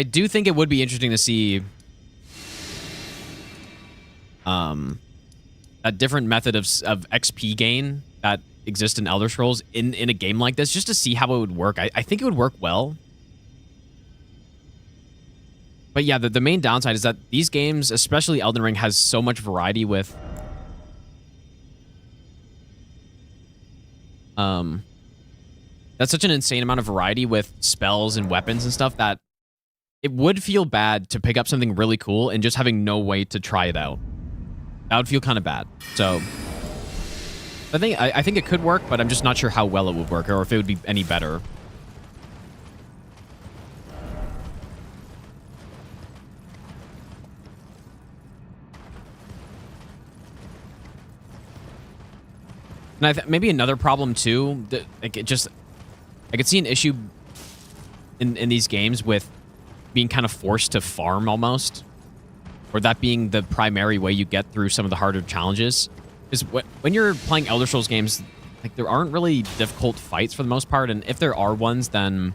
do think it would be interesting to see a different method of XP gain that exists in Elder Scrolls in a game like this, just to see how it would work. I think it would work well. But yeah, the main downside is that these games, especially Elden Ring, has so much variety with that's such an insane amount of variety with spells and weapons and stuff that it would feel bad to pick up something really cool and just having no way to try it out. That would feel kind of bad. So I think it could work, but I'm just not sure how well it would work or if it would be any better. And maybe another problem too, that like I could see an issue in these games with being kind of forced to farm almost, or that being the primary way you get through some of the harder challenges. Is when you're playing Elder Scrolls games, like there aren't really difficult fights for the most part, and if there are ones, then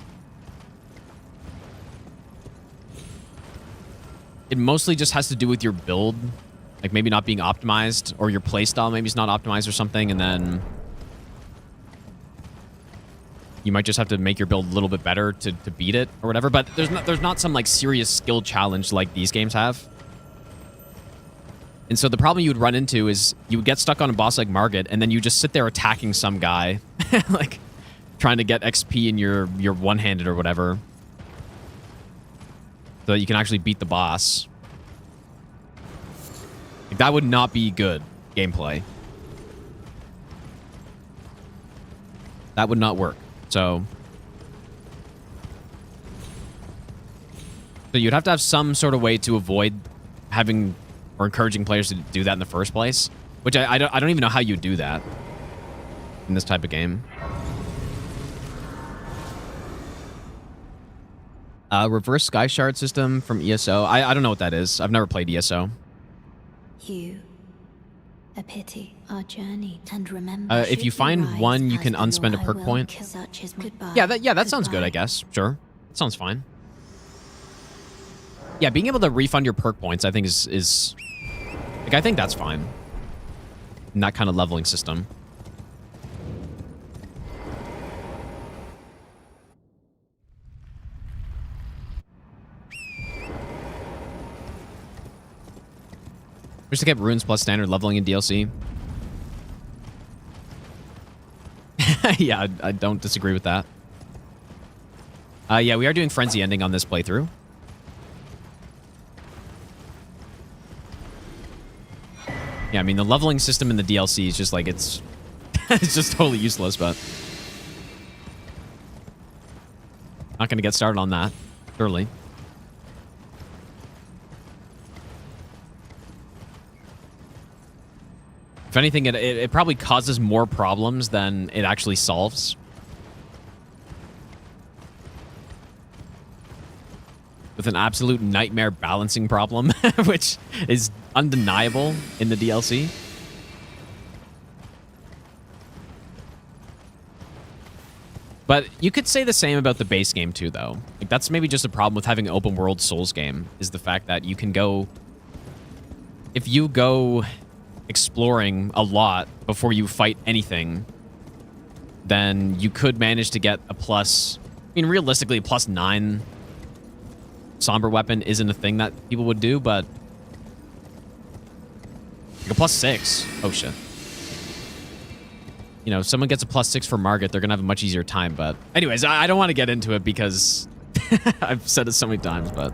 it mostly just has to do with your build. Like maybe not being optimized, or your playstyle maybe is not optimized or something, and then you might just have to make your build a little bit better to beat it or whatever. But there's not some like serious skill challenge like these games have. And so the problem you would run into is you would get stuck on a boss like Margit, and then you just sit there attacking some guy, like trying to get XP in your one-handed or whatever, so that you can actually beat the boss. Like, that would not be good gameplay. That would not work. So you'd have to have some sort of way to avoid having or encouraging players to do that in the first place, which I don't even know how you do that in this type of game. Reverse sky shard system from ESO. I don't know what that is. I've never played ESO. A pity, our journey, and remember. If you find one, you can unspend a perk point. Yeah, that sounds good, I guess. Sure, that sounds fine. Yeah, being able to refund your perk points, I think is like, I think that's fine in that kind of leveling system. Wish they kept runes plus standard leveling in DLC. Yeah, I don't disagree with that. Yeah, we are doing Frenzy ending on this playthrough. Yeah, I mean, the leveling system in the DLC is just like, it's it's just totally useless, but not going to get started on that, surely. If anything, it probably causes more problems than it actually solves. With an absolute nightmare balancing problem, which is undeniable in the DLC. But you could say the same about the base game too, though. Like, that's maybe just a problem with having an open world Souls game, is the fact that you can go... If you go exploring a lot before you fight anything, then you could manage to get a plus... I mean, realistically, a +9 somber weapon isn't a thing that people would do, but... Like a +6. Oh, shit. You know, if someone gets a +6 for Margit, they're going to have a much easier time, but... Anyways, I don't want to get into it because I've said it so many times, but...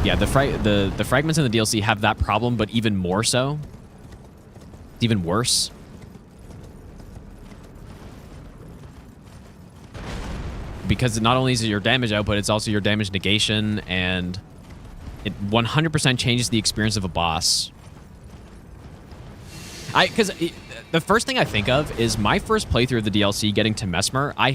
Yeah, the fragments in the DLC have that problem, but even more so. It's even worse. Because not only is it your damage output, it's also your damage negation, and it 100% changes the experience of a boss. Because the first thing I think of is my first playthrough of the DLC getting to Mesmer. I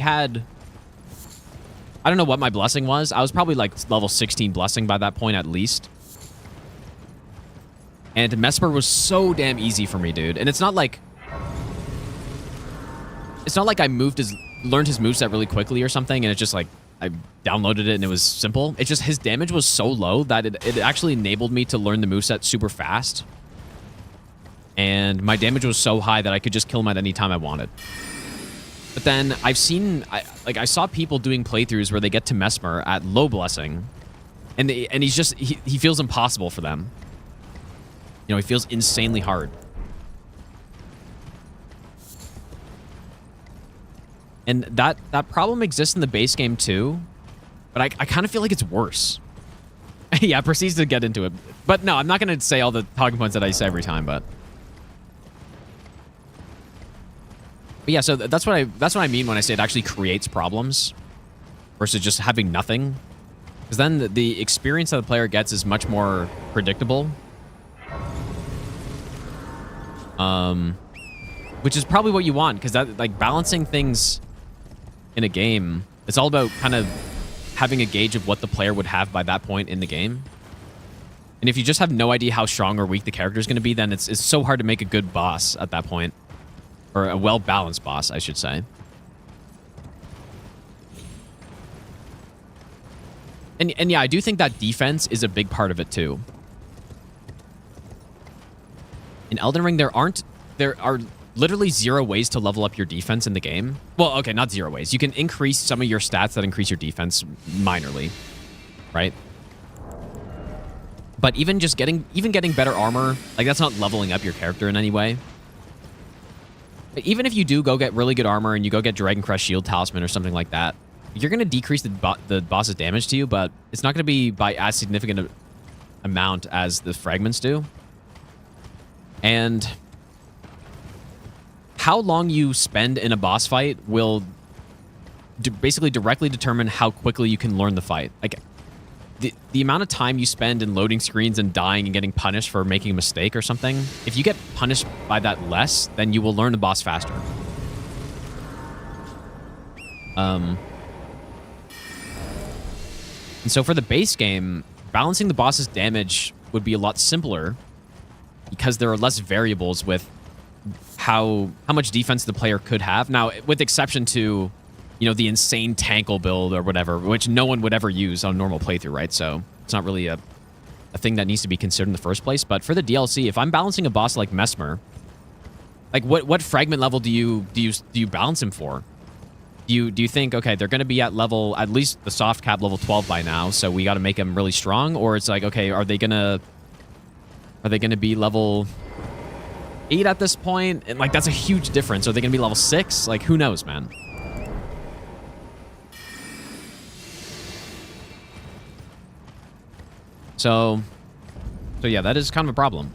don't know what my blessing was. I was probably like level 16 blessing by that point at least. And Mesmer was so damn easy for me, dude. And it's not like I learned his moveset really quickly or something, and it's just like I downloaded it and it was simple. It's just his damage was so low that it actually enabled me to learn the moveset super fast. And my damage was so high that I could just kill him at any time I wanted. But then I saw people doing playthroughs where they get to Mesmer at low blessing, and he feels impossible for them. You know, he feels insanely hard. And that problem exists in the base game too, but I kind of feel like it's worse. Yeah, proceeds to get into it. But no, I'm not going to say all the talking points that I say every time, but yeah, so that's what I mean when I say it actually creates problems versus just having nothing. Because then the experience that the player gets is much more predictable. Which is probably what you want, because that, like, balancing things in a game, it's all about kind of having a gauge of what the player would have by that point in the game. And if you just have no idea how strong or weak the character is going to be, then it's so hard to make a good boss at that point. Or a well-balanced boss, I should say. And yeah, I do think that defense is a big part of it too. In Elden Ring, there are literally 0 ways to level up your defense in the game. Well, okay, not 0 ways. You can increase some of your stats that increase your defense minorly, right? But even getting better armor, like, that's not leveling up your character in any way. Even if you do go get really good armor and you go get Dragon Crest Shield Talisman or something like that, you're going to decrease the boss's damage to you, but it's not going to be by as significant a amount as the fragments do. And how long you spend in a boss fight will basically directly determine how quickly you can learn the fight. Like, the amount of time you spend in loading screens and dying and getting punished for making a mistake or something, if you get punished by that less, then you will learn the boss faster. And so for the base game, balancing the boss's damage would be a lot simpler because there are less variables with how much defense the player could have. Now, with exception to, you know, the insane tankle build or whatever, which no one would ever use on a normal playthrough, right? So it's not really a thing that needs to be considered in the first place. But for the DLC, if I'm balancing a boss like Mesmer, like what fragment level do you balance him for? Do you think, okay, they're going to be at least the soft cap level 12 by now, so we got to make them really strong? Or it's like, okay, are they going Are they going to be level 8 at this point? And like, that's a huge difference. Are they going to be level 6? Like, who knows, man? So yeah, that is kind of a problem.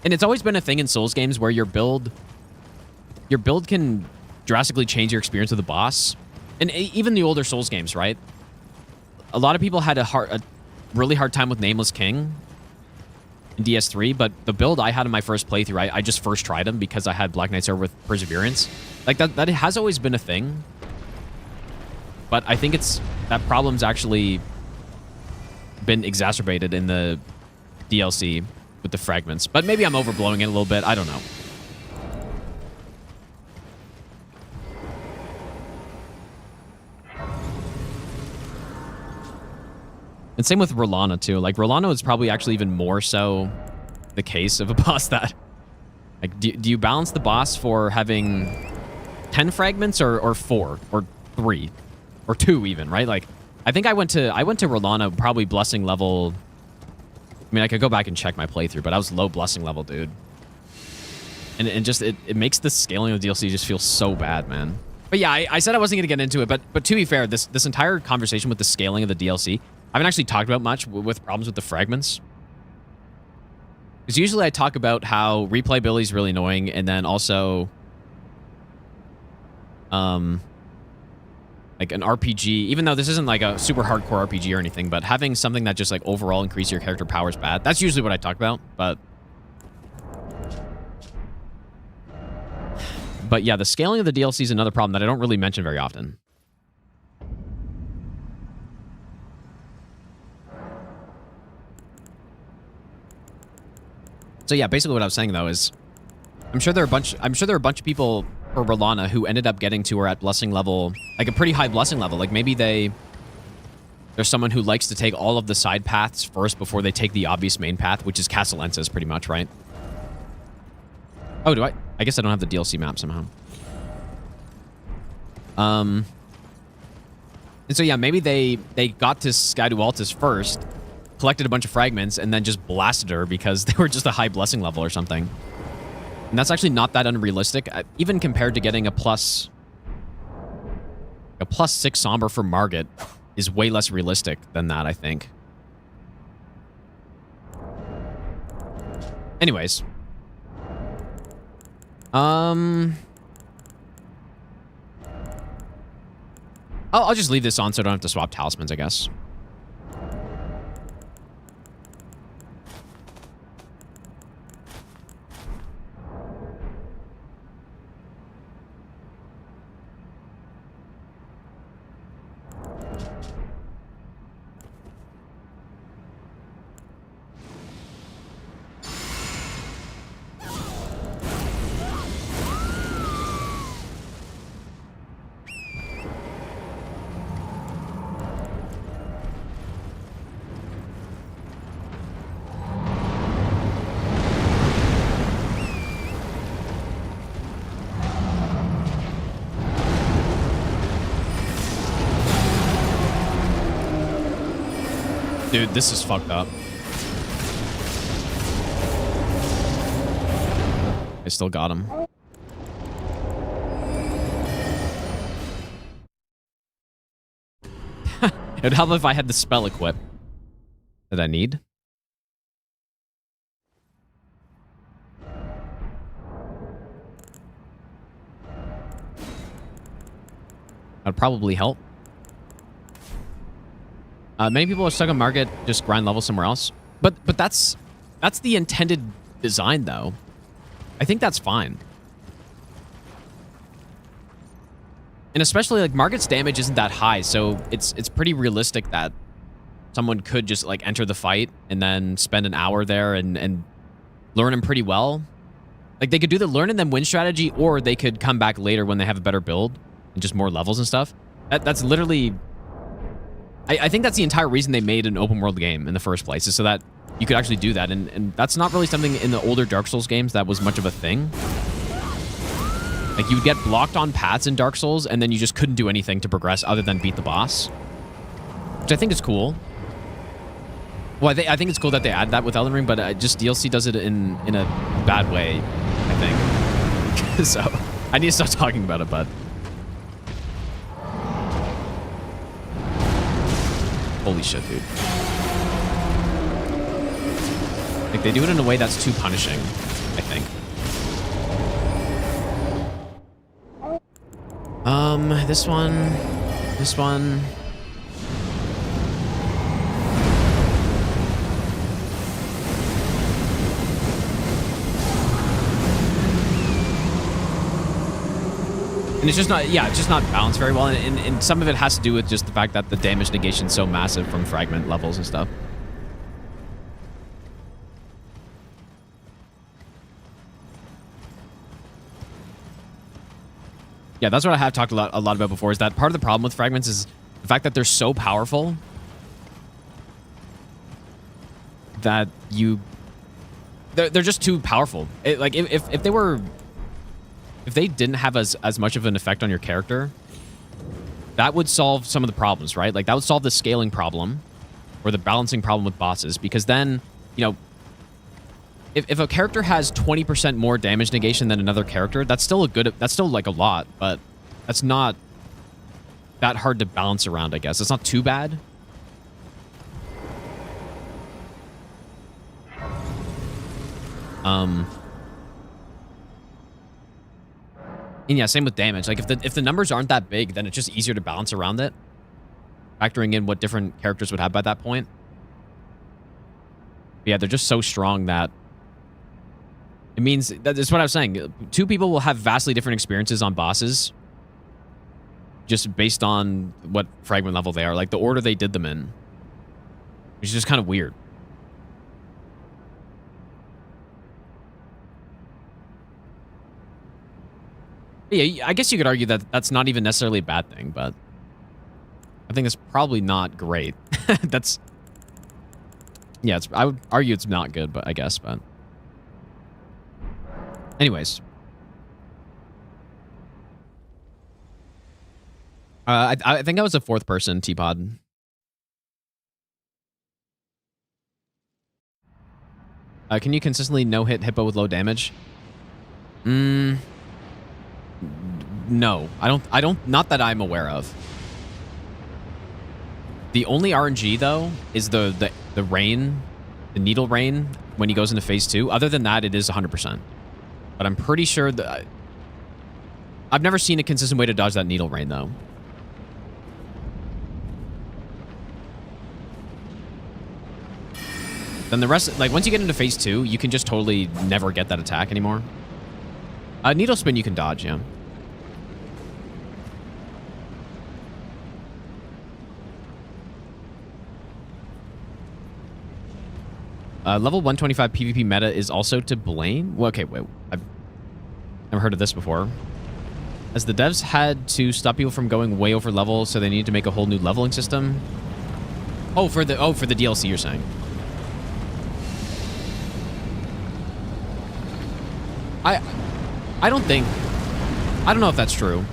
And it's always been a thing in Souls games where your build can drastically change your experience with the boss. And even the older Souls games, right? A lot of people had a really hard time with Nameless King in DS3, but the build I had in my first playthrough, I just first tried him because I had Black Knight Sword with Perseverance. Like, that has always been a thing. But I think that problem's actually been exacerbated in the DLC with the fragments. But maybe I'm overblowing it a little bit. I don't know. And same with Rolana, too. Like, Rolana is probably actually even more so the case of a boss that... Like, do you balance the boss for having 10 fragments or 4 or 3 or 2 even, right? Like, I think I went to Rolana probably blessing level... I mean, I could go back and check my playthrough, but I was low blessing level, dude. And just, it makes the scaling of the DLC just feel so bad, man. But yeah, I said I wasn't going to get into it, but to be fair, this entire conversation with the scaling of the DLC, I haven't actually talked about much with problems with the fragments. Because usually I talk about how replayability is really annoying, and then also... like an RPG, even though this isn't like a super hardcore RPG or anything, but having something that just like overall increases your character power is bad. That's usually what I talk about, but yeah, the scaling of the DLC is another problem that I don't really mention very often. So yeah, basically what I was saying though is I'm sure there are a bunch of people for Rolana who ended up getting to or at blessing level, like a pretty high blessing level. Like maybe there's someone who likes to take all of the side paths first before they take the obvious main path, which is Castellensis pretty much, right? Oh, do I? I guess I don't have the DLC map somehow. And so yeah, maybe they got to Skydualtis first, collected a bunch of fragments, and then just blasted her because they were just a high blessing level or something. And that's actually not that unrealistic, even compared to getting a plus 6 Somber for Margit is way less realistic than that, I think. Anyways. I'll just leave this on so I don't have to swap talismans, I guess. Dude, this is fucked up. I still got him. It'd help if I had the spell equipped that I need. That'd probably help. Many people are stuck on Margit, just grind level somewhere else. But that's the intended design, though. I think that's fine. And especially, like, Margit's damage isn't that high, so it's pretty realistic that someone could just, like, enter the fight and then spend an hour there and learn him pretty well. Like, they could do the learn and then win strategy, or they could come back later when they have a better build and just more levels and stuff. That's literally... I think that's the entire reason they made an open world game in the first place, is so that you could actually do that. And that's not really something in the older Dark Souls games that was much of a thing. Like, you would get blocked on paths in Dark Souls, and then you just couldn't do anything to progress other than beat the boss. which I think is cool. Well, I think it's cool that they add that with Elden Ring, but just DLC does it in a bad way, I think. So I need to stop talking about it, but holy shit, dude. Like, they do it in a way that's too punishing, I think. This one. And it's just not, yeah, it's just not balanced very well. And some of it has to do with just the fact that the damage negation is so massive from fragment levels and stuff. Yeah, that's what I have talked a lot about before, is that part of the problem with fragments is the fact that they're so powerful that they're just too powerful. Like, if they didn't have as much of an effect on your character, that would solve some of the problems, right? Like, that would solve the scaling problem or the balancing problem with bosses, because then, you know, if a character has 20% more damage negation than another character, that's still like a lot, but that's not that hard to balance around, I guess. It's not too bad. And yeah, same with damage. Like, if the numbers aren't that big, then it's just easier to balance around it, factoring in what different characters would have by that point. But yeah, they're just so strong that it means that's what I was saying. Two people will have vastly different experiences on bosses just based on what fragment level they are, like the order they did them in, which is just kind of weird. Yeah, I guess you could argue that that's not even necessarily a bad thing, but I think it's probably not great. Yeah, I would argue it's not good, but I guess, but anyways. I think I was a fourth person, T-Pod. Can you consistently no-hit Hippo with low damage? No. I don't, not that I'm aware of. The only RNG, though, is the rain, the needle rain, when he goes into phase 2. Other than that, it is 100%. But I'm pretty sure that I've never seen a consistent way to dodge that needle rain, though. Then the rest, like, once you get into phase 2, you can just totally never get that attack anymore. Needle spin you can dodge, yeah. Level 125 PvP meta is also to blame? Well, okay, wait. I've never heard of this before. As the devs had to stop people from going way over level, so they need to make a whole new leveling system. Oh, for the DLC, you're saying. I don't know if that's true.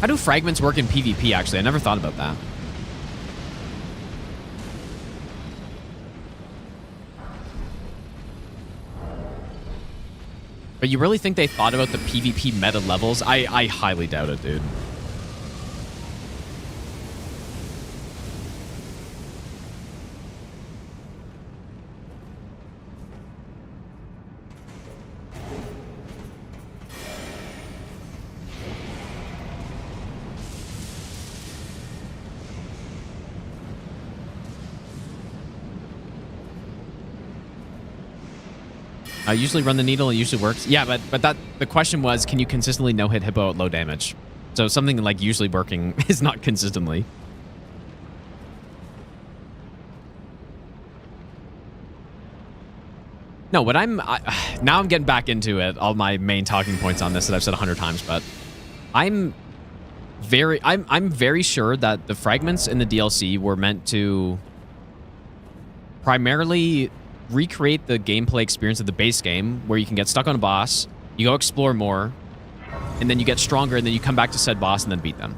How do fragments work in PvP, actually? I never thought about that. But you really think they thought about the PvP meta levels? I highly doubt it, dude. I usually run the needle, it usually works. Yeah, but the question was, can you consistently no-hit Hippo at low damage? So something like usually working is not consistently. No, what now I'm getting back into it, all my main talking points on this that I've said 100 times, but I'm very sure that the fragments in the DLC were meant to primarily recreate the gameplay experience of the base game, where you can get stuck on a boss, you go explore more, and then you get stronger, and then you come back to said boss and then beat them.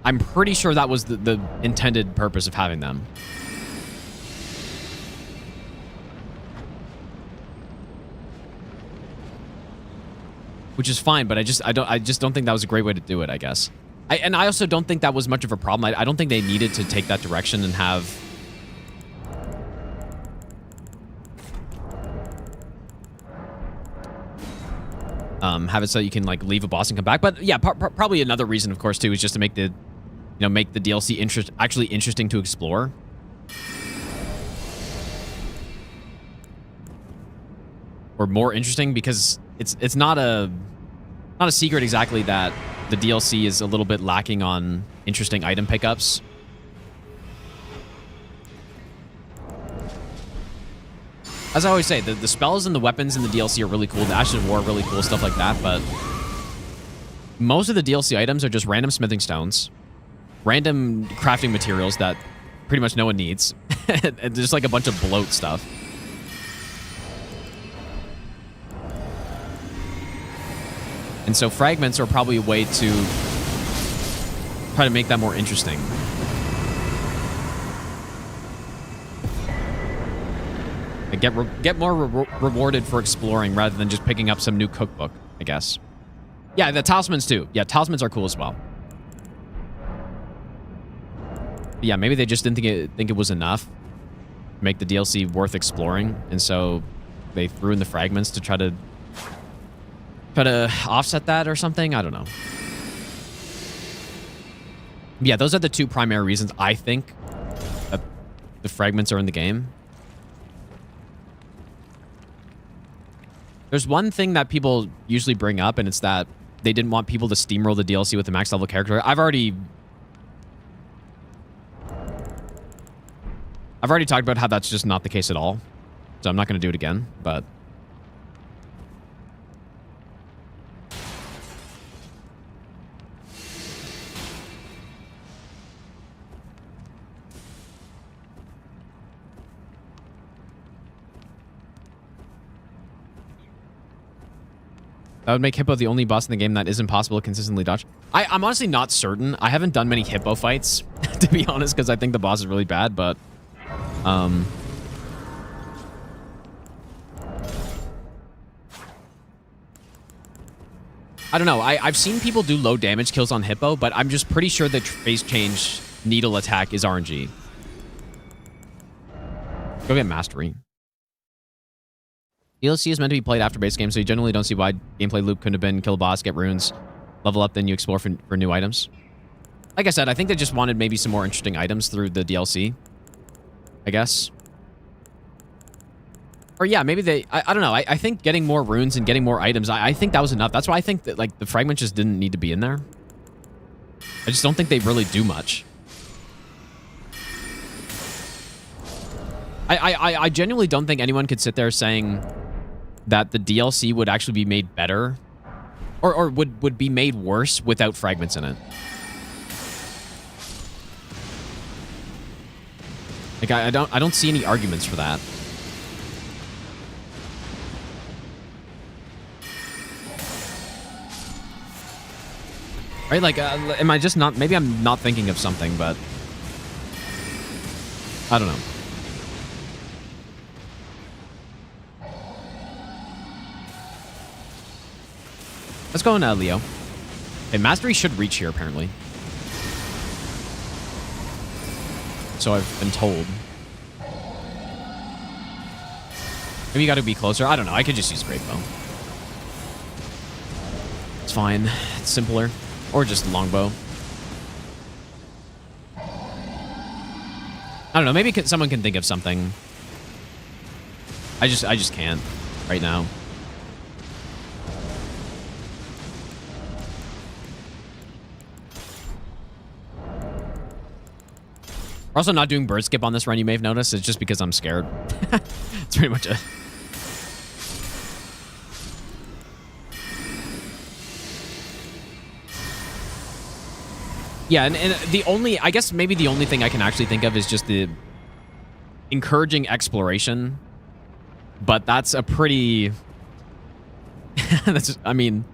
I'm pretty sure that was the intended purpose of having them. Which is fine, but I just don't think that was a great way to do it, I guess. And I also don't think that was much of a problem. I don't think they needed to take that direction and have it so you can like leave a boss and come back. But yeah, probably another reason, of course, too, is just to make the make the DLC actually interesting to explore. Or more interesting, because it's not a secret exactly that the DLC is a little bit lacking on interesting item pickups. As I always say, the spells and the weapons in the DLC are really cool. The Ashes of War are really cool, stuff like that, but most of the DLC items are just random smithing stones, random crafting materials that pretty much no one needs, and just like a bunch of bloat stuff. And so fragments are probably a way to try to make that more interesting. Get more rewarded for exploring rather than just picking up some new cookbook, I guess. Yeah, the talismans too. Yeah, talismans are cool as well. But yeah, maybe they just didn't think it was enough to make the DLC worth exploring, and so they threw in the fragments to try to offset that or something. I don't know. Yeah, those are the two primary reasons I think that the fragments are in the game. There's one thing that people usually bring up, and it's that they didn't want people to steamroll the DLC with a max level character. I've already talked about how that's just not the case at all. So I'm not going to do it again, but that would make Hippo the only boss in the game that isn't possible to consistently dodge. I'm honestly not certain. I haven't done many Hippo fights, to be honest, because I think the boss is really bad, but I don't know. I've seen people do low damage kills on Hippo, but I'm just pretty sure the phase change needle attack is RNG. Go get mastery. DLC is meant to be played after base game, so you generally don't see why gameplay loop couldn't have been kill a boss, get runes, level up, then you explore for new items. Like I said, I think they just wanted maybe some more interesting items through the DLC, I guess. Or yeah, maybe they... I don't know. I think getting more runes and getting more items, I think that was enough. That's why I think that like the fragment just didn't need to be in there. I just don't think they really do much. I genuinely don't think anyone could sit there saying that the DLC would actually be made better or would be made worse without fragments in it. Like I don't see any arguments for that. Right? Like am I just not, maybe I'm not thinking of something, but I don't know. Let's go in, Leo. Okay, Mastery should reach here, apparently. So I've been told. Maybe you gotta be closer. I don't know. I could just use Great Bow. It's fine. It's simpler. Or just Longbow. I don't know. Maybe someone can think of something. I just can't right now. We're also not doing bird skip on this run, you may have noticed. It's just because I'm scared. It's pretty much it. Yeah, and the only... I guess maybe the only thing I can actually think of is just the encouraging exploration. But that's a pretty I mean,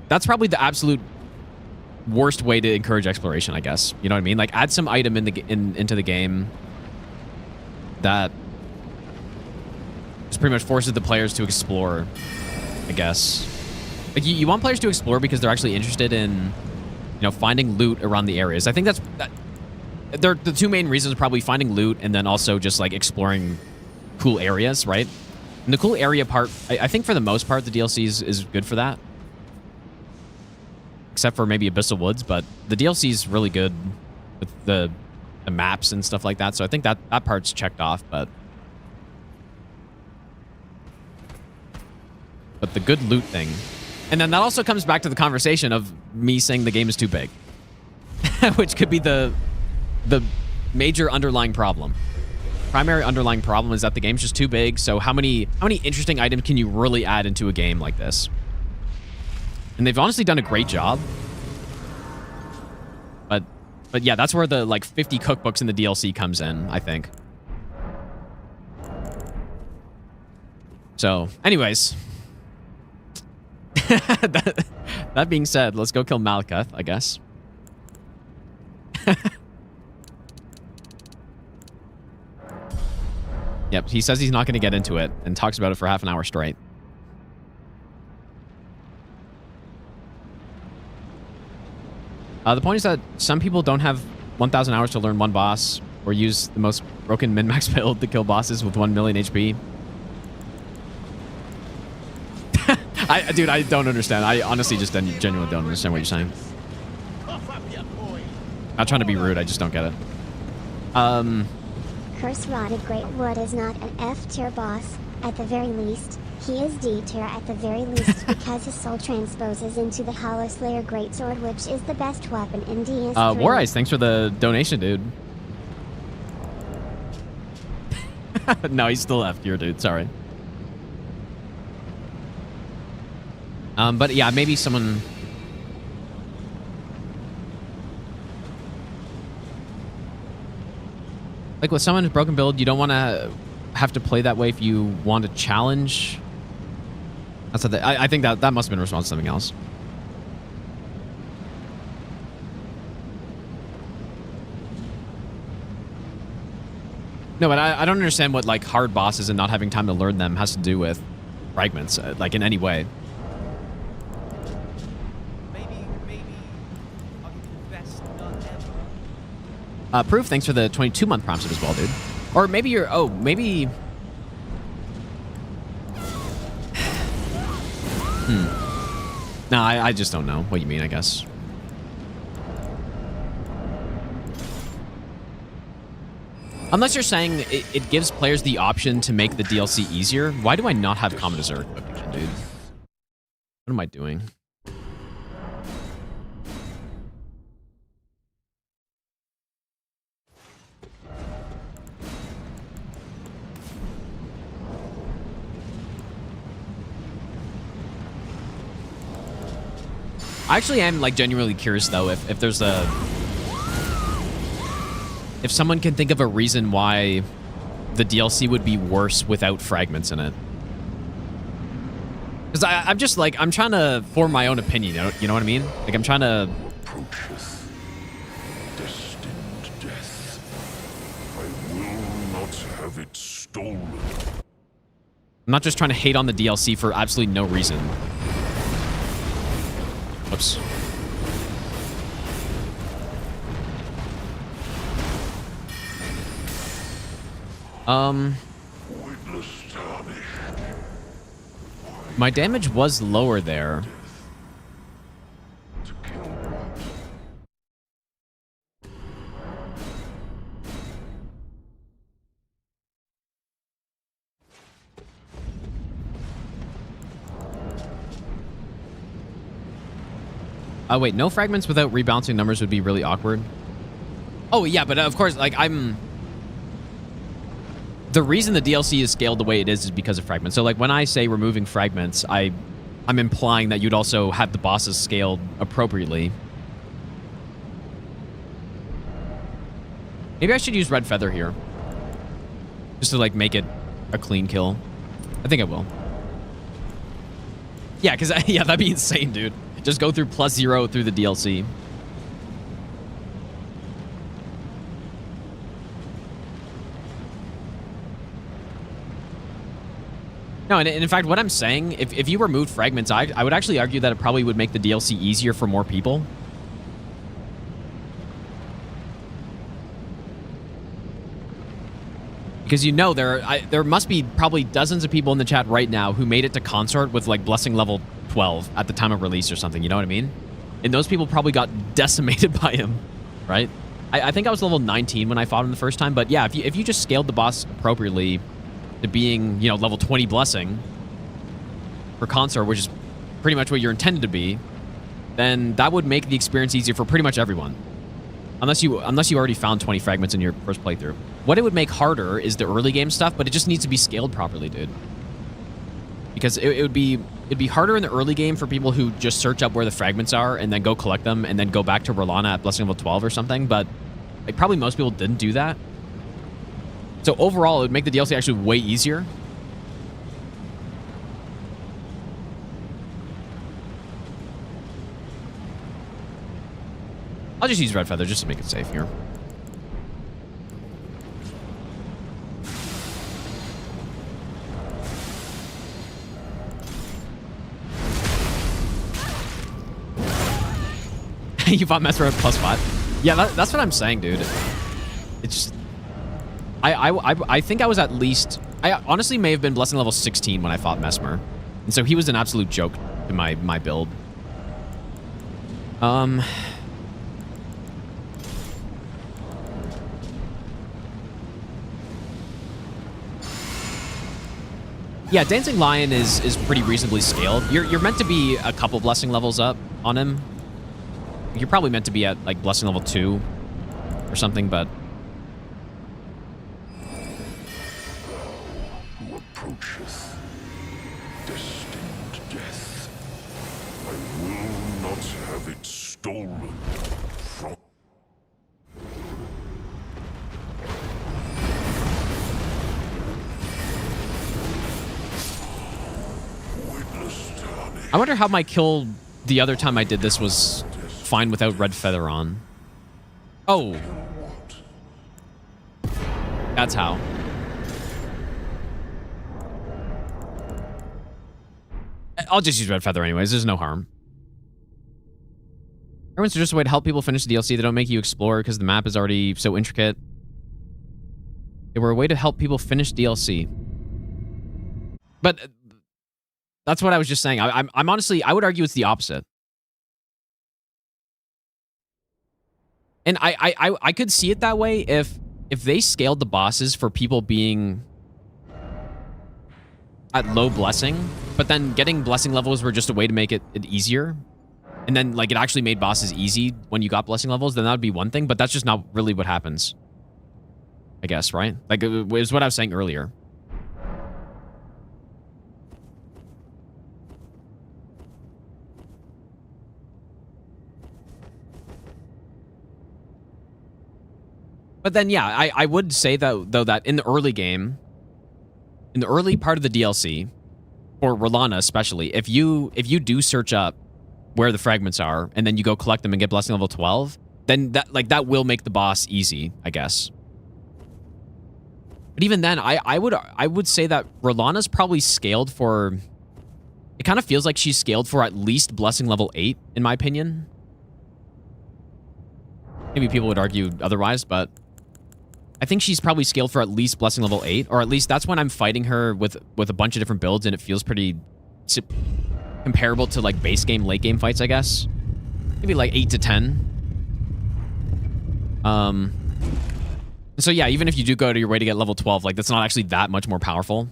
that's probably the absolute worst way to encourage exploration, I guess. You know what I mean? Like, add some item into the game that just pretty much forces the players to explore, I guess. Like, you want players to explore because they're actually interested in, you know, finding loot around the areas. I think they're the two main reasons, probably finding loot and then also just, like, exploring cool areas, right? And the cool area part, I think for the most part, the DLC is good for that. Except for maybe Abyssal Woods, but the DLC is really good with the maps and stuff like that. So I think that part's checked off, but the good loot thing. And then that also comes back to the conversation of me saying the game is too big, which could be the major underlying problem. Primary underlying problem is that the game's just too big. So how many interesting items can you really add into a game like this? And they've honestly done a great job. But yeah, that's where the like 50 cookbooks in the DLC comes in, I think. So, anyways. that being said, let's go kill Malkuth, I guess. Yep, he says he's not going to get into it and talks about it for half an hour straight. The point is that some people don't have 1,000 hours to learn one boss or use the most broken min-max build to kill bosses with 1 million HP. Dude, I don't understand. I honestly just genuinely don't understand what you're saying. Not trying to be rude, I just don't get it. Curse-rotted Greatwood is not an F-tier boss, at the very least. He is D-tier at the very least because his soul transposes into the Hollow Slayer Greatsword, which is the best weapon in DS3. War Ice, thanks for the donation, dude. No, he's still F-tier, dude. Sorry. But yeah, maybe someone... Like with someone's broken build, you don't want to have to play that way if you want a challenge. That's what I think that must have been a response to something else. No, but I don't understand what like hard bosses and not having time to learn them has to do with fragments, like in any way. Maybe I'll give you the best nut ever. Proof, thanks for the 22-month prompt as well, dude. Or maybe you're... Oh, maybe... No, I just don't know what you mean, I guess. Unless you're saying it gives players the option to make the DLC easier. Why do I not have Common Dessert equipped again, dude? What am I doing? I actually am like genuinely curious though if there's if someone can think of a reason why the DLC would be worse without fragments in it. Because I'm just like, I'm trying to form my own opinion, you know what I mean? Like I'm trying to... Approacheth destined death. I will not have it stolen. I'm not just trying to hate on the DLC for absolutely no reason. Whoops. My damage was lower there. Oh, wait, no fragments without rebalancing numbers would be really awkward. Oh, yeah, but of course, like, the reason the DLC is scaled the way it is because of fragments. So, like, when I say removing fragments, I'm implying that you'd also have the bosses scaled appropriately. Maybe I should use Red Feather here. Just to, like, make it a clean kill. I think I will. Yeah, because yeah, that'd be insane, dude. Just go through +0 through the DLC. No, and in fact, what I'm saying, if you removed fragments, I would actually argue that it probably would make the DLC easier for more people. Because you know there must be probably dozens of people in the chat right now who made it to Consort with like blessing level 12 at the time of release or something, you know what I mean? And those people probably got decimated by him, right? I think I was level 19 when I fought him the first time, but yeah, if you just scaled the boss appropriately to being, you know, level 20 blessing for Consort, which is pretty much what you're intended to be, then that would make the experience easier for pretty much everyone. Unless you already found 20 fragments in your first playthrough. What it would make harder is the early game stuff, but it just needs to be scaled properly, dude. Because it'd be harder in the early game for people who just search up where the fragments are and then go collect them and then go back to Rolana at blessing level 12 or something, but like probably most people didn't do that. So overall, it would make the DLC actually way easier. I'll just use Red Feather just to make it safe here. You bought Mesmer at +5? Yeah, that's what I'm saying, dude. It's just... I think I was at least... I honestly may have been blessing level 16 when I fought Mesmer. And so he was an absolute joke to my build. Yeah, Dancing Lion is pretty reasonably scaled. You're meant to be a couple blessing levels up on him. You're probably meant to be at like blessing level 2 or something, but who approacheth destined death, I will not have it stolen from. I wonder how my kill the other time I did this was fine without Red Feather on. Oh. That's how. I'll just use Red Feather anyways. There's no harm. Everyone's just a way to help people finish the DLC. They don't make you explore because the map is already so intricate. They were a way to help people finish DLC. But that's what I was just saying. I'm honestly, I would argue it's the opposite. And I could see it that way if they scaled the bosses for people being at low blessing, but then getting blessing levels were just a way to make it easier. And then like it actually made bosses easy when you got blessing levels, then that would be one thing, but that's just not really what happens. I guess, right? Like it was what I was saying earlier. But then, yeah, I would say that, though, that in the early game, in the early part of the DLC, for Rolana especially, if you do search up where the fragments are, and then you go collect them and get blessing level 12, then that will make the boss easy, I guess. But even then, I would say that Rolana's probably scaled for... It kind of feels like she's scaled for at least blessing level 8, in my opinion. Maybe people would argue otherwise, but... I think she's probably scaled for at least blessing level 8, or at least that's when I'm fighting her with a bunch of different builds, and it feels pretty comparable to like base game, late game fights, I guess. Maybe like 8 to 10. So yeah, even if you do go to your way to get level 12, like that's not actually that much more powerful.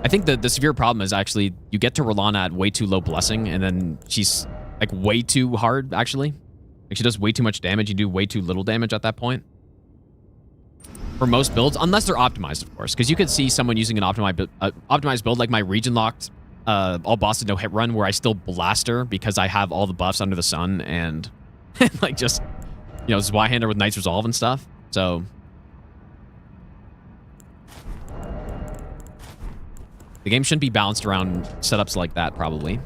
I think the severe problem is actually you get to Rolana at way too low blessing, and then she's like way too hard, actually. Like she does way too much damage, you do way too little damage at that point. For most builds, unless they're optimized, of course, because you could see someone using an optimized build like my region locked all bosses no hit run, where I still blast her because I have all the buffs under the sun and like just, you know, Zweihander with Knight's Resolve and stuff. So the game shouldn't be balanced around setups like that, probably.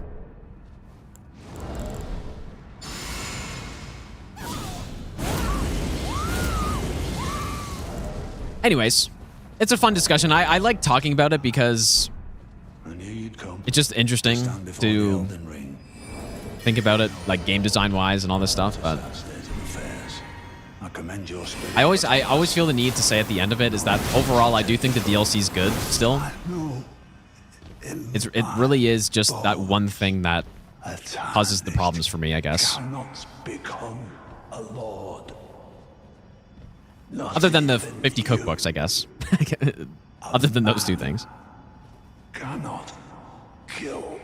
Anyways, it's a fun discussion. I like talking about it because it's just interesting to think about it, like game design wise and all this stuff. But I always feel the need to say at the end of it is that overall I do think the DLC is good still. It really is just that one thing that causes the problems for me, I guess. Cannot become a lord. Other than the 50 cookbooks, I guess. Other than those two things. Cannot kill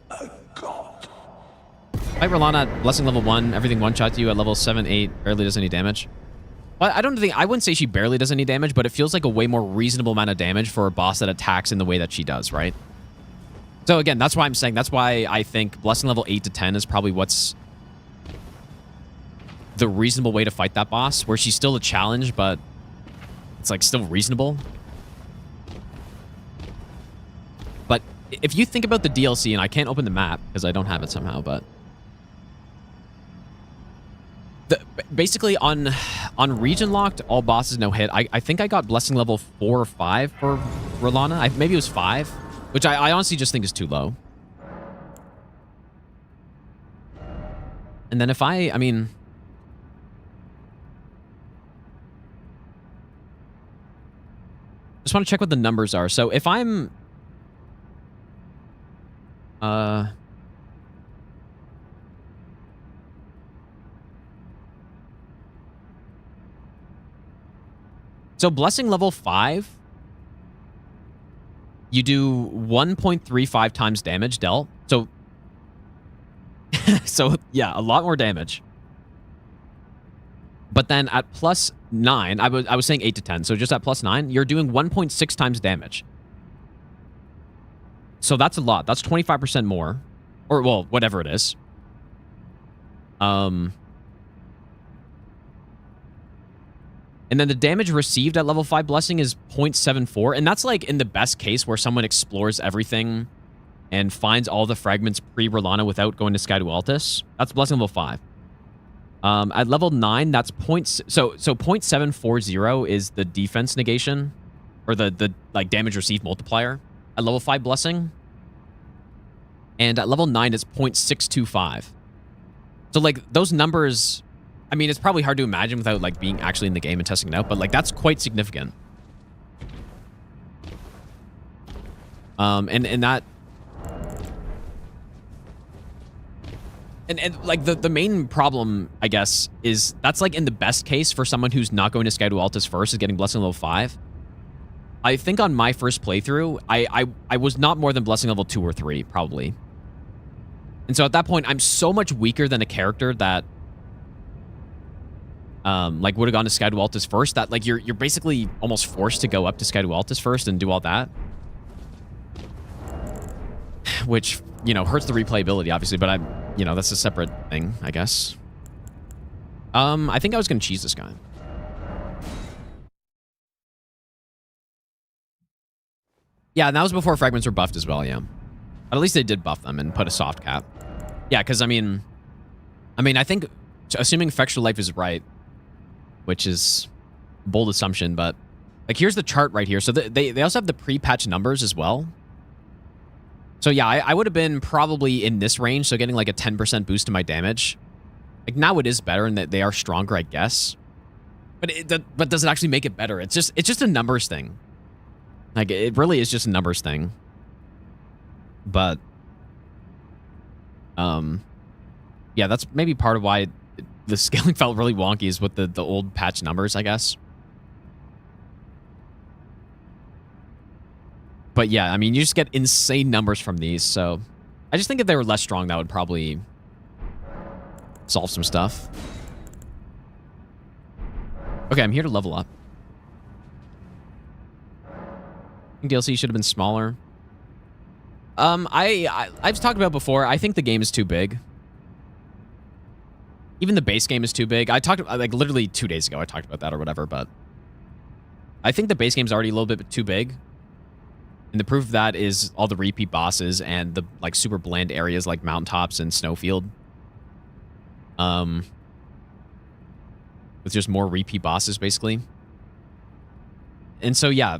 a god. Fight Rolana at Blessing level 1, everything one-shots you at level 7, 8, barely does any damage. Well, I wouldn't say she barely does any damage, but it feels like a way more reasonable amount of damage for a boss that attacks in the way that she does, right? So again, that's why I'm saying, that's why I think Blessing level 8 to 10 is probably what's the reasonable way to fight that boss, where she's still a challenge, but it's like still reasonable. But if you think about the DLC, and I can't open the map because I don't have it somehow, but basically on region locked, all bosses no hit. I think I got Blessing level 4 or 5 for Rolana. Maybe it was 5, which I honestly just think is too low. And then if I mean, just want to check what the numbers are. So if I'm so Blessing level 5, you do 1.35 times damage dealt. So so yeah, a lot more damage. But then at plus 9, I was saying 8 to 10. So just at plus 9, you're doing 1.6 times damage. So that's a lot. That's 25% more. Or, well, whatever it is. And then the damage received at level 5 Blessing is 0.74. And that's like in the best case where someone explores everything and finds all the fragments pre-Rolana without going to Sky to Altus. That's Blessing level 5. At level 9, that's so 0.740 is the defense negation, or the like damage received multiplier at level 5 Blessing. And at level 9, it's 0.625. So like those numbers, I mean, it's probably hard to imagine without like being actually in the game and testing it out, but like that's quite significant. And that. And like the main problem, I guess, is that's like in the best case for someone who's not going to Sky to Altus first is getting Blessing level 5. I think on my first playthrough, I was not more than Blessing level 2 or 3, probably. And so at that point, I'm so much weaker than a character that like would have gone to Sky to Altus first, that like you're basically almost forced to go up to Sky to Altus first and do all that. Which, you know, hurts the replayability, obviously, but you know, that's a separate thing, I guess. I think I was going to cheese this guy. Yeah, and that was before fragments were buffed as well, yeah. But at least they did buff them and put a soft cap. Yeah, because, I mean, I think, assuming Effectual Life is right, which is a bold assumption, but, like, here's the chart right here. So they also have the pre-patch numbers as well. So yeah, I would have been probably in this range, so getting like a 10% boost to my damage. Like now it is better and that they are stronger, I guess. But does it actually make it better? It's just a numbers thing. Like it really is just a numbers thing. But yeah, that's maybe part of why the scaling felt really wonky is with the old patch numbers, I guess. But yeah, I mean, you just get insane numbers from these, so I just think if they were less strong, that would probably solve some stuff. Okay, I'm here to level up. I think DLC should have been smaller. I've talked about before, I think the game is too big. Even the base game is too big. I talked, like, literally 2 days ago, I talked about that or whatever, but I think the base game's already a little bit too big. And the proof of that is all the repeat bosses and the like super bland areas like mountaintops and snowfield. With just more repeat bosses, basically. And so, yeah,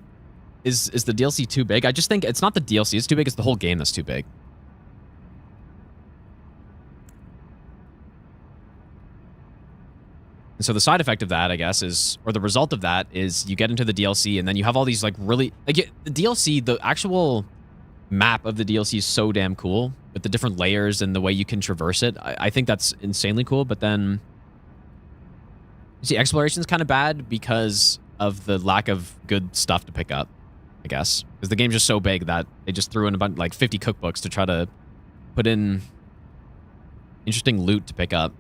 is the DLC too big? I just think it's not the DLC. It's too big. It's the whole game that's too big. And so the side effect of that, I guess, is, or the result of that is you get into the DLC and then you have all these like really, like the DLC, the actual map of the DLC is so damn cool with the different layers and the way you can traverse it. I think that's insanely cool. But then, you see, exploration is kind of bad because of the lack of good stuff to pick up, I guess. Because the game's just so big that they just threw in a bunch, like 50 cookbooks to try to put in interesting loot to pick up.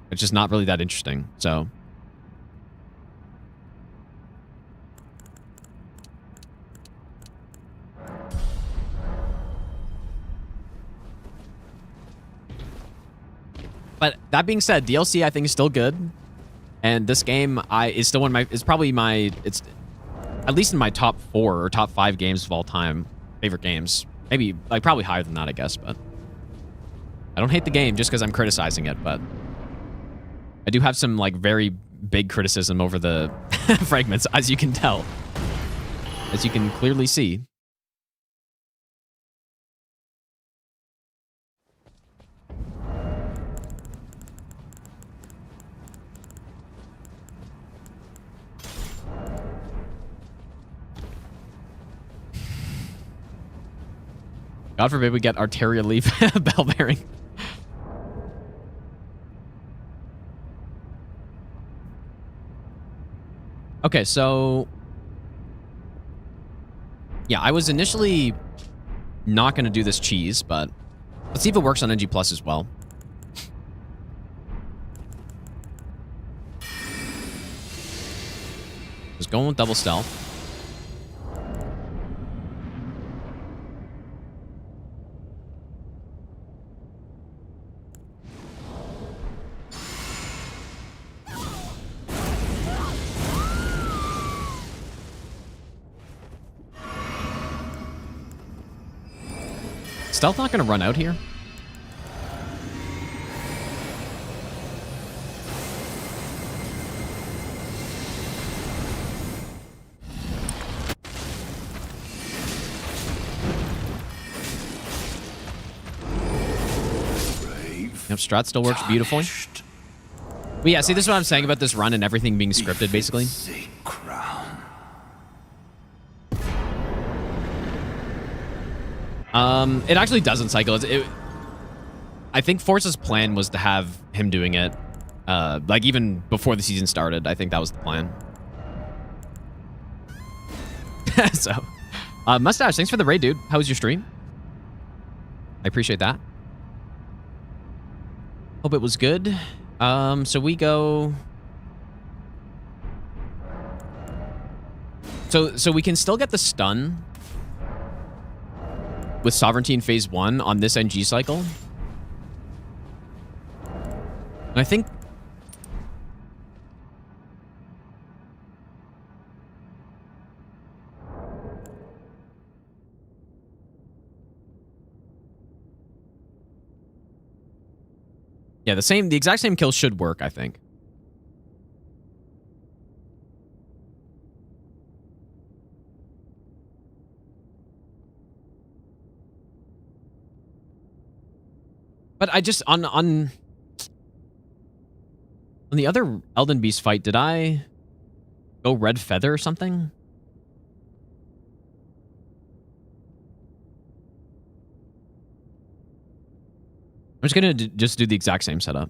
It's just not really that interesting, so. But that being said, DLC I think is still good. And this game is still one of my, it's probably my, it's at least in my top 4 or top 5 games of all time, favorite games. Maybe, like probably higher than that, I guess, but. I don't hate the game just because I'm criticizing it, but. I do have some, like, very big criticism over the fragments, as you can tell. As you can clearly see. God forbid we get arterial leaf bell bearing. Okay, so yeah, I was initially not going to do this cheese, but let's see if it works on NG Plus as well. Just going with double stealth. Stealth not going to run out here? Yep, strat still works beautifully. But yeah, see, this is what I'm saying about this run and everything being scripted, basically. It actually doesn't cycle. I think Force's plan was to have him doing it, like even before the season started. I think that was the plan. So, Mustache, thanks for the raid, dude. How was your stream? I appreciate that. Hope it was good. So we go. So we can still get the stun with Sovereignty in Phase 1 on this NG cycle. And I think... yeah, the exact same kill should work, I think. But I just, on the other Elden Beast fight, did I go Red Feather or something? I'm just gonna just do the exact same setup.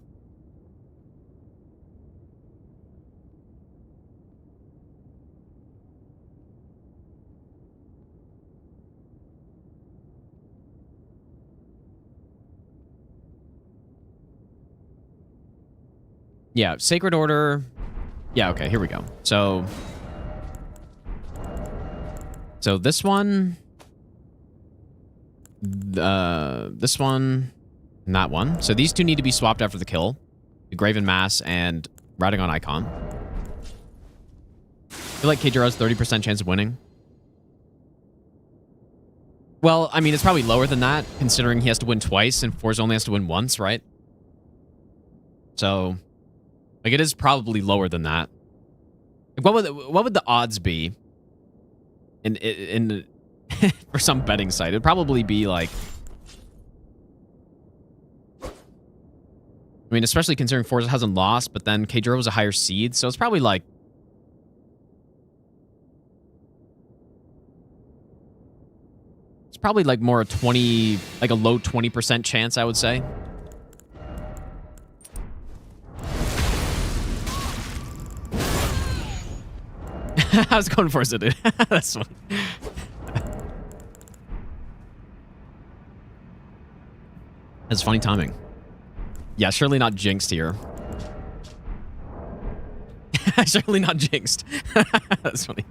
Yeah, Sacred Order. Yeah, okay, here we go. So this one, this one, and that one. So these two need to be swapped after the kill. The Graven Mass and Riding on Icon. I feel like Kjara's 30% chance of winning. Well, I mean, it's probably lower than that, considering he has to win twice and Forza only has to win once, right? So... like, it is probably lower than that. Like, what would the odds be in for some betting site? It'd probably be like, I mean, especially considering Forza hasn't lost, but then K0 was a higher seed, so it's probably like, it's probably like more a 20, like a low 20% chance, I would say. I was going for it, dude. That's funny. That's funny timing. Yeah, surely not jinxed here. Surely not jinxed. That's funny.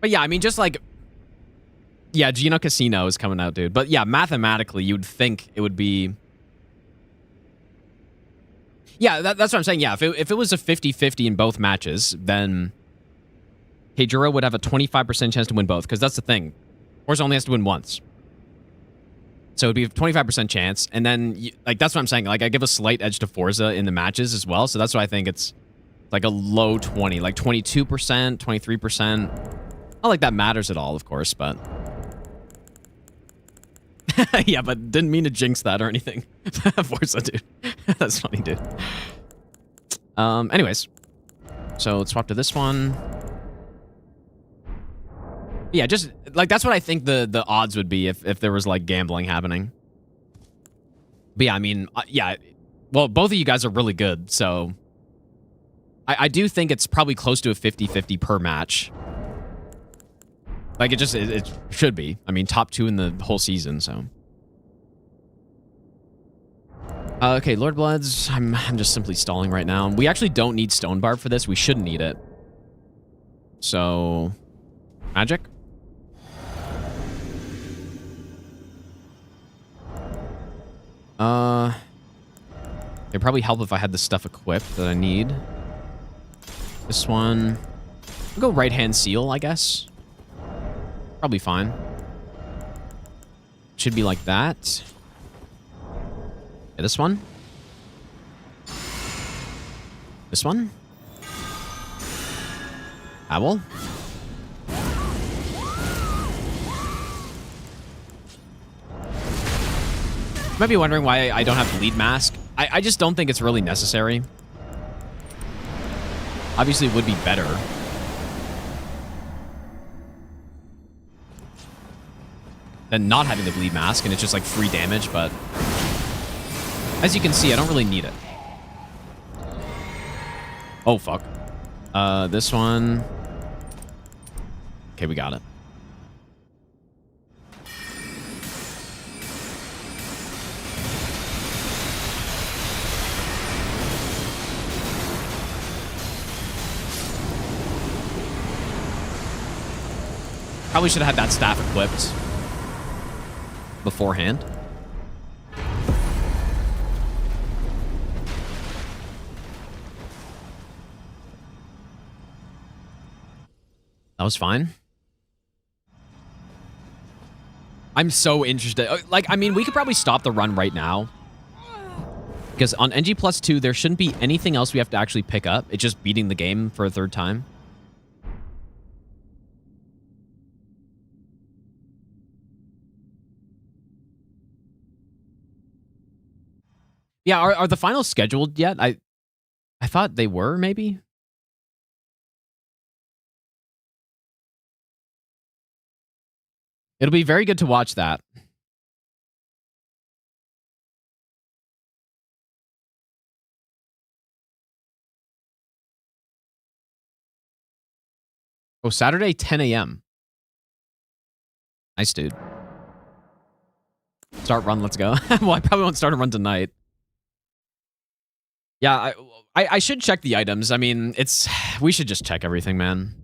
But yeah, I mean, just like... Yeah, Geno Casino is coming out, dude. But yeah, mathematically, you'd think it would be... Yeah, that's what I'm saying. Yeah, if it was a 50-50 in both matches, then K0 would have a 25% chance to win both, because that's the thing. Forza only has to win once. So it'd be a 25% chance, and then, like, that's what I'm saying. Like, I give a slight edge to Forza in the matches as well, so that's why I think it's like a low 20, like 22%, 23%. Not like that matters at all, of course, but... Yeah, but didn't mean to jinx that or anything. Forza, dude. That's funny, dude. Anyways. So let's swap to this one. Yeah, just, like, that's what I think the odds would be if there was, like, gambling happening. But yeah, I mean, yeah. Well, both of you guys are really good, so... I do think it's probably close to a 50-50 per match. Like, it should be. I mean, top 2 in the whole season, so. Okay, Lord Bloods. I'm just simply stalling right now. We actually don't need Stone Barb for this. We shouldn't need it. So, magic? It'd probably help if I had the stuff equipped that I need. This one. I'll go right-hand seal, I guess. Probably fine. Should be like that. Okay, this one. This one. Owl. You might be wondering why I don't have bleed mask. I just don't think it's really necessary. Obviously, it would be better. Than not having the bleed mask, and it's just like free damage, but as you can see, I don't really need it. Oh, fuck. This one. Okay, we got it. Probably should have had that staff equipped beforehand. That was fine. I'm so interested. Like, I mean, we could probably stop the run right now. Because on NG+2, there shouldn't be anything else we have to actually pick up. It's just beating the game for a third time. Yeah, are the finals scheduled yet? I thought they were, maybe? It'll be very good to watch that. Oh, Saturday, 10 a.m. Nice, dude. Start run, let's go. Well, I probably won't start a run tonight. Yeah, I should check the items. I mean, we should just check everything, man.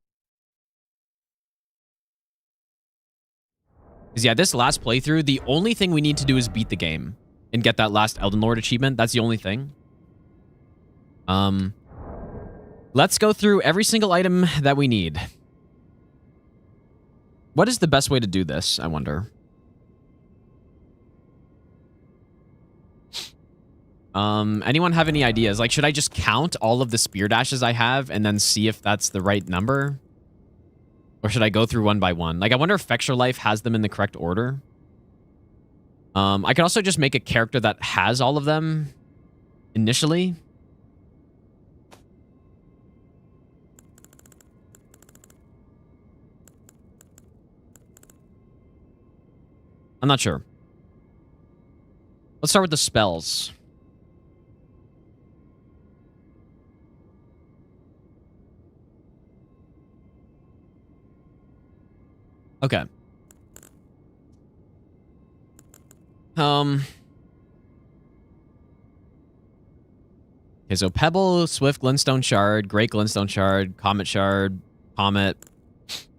Because yeah, this last playthrough, the only thing we need to do is beat the game and get that last Elden Lord achievement. That's the only thing. Let's go through every single item that we need. What is the best way to do this, I wonder? Anyone have any ideas? Like, should I just count all of the spear dashes I have and then see if that's the right number? Or should I go through one by one? Like, I wonder if Fexture Life has them in the correct order. I could also just make a character that has all of them initially. I'm not sure. Let's start with the spells. Okay. Okay, so Pebble, Swift, Glintstone Shard, Great Glintstone Shard, Comet Shard, Comet,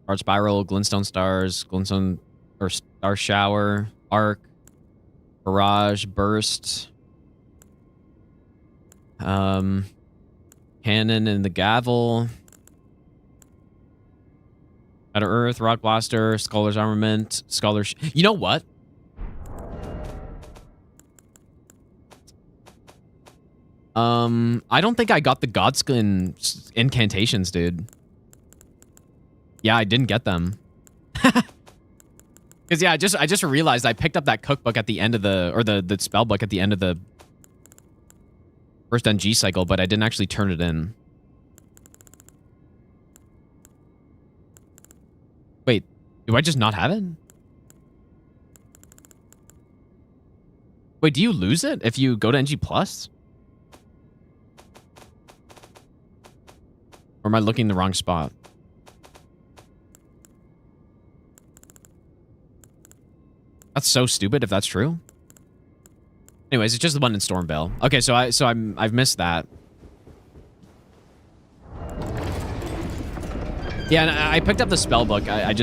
Art Spiral, Glintstone Stars, Glintstone, or Star Shower, Arc, Barrage, Burst, Cannon and the Gavel, Outer Earth, Rock Blaster, Scholar's Armament, Scholar's... You know what? I don't think I got the Godskin incantations, dude. Yeah, I didn't get them. Because, yeah, I just realized I picked up that cookbook at the end of the... Or the spell book at the end of the first NG cycle, but I didn't actually turn it in. Wait, do I just not have it? Wait, do you lose it if you go to NG+? Or am I looking in the wrong spot? That's so stupid if that's true. Anyways, it's just the one in Stormvale. Okay, so I've missed that. Yeah, and I picked up the spell book. I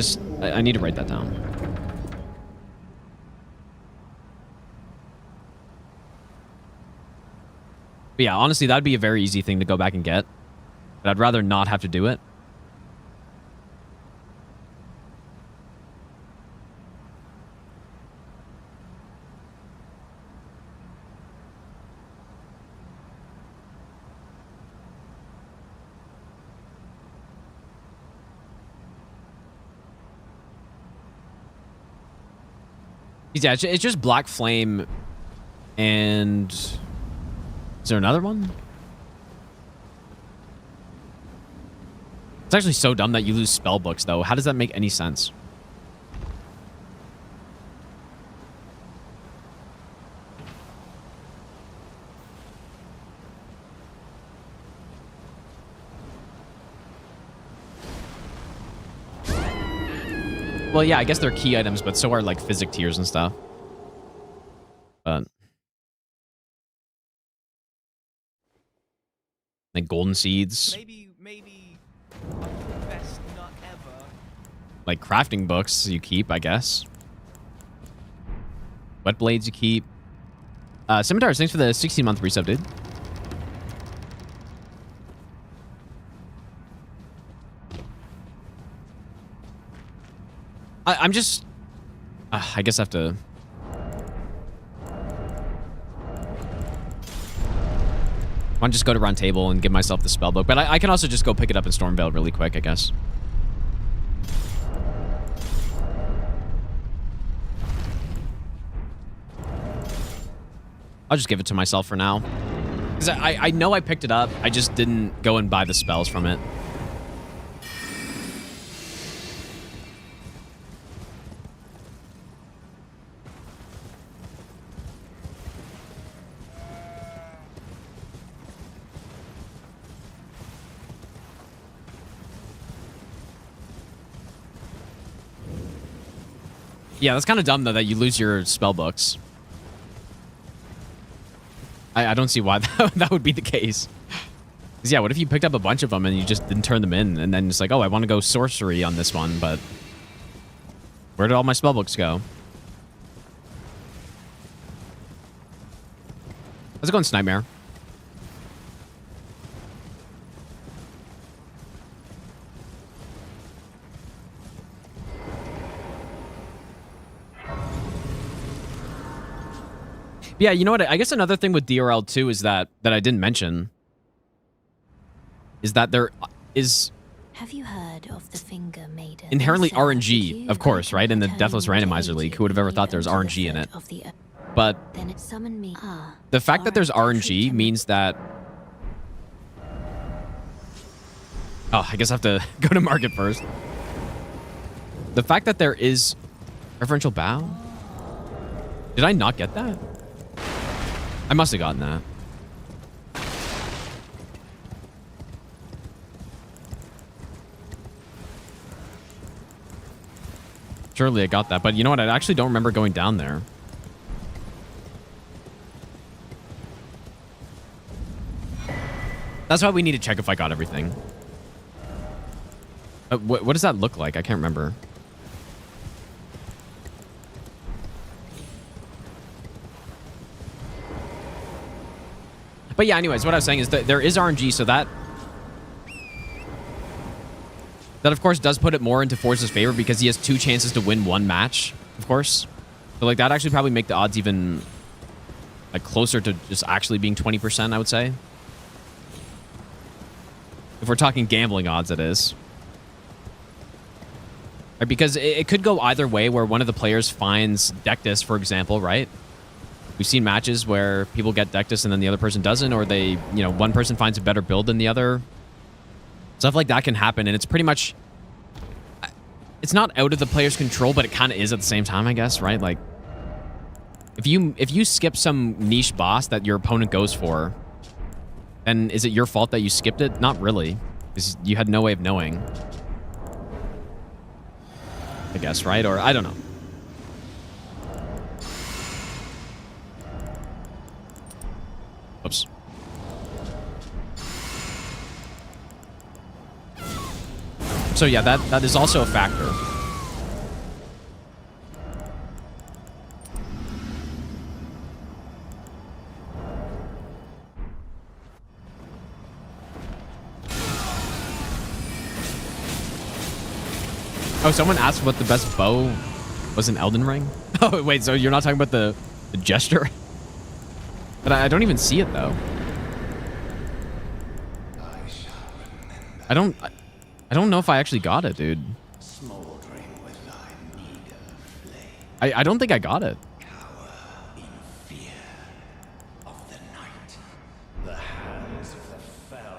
need to write that down. But yeah, honestly, that'd be a very easy thing to go back and get. But I'd rather not have to do it. Yeah, it's just Black Flame and... Is there another one? It's actually so dumb that you lose spell books, though. How does that make any sense? Well, yeah, I guess they're key items, but so are, like, physic tiers and stuff. But... like, golden seeds. Maybe best nut ever. Like, crafting books you keep, I guess. Wet blades you keep. Scimitars, thanks for the 16-month resub, dude. I'm just... I guess I have to... I want to just go to Round Table and give myself the spellbook. But I can also just go pick it up in Stormvale really quick, I guess. I'll just give it to myself for now. Because I know I picked it up. I just didn't go and buy the spells from it. Yeah, that's kind of dumb, though, that you lose your spell books. I don't see why that would be the case. Because, yeah, what if you picked up a bunch of them and you just didn't turn them in? And then it's like, oh, I want to go sorcery on this one, but... where did all my spell books go? How's it going, Snipemare? Yeah, you know what? I guess another thing with DRL 2 is that I didn't mention is that there is Have you heard of the Finger Maiden? inherently So, RNG, if of course, you right? In the turn Deathless your Randomizer gaze League, who would have ever thought there was into the RNG in foot it? of the earth, But then it summon me. the fact that there's RNG means that... Oh, I guess I have to go to market first. The fact that there is preferential bow? Did I not get that? I must have gotten that. Surely I got that, but you know what? I actually don't remember going down there. That's why we need to check if I got everything. What does that look like? I can't remember. But yeah, anyways, what I was saying is that there is RNG, so that of course does put it more into Forza's favor because he has 2 chances to win 1 match, of course. So like that actually probably make the odds even like closer to just actually being 20%, I would say. If we're talking gambling odds, it is. Right, because it could go either way where one of the players finds Dectus, for example, right? We've seen matches where people get Dectus and then the other person doesn't, or they, you know, one person finds a better build than the other. Stuff like that can happen, and it's pretty much... It's not out of the player's control, but it kind of is at the same time, I guess, right? Like, if you skip some niche boss that your opponent goes for, then is it your fault that you skipped it? Not really, because you had no way of knowing. I guess, right? Or, I don't know. Oops. So yeah, that is also a factor. Oh, someone asked what the best bow was in Elden Ring? Oh, wait, so you're not talking about the gesture? But I don't even see it, though. I don't know if I actually got it, dude. I don't think I got it.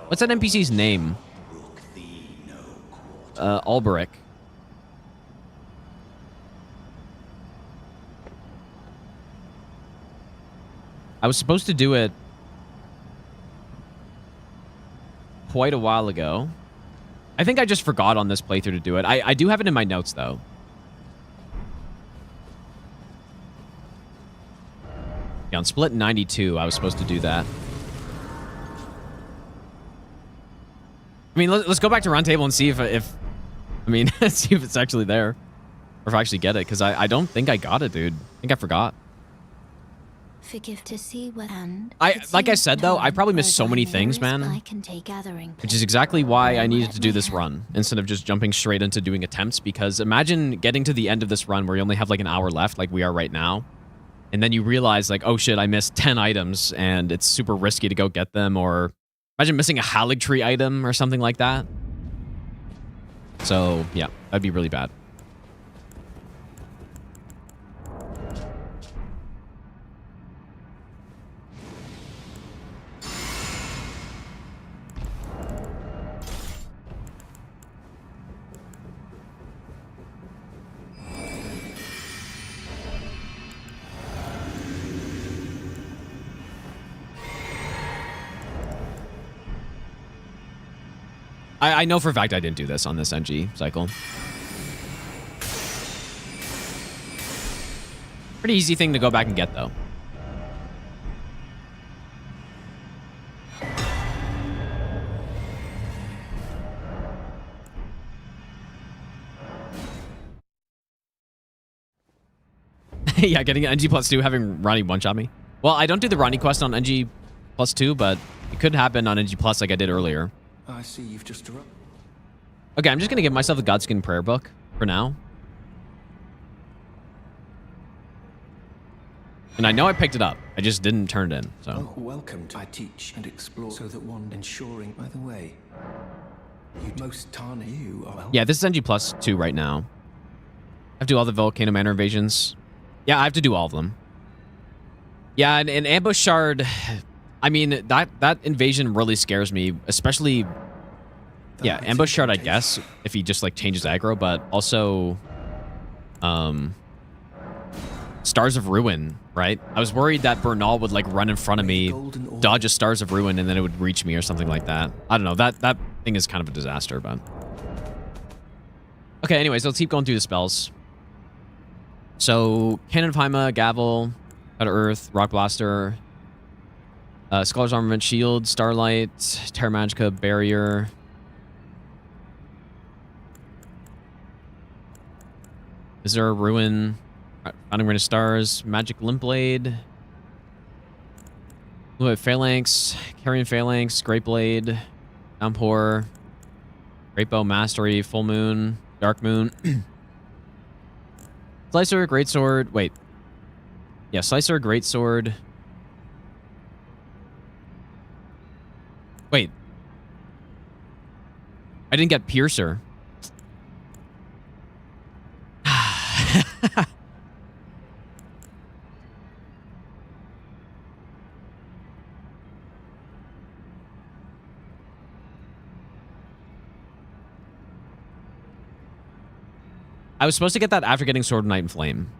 What's that NPC's name? Alberic. I was supposed to do it quite a while ago. I think I just forgot on this playthrough to do it. I do have it in my notes, though. Yeah, on Split 92, I was supposed to do that. I mean, let's go back to Round Table and see if I mean, see if it's actually there. Or if I actually get it, because I don't think I got it, dude. I think I forgot. Forgive to see what and like I said, though, I probably missed so many things, man. Which is exactly why I needed to do this run, instead of just jumping straight into doing attempts, because imagine getting to the end of this run where you only have like an hour left, like we are right now. And then you realize, like, oh shit, I missed 10 items, and it's super risky to go get them, or imagine missing a Halig Tree item or something like that. So, yeah, that'd be really bad. I know for a fact I didn't do this on this NG cycle. Pretty easy thing to go back and get, though. Yeah, getting NG plus 2, having Ronnie one-shot me. Well, I don't do the Ronnie quest on NG plus 2, but it could happen on NG plus like I did earlier. I see you've just arrived. Okay, I'm just going to give myself the Godskin prayer book for now. And I know I picked it up. I just didn't turn it in, so. Oh, welcome to I teach and explore so that one ensuring, by the way, you most tarnish you are well. Yeah, this is NG plus 2 right now. I have to do all the Volcano Manor invasions. Yeah, I have to do all of them. Yeah, and Ambush Shard, I mean, that invasion really scares me, especially, yeah, Ambush Shard, I guess, if he just, like, changes aggro, but also, Stars of Ruin, right? I was worried that Bernal would, like, run in front of me, dodge a Stars of Ruin, and then it would reach me or something like that. I don't know, that thing is kind of a disaster, but... Okay, anyways, let's keep going through the spells. So, Cannon of Haima, Gavel, Cut of Earth, Rock Blaster, Scholar's Armament, Shield, Starlight, Terra Magica, Barrier. Is there a Ruin? Founding Ring of Stars, Magic Limp Blade. Phalanx, Carrion Phalanx, Great Blade, Downpour, Great Bow, Mastery, Full Moon, Dark Moon. Slicer, Greatsword. Wait. Yeah, Slicer, Greatsword. Wait. I didn't get Piercer. I was supposed to get that after getting Sword of Night and Flame.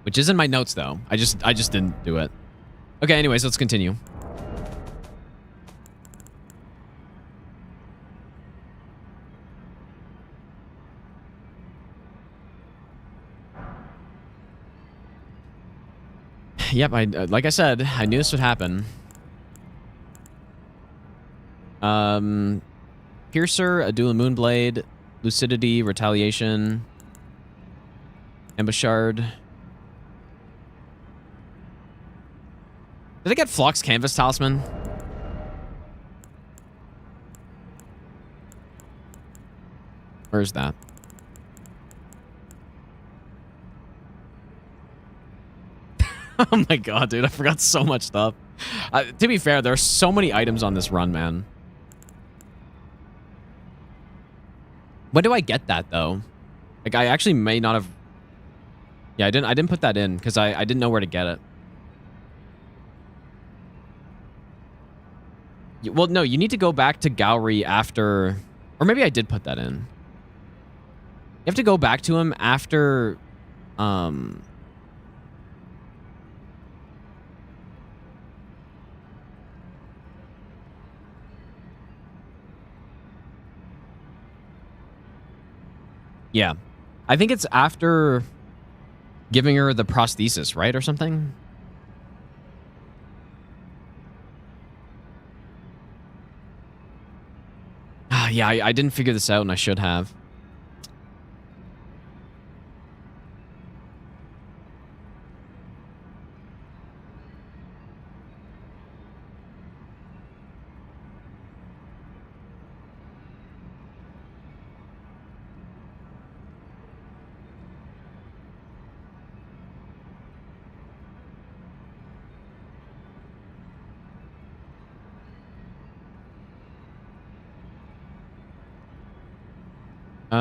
Which is in my notes, though. I just didn't do it. Okay, anyways, let's continue. Yep, like I said, I knew this would happen. Piercer, Adula Moonblade, Lucidity, Retaliation, Ambushard. Did I get Phlox Canvas Talisman? Where's that? Oh my god, dude, I forgot so much stuff. To be fair, there are so many items on this run, man. When do I get that, though? Like, I actually may not have... Yeah, I didn't put that in, because I didn't know where to get it. Well, no, you need to go back to Gowry after... Or maybe I did put that in. You have to go back to him after... Yeah. I think it's after giving her the prosthesis, right? Or something? Yeah, I didn't figure this out and I should have.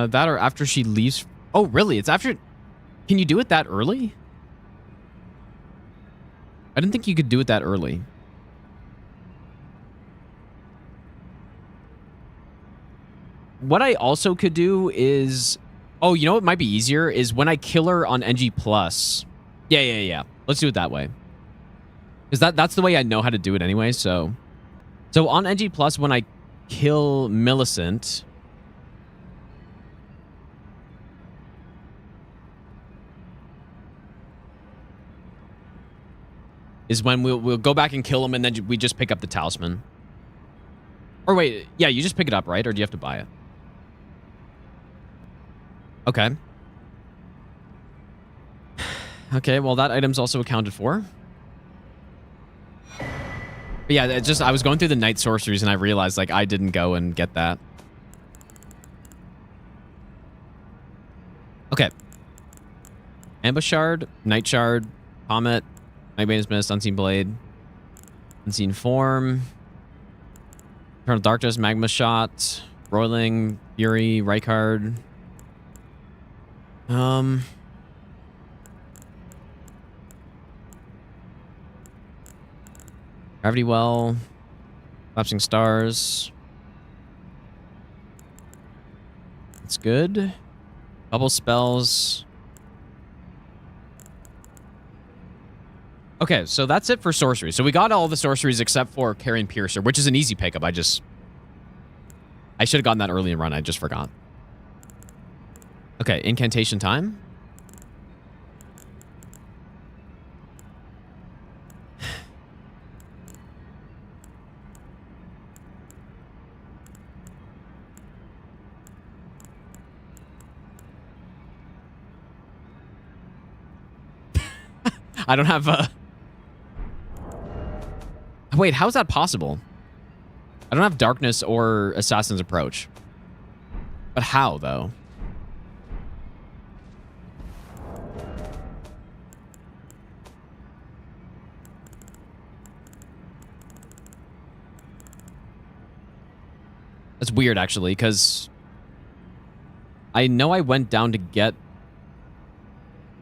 That or after she leaves. Oh, really? It's after... Can you do it that early? I didn't think you could do it that early. What I also could do is... Oh, you know what might be easier? Is when I kill her on NG+. Yeah. Let's do it that way. Because that's the way I know how to do it anyway, so... So on NG+, when I kill Millicent... is when we'll go back and kill him, and then we just pick up the talisman. Or wait, yeah, you just pick it up, right? Or do you have to buy it? Okay. Okay, well, that item's also accounted for. But yeah, it's just, I was going through the night sorceries, and I realized, like, I didn't go and get that. Okay. Ambush Shard, Night Shard, Comet, Nightbane's Mist, Unseen Blade, Unseen Form, Eternal Darkness, Magma Shot, Roiling, Fury, Rykard. Gravity Well, Collapsing Stars. That's good. Bubble spells. Okay, so that's it for sorcery. So we got all the sorceries except for Carrion Piercer, which is an easy pickup. I should have gotten that early in run. I just forgot. Okay, incantation time. I don't have a... Wait, how is that possible? I don't have Darkness or Assassin's Approach. But how, though? That's weird, actually, because I know I went down to get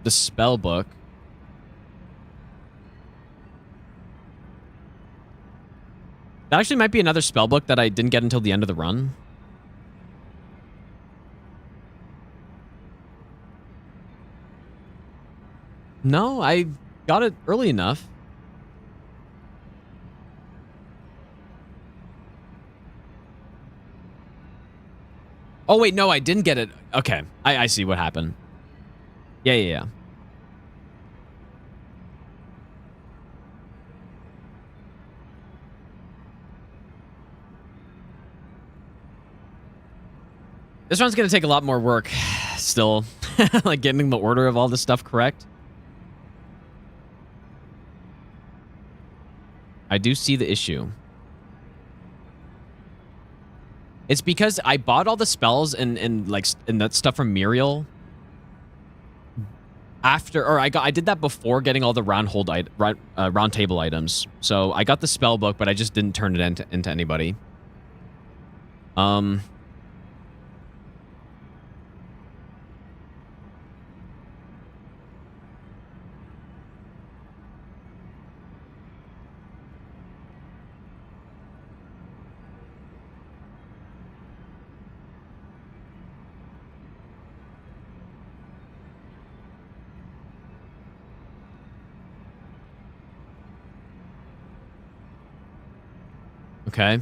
the spell book. That actually might be another spell book that I didn't get until the end of the run. No, I got it early enough. Oh, wait, no, I didn't get it. Okay, I see what happened. Yeah. This one's going to take a lot more work still. Like getting the order of all this stuff correct. I do see the issue. It's because I bought all the spells and that stuff from Muriel after, or I did that before getting all the round table items. So I got the spell book, but I just didn't turn it into anybody. Okay.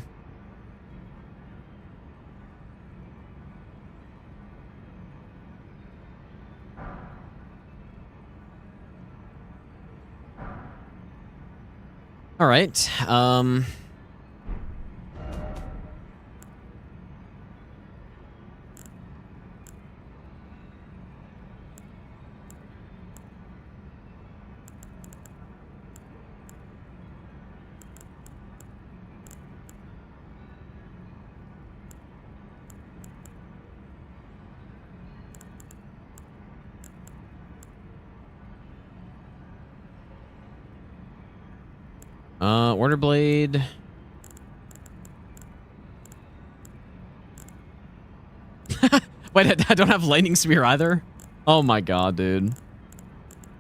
All right. Order Blade. Wait, I don't have Lightning Spear either? Oh my god, dude.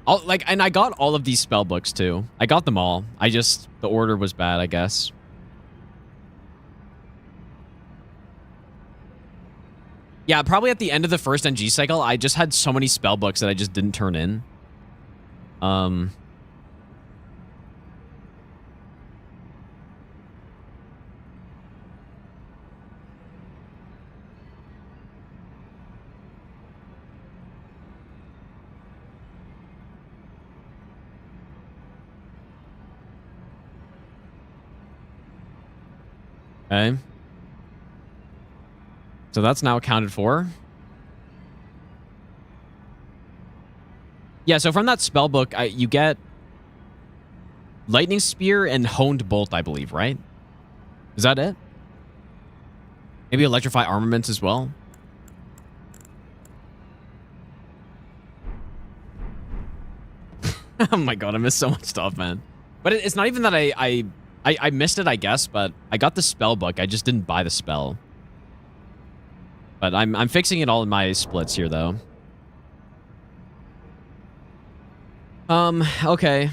And I got all of these spell books too. I got them all. The order was bad, I guess. Yeah, probably at the end of the first NG cycle, I just had so many spell books that I just didn't turn in. Okay. So that's now accounted for. Yeah, so from that spell book, you get Lightning Spear and Honed Bolt, I believe, right? Is that it? Maybe Electrify Armaments as well? Oh my god, I missed so much stuff, man. But it's not even that I missed it, I guess, but I got the spell book. I just didn't buy the spell. But I'm fixing it all in my splits here, though. Okay.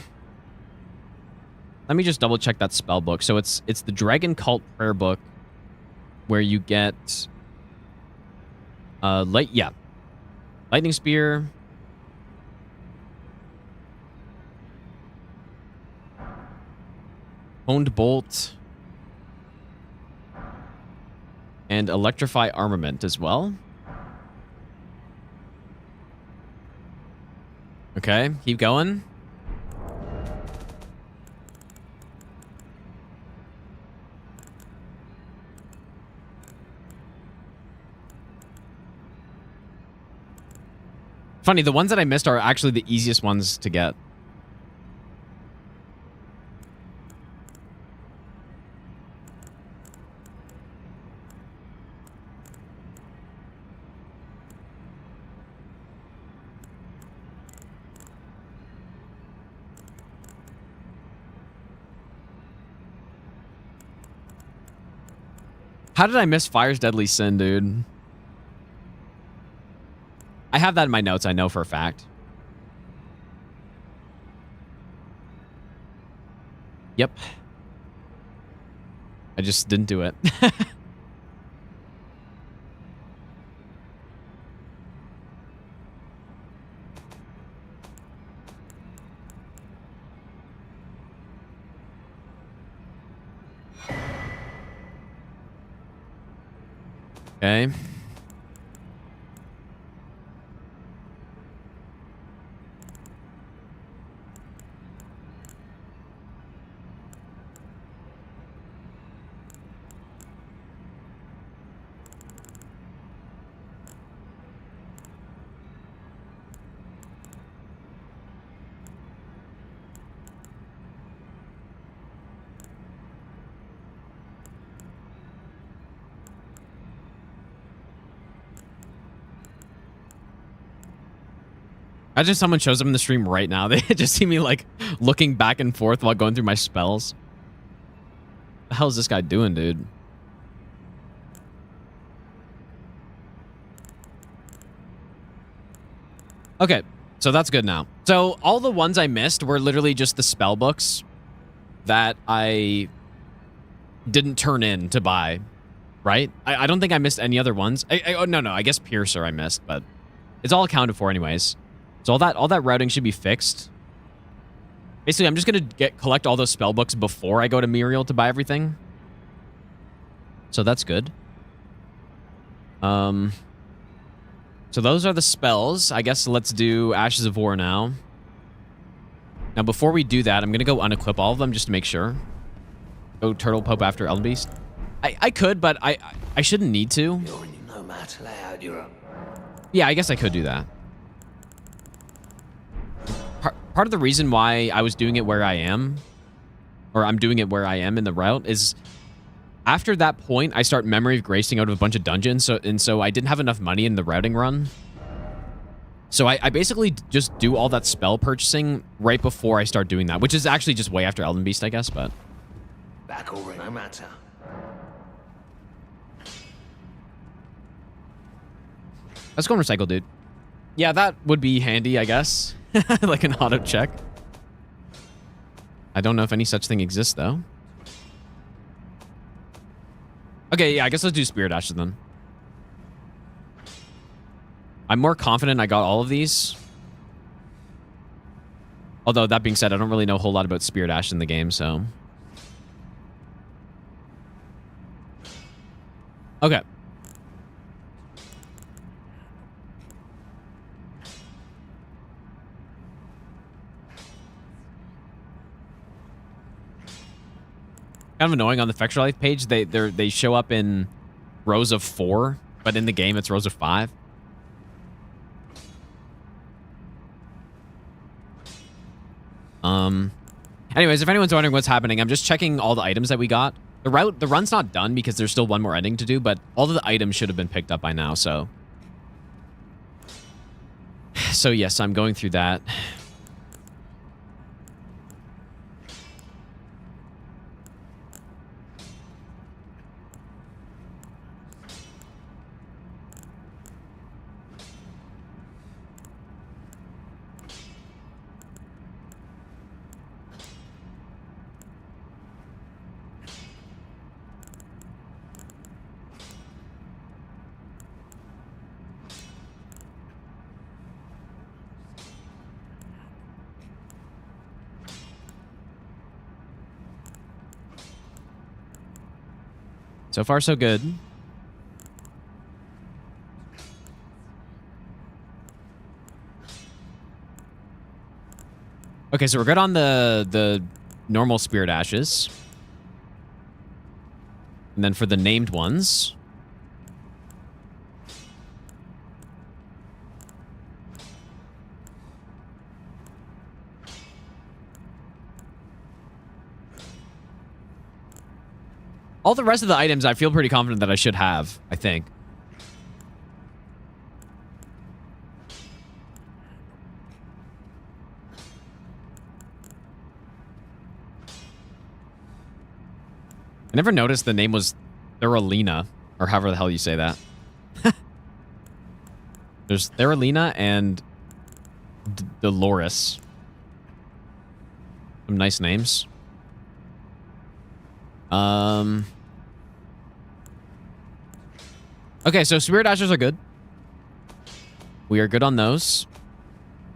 Let me just double check that spell book. So it's the Dragon Cult prayer book where you get Lightning Spear. Honed Bolt. And Electrify Armament as well. Okay, keep going. Funny, the ones that I missed are actually the easiest ones to get. How did I miss Fire's Deadly Sin, dude? I have that in my notes, I know for a fact. Yep. I just didn't do it. Okay. Imagine someone shows up in the stream right now. They just see me like looking back and forth while going through my spells. What the hell is this guy doing, dude? Okay, so that's good now. So all the ones I missed were literally just the spell books that I didn't turn in to buy, right? I don't think I missed any other ones. Oh, no, I guess Piercer I missed, but it's all accounted for anyways. So all that routing should be fixed. Basically, I'm just gonna collect all those spell books before I go to Muriel to buy everything. So that's good. So those are the spells. I guess let's do Ashes of War now. Now, before we do that, I'm gonna go unequip all of them just to make sure. Go Turtle Pope after Elden Beast. I could, but I shouldn't need to. Yeah, I guess I could do that. Part of the reason why I was doing it where I am, or I'm doing it where I am in the route, is after that point, I start Memory of Gracing out of a bunch of dungeons, so I didn't have enough money in the routing run. So I basically just do all that spell purchasing right before I start doing that, which is actually just way after Elden Beast, I guess, but... Back already, no matter. Let's go and recycle, dude. Yeah, that would be handy, I guess. Like an auto check. I don't know if any such thing exists, though. Okay, yeah, I guess let's do Spirit Ashes then. I'm more confident I got all of these. Although, that being said, I don't really know a whole lot about Spirit Ash in the game, so... Okay. Kind of annoying on the Fextra Life page. They show up in rows of 4, but in the game it's rows of 5. Anyways, if anyone's wondering what's happening, I'm just checking all the items that we got. The run's not done because there's still one more ending to do, but all of the items should have been picked up by now, so. So yes, I'm going through that. So far, so good. Okay, so we're good on the normal spirit ashes. And then for the named ones. All the rest of the items I feel pretty confident that I should have, I think. I never noticed the name was Theralina, or however the hell you say that. There's Theralina and Dolores. Some nice names. Okay, so Spirit Ashes are good. We are good on those.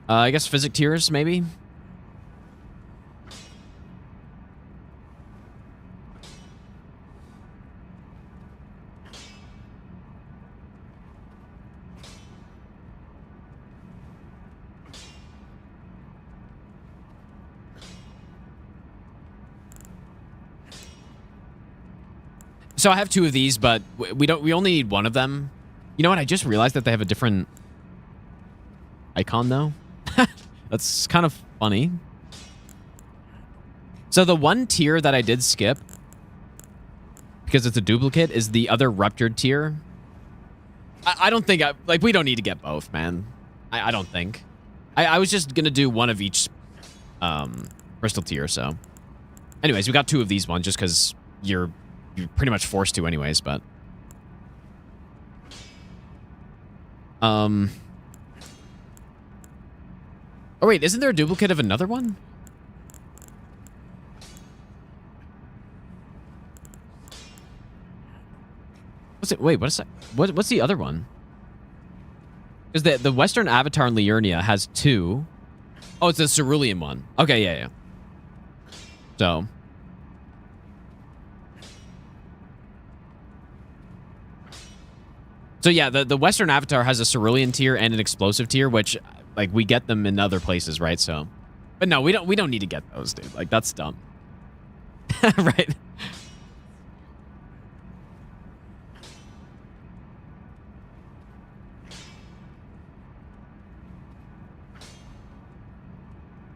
I guess Physic Tears, maybe? So I have 2 of these, but we only need 1 of them. You know what? I just realized that they have a different icon though. That's kind of funny. So the 1 tier that I did skip because it's a duplicate is the other ruptured tier. I don't think like we don't need to get both, man. I don't think. I was just gonna do 1 of each crystal tier, so. Anyways, we got 2 of these ones just because you're pretty much forced to anyways, but oh wait, isn't there a duplicate of another one? What's it? Wait, what is that? What's the other one? Because the Western Avatar in Liurnia has 2. Oh, it's the Cerulean one. Okay, yeah. So yeah, the Western Avatar has a Cerulean tier and an explosive tier, which like we get them in other places, right? So, but no, we don't need to get those, dude. Like that's dumb, right?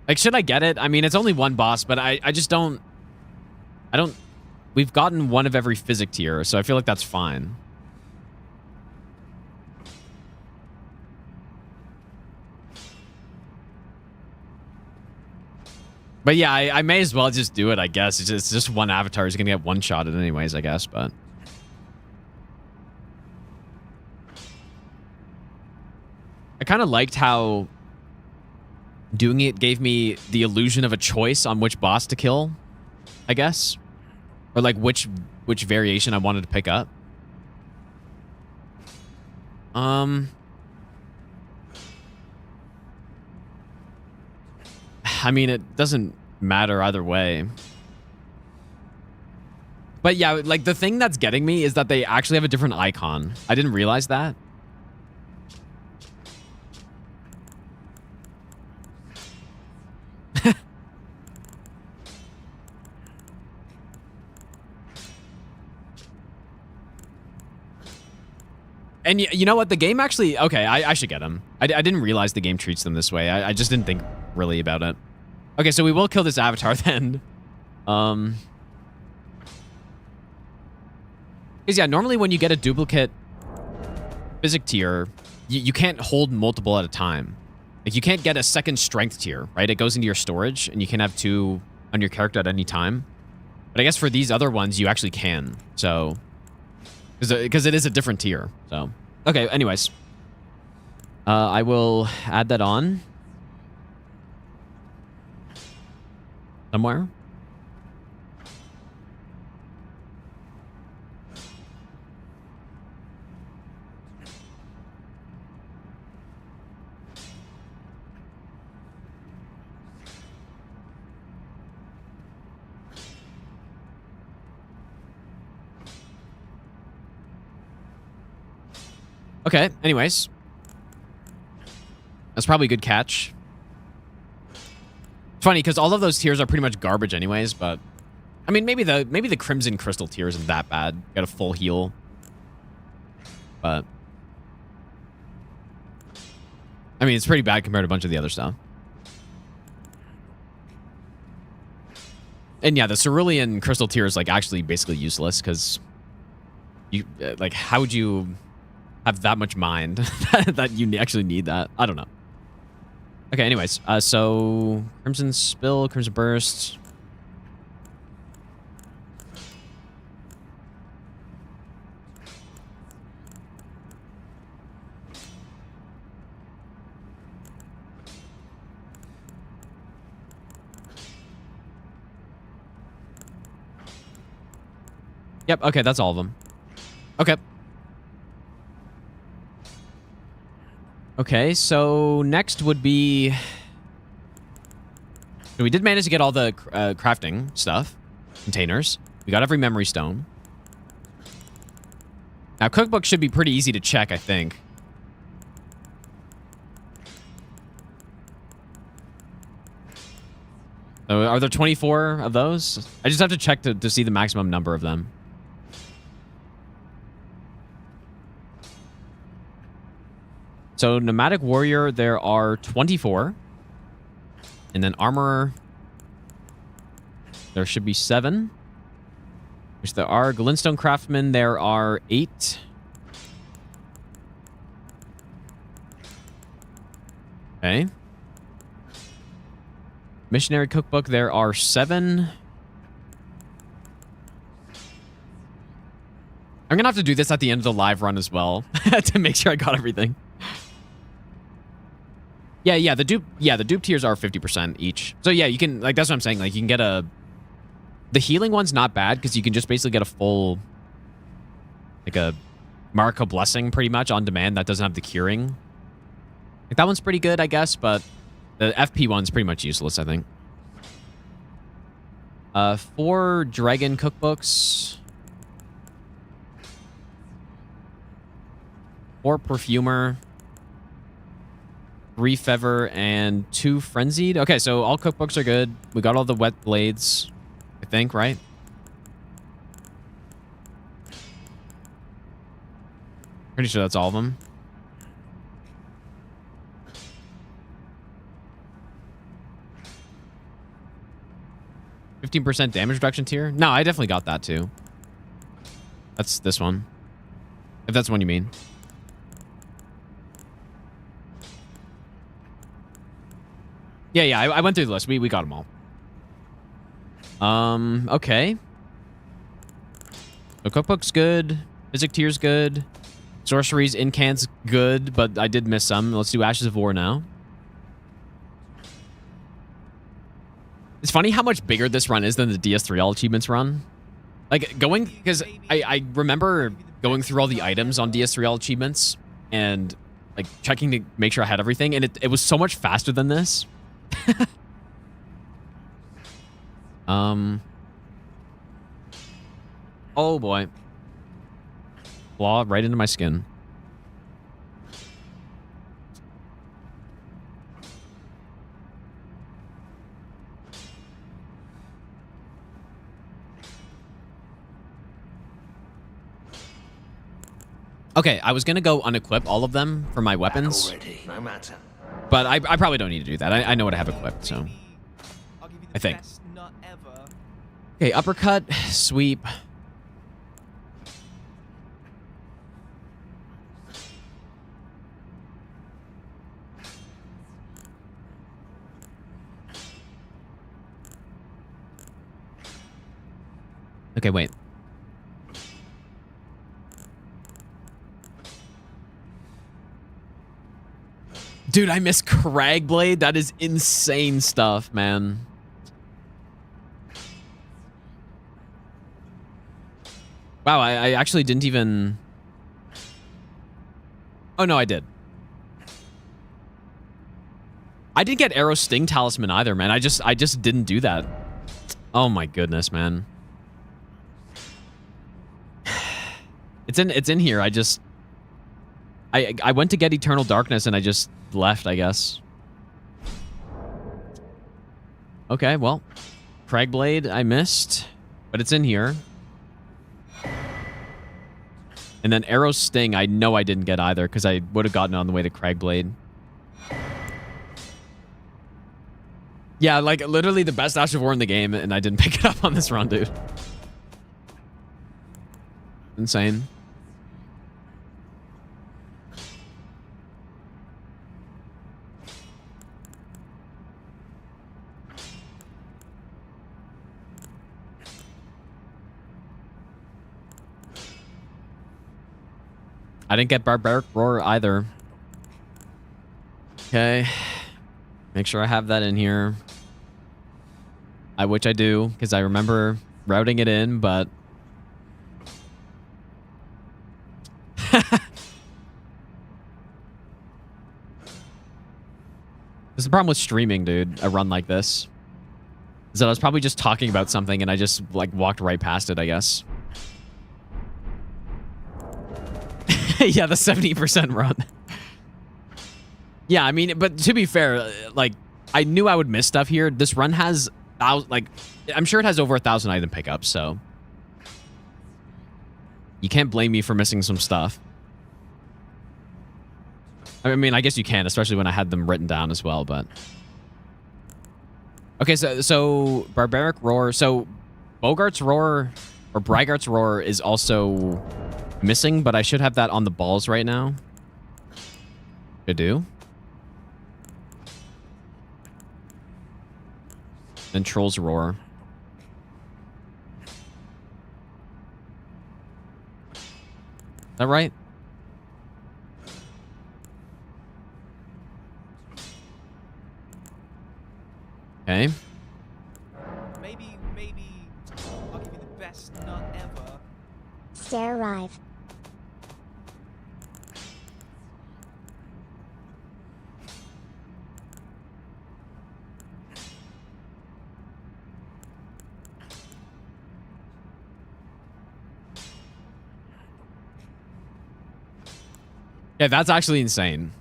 Like, should I get it? I mean, it's only 1 boss, but I just don't. We've gotten 1 of every physic tier, so I feel like that's fine. But yeah, I may as well just do it, I guess. It's just 1 avatar. He's going to get one-shotted anyways, I guess, but... I kind of liked how doing it gave me the illusion of a choice on which boss to kill, I guess. Or like which variation I wanted to pick up. I mean, it doesn't matter either way. But yeah, like the thing that's getting me is that they actually have a different icon. I didn't realize that. And you know what? The game actually... Okay, I should get him. I didn't realize the game treats them this way. I just didn't think really about it. Okay, so we will kill this avatar then. Because yeah, normally when you get a duplicate physic tier, you can't hold multiple at a time. Like you can't get a second strength tier, right? It goes into your storage and you can have 2 on your character at any time. But I guess for these other ones, you actually can. So... Because it is a different tier, so... Okay, anyways. I will add that on. Somewhere. Okay, anyways. That's probably a good catch. Funny, because all of those tiers are pretty much garbage anyways, but... I mean, maybe the Crimson Crystal tier isn't that bad. Got a full heal. But... I mean, it's pretty bad compared to a bunch of the other stuff. And yeah, the Cerulean Crystal tier is, like, actually basically useless, because... you like, how would you have that much mind that you actually need that? I don't know. Okay, anyways, so Crimson Spill, Crimson Burst. Yep, okay, that's all of them. Okay. Okay, so next would be... We did manage to get all the crafting stuff. Containers. We got every memory stone. Now, cookbook should be pretty easy to check, I think. So are there 24 of those? I just have to check to see the maximum number of them. So, Nomadic Warrior, there are 24. And then Armor, there should be 7. Which there are. Glintstone Craftsman, there are 8. Okay. Missionary Cookbook, there are 7. I'm going to have to do this at the end of the live run as well to make sure I got everything. Yeah, the dupe tiers are 50% each. So yeah, you can, like, that's what I'm saying. Like, you can get the healing one's not bad because you can just basically get a full, like, a Marika Blessing pretty much on demand that doesn't have the curing. Like, that one's pretty good, I guess, but the FP one's pretty much useless, I think. 4 Dragon Cookbooks. 4 Perfumer. 3 Fever and 2 Frenzied. Okay, so all cookbooks are good. We got all the wet blades, I think, right? Pretty sure that's all of them. %15 damage reduction tier? No, I definitely got that too. That's this one. If that's the one you mean. Yeah, I went through the list. We got them all. Okay. The cookbook's good. Physic tier's good. Sorcery's incant's good, but I did miss some. Let's do Ashes of War now. It's funny how much bigger this run is than the DS3 All Achievements run. Like, going... Because I remember going through all the items on DS3 All Achievements and, like, checking to make sure I had everything, and it was so much faster than this. Oh boy. Claw right into my skin. Okay, I was gonna go unequip all of them for my weapons. No matter. But I probably don't need to do that. I know what I have equipped, so... I think. Okay, uppercut, sweep. Okay, wait. Dude, I miss Cragblade. That is insane stuff, man. Wow, I actually didn't even... Oh, no, I did. I didn't get Arrow Sting Talisman either, man. I just didn't do that. Oh my goodness, man. It's in here. I just... I went to get Eternal Darkness and I just left, I guess. Okay, well. Cragblade, I missed. But it's in here. And then Arrow Sting, I know I didn't get either, because I would have gotten on the way to Cragblade. Yeah, like, literally the best Ash of War in the game, and I didn't pick it up on this run, dude. Insane. I didn't get Barbaric Roar either. Okay. Make sure I have that in here. Which I do, because I remember routing it in, but... This is the problem with streaming, dude. A run like this. Is that I was probably just talking about something and I just, like, walked right past it, I guess. Yeah, the 70% run. Yeah, I mean, but to be fair, like, I knew I would miss stuff here. This run has, like, I'm sure it has over 1,000 item pickups, so. You can't blame me for missing some stuff. I mean, I guess you can, especially when I had them written down as well, but. Okay, so Barbaric Roar. So Bogart's Roar, or Brygart's Roar is also missing, but I should have that on the balls right now. Should do. And Troll's Roar. Is that right? Okay. Maybe I'll give you the best nut ever. Stair arrive. Yeah, that's actually insane.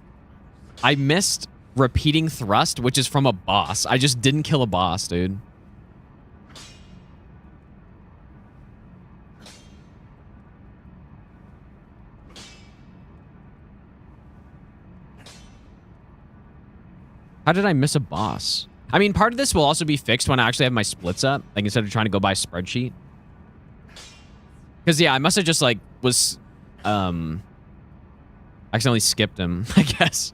I missed repeating thrust, which is from a boss. I just didn't kill a boss, dude. How did I miss a boss? I mean, part of this will also be fixed when I actually have my splits up. Like, instead of trying to go by spreadsheet. Because, yeah, I must have just, like, was... accidentally skipped him, I guess.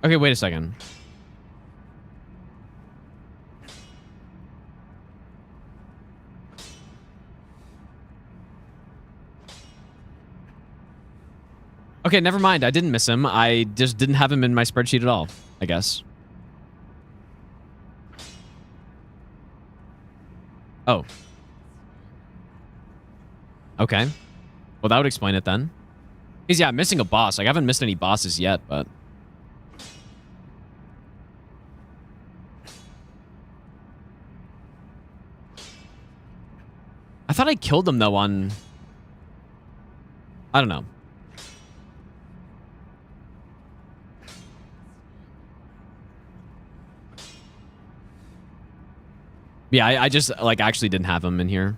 Okay, wait a second. Okay, never mind. I didn't miss him. I just didn't have him in my spreadsheet at all, I guess. Oh. Okay. Well, that would explain it then. Because, yeah, I'm missing a boss. Like, I haven't missed any bosses yet, but... I thought I killed him, though, on... I don't know. Yeah, I just, like, actually didn't have him in here.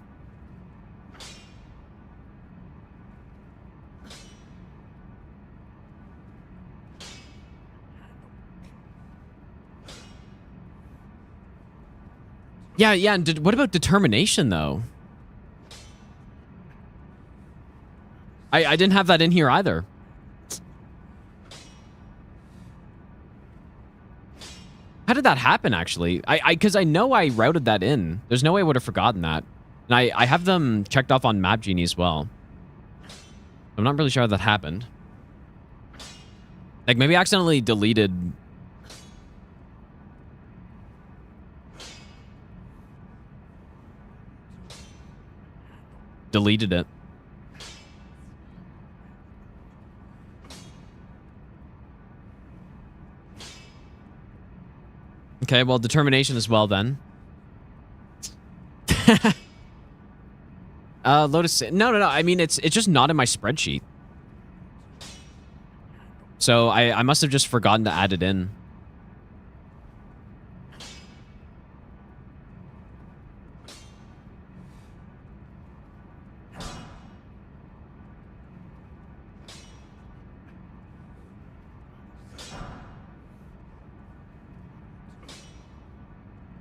Yeah, and what about determination, though? I didn't have that in here either. How did that happen, actually? Because I know I routed that in. There's no way I would have forgotten that. And I have them checked off on Map Genie as well. I'm not really sure how that happened. Like, maybe I accidentally deleted... Deleted it. Okay, well, determination as well then. Lotus. No. I mean, it's just not in my spreadsheet. So I must have just forgotten to add it in.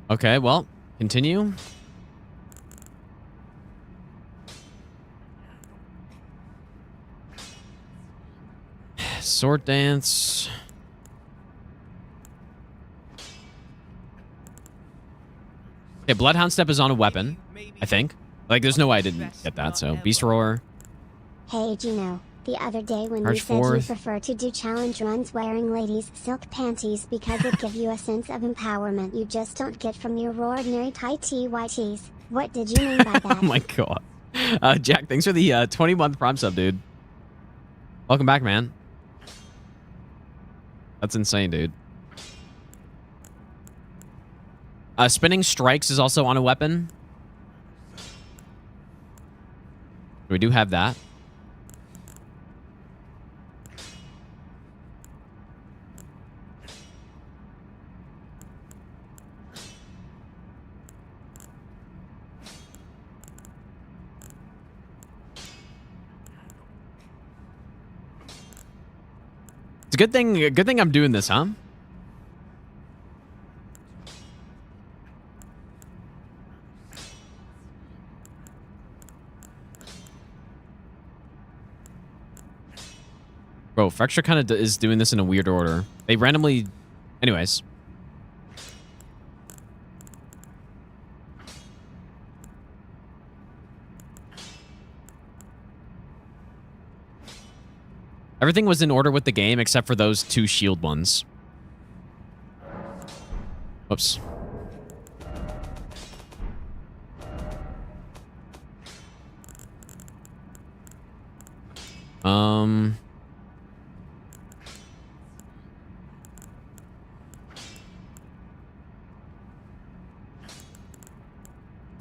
Okay, well, continue. Sword dance. Okay, Bloodhound Step is on a weapon, I think. Like, there's no way I didn't get that, so Beast Roar. Hey Gino, the other day when Charge you said you forth. prefer to do challenge runs wearing ladies' silk panties because it gives you a sense of empowerment you just don't get from your ordinary tight TYTs. What did you mean by that? Oh my god. Jack, thanks for the 20-month Prime sub, dude. Welcome back, man. That's insane, dude. Spinning Strikes is also on a weapon. We do have that. It's a good thing I'm doing this, huh? Bro, Frextra kind of is doing this in a weird order. They randomly... Anyways. Everything was in order with the game except for those two shield ones. Whoops.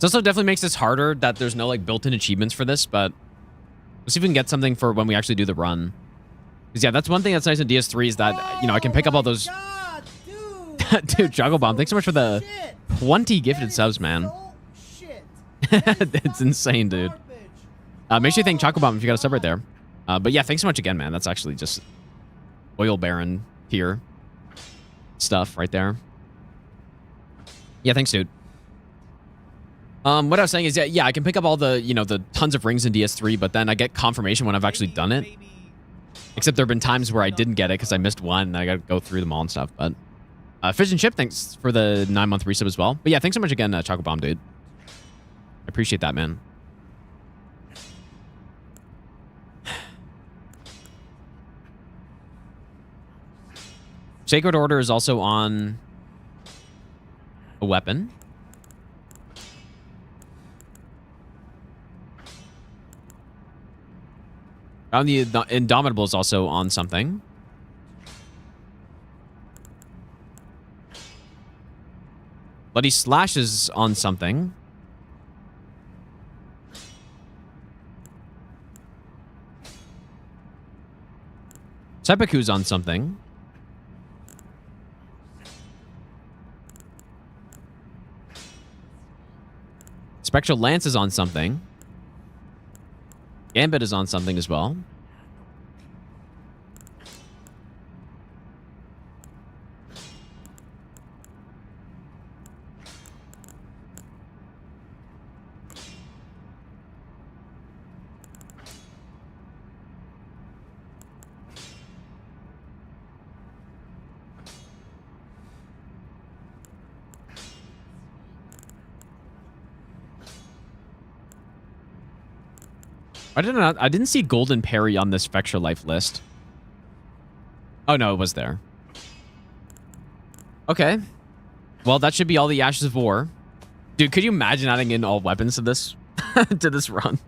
This also definitely makes this harder that there's no like built-in achievements for this, but let's see if we can get something for when we actually do the run. Because yeah, that's one thing that's nice in DS3 is that, you know, I can pick up all those... Dude, Juggle Bomb, thanks so much for the 20 gifted subs, man. It's insane, dude. Make sure you thank Choco Bomb if you got a sub right there. But yeah, thanks so much again, man. That's actually just Oil Baron tier stuff right there. Yeah, thanks, dude. What I was saying is, yeah, I can pick up all the, you know, the tons of rings in DS3, but then I get confirmation when I've actually done it. Except there have been times where I didn't get it because I missed one and I got to go through them all and stuff. But Fish and Chip, thanks for the 9-month resub as well. But yeah, thanks so much again, Choco Bomb, dude. I appreciate that, man. Sacred Order is also on a weapon. On the Indomitable is also on something. Bloody Slash is on something. Seppuku's on something. Spectral Lance is on something. Gambit is on something as well. I didn't see Golden Parry on this Vectra Life list. Oh, no, it was there. Okay. Well, that should be all the Ashes of War. Dude, could you imagine adding in all weapons to this to this run?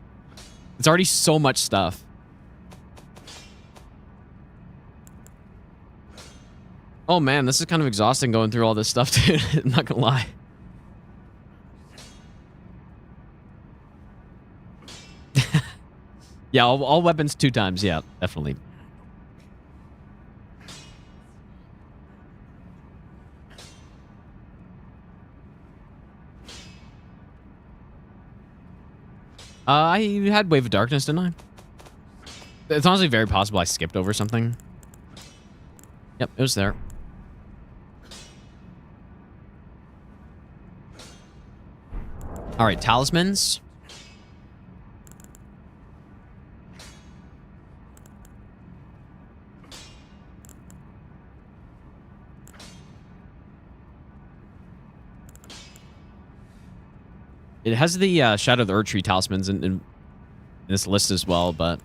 It's already so much stuff. Oh man, this is kind of exhausting going through all this stuff, dude. I'm not gonna lie. Yeah, all weapons 2 times. Yeah, definitely. I had Wave of Darkness, didn't I? It's honestly very possible I skipped over something. Yep, it was there. All right, talismans. It has the Shadow of the Erd Tree talismans in this list as well, but...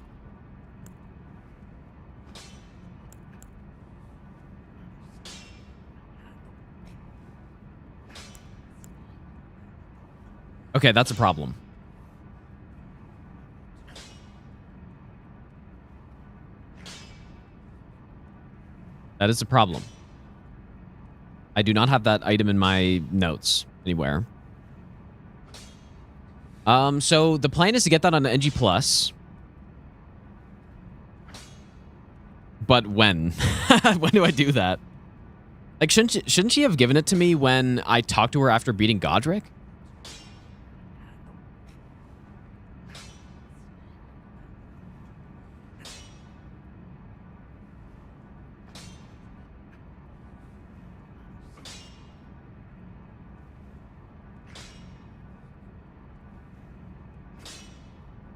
Okay, that's a problem. That is a problem. I do not have that item in my notes anywhere. So the plan is to get that on NG+. But when? When do I do that? Like, shouldn't she have given it to me when I talked to her after beating Godric?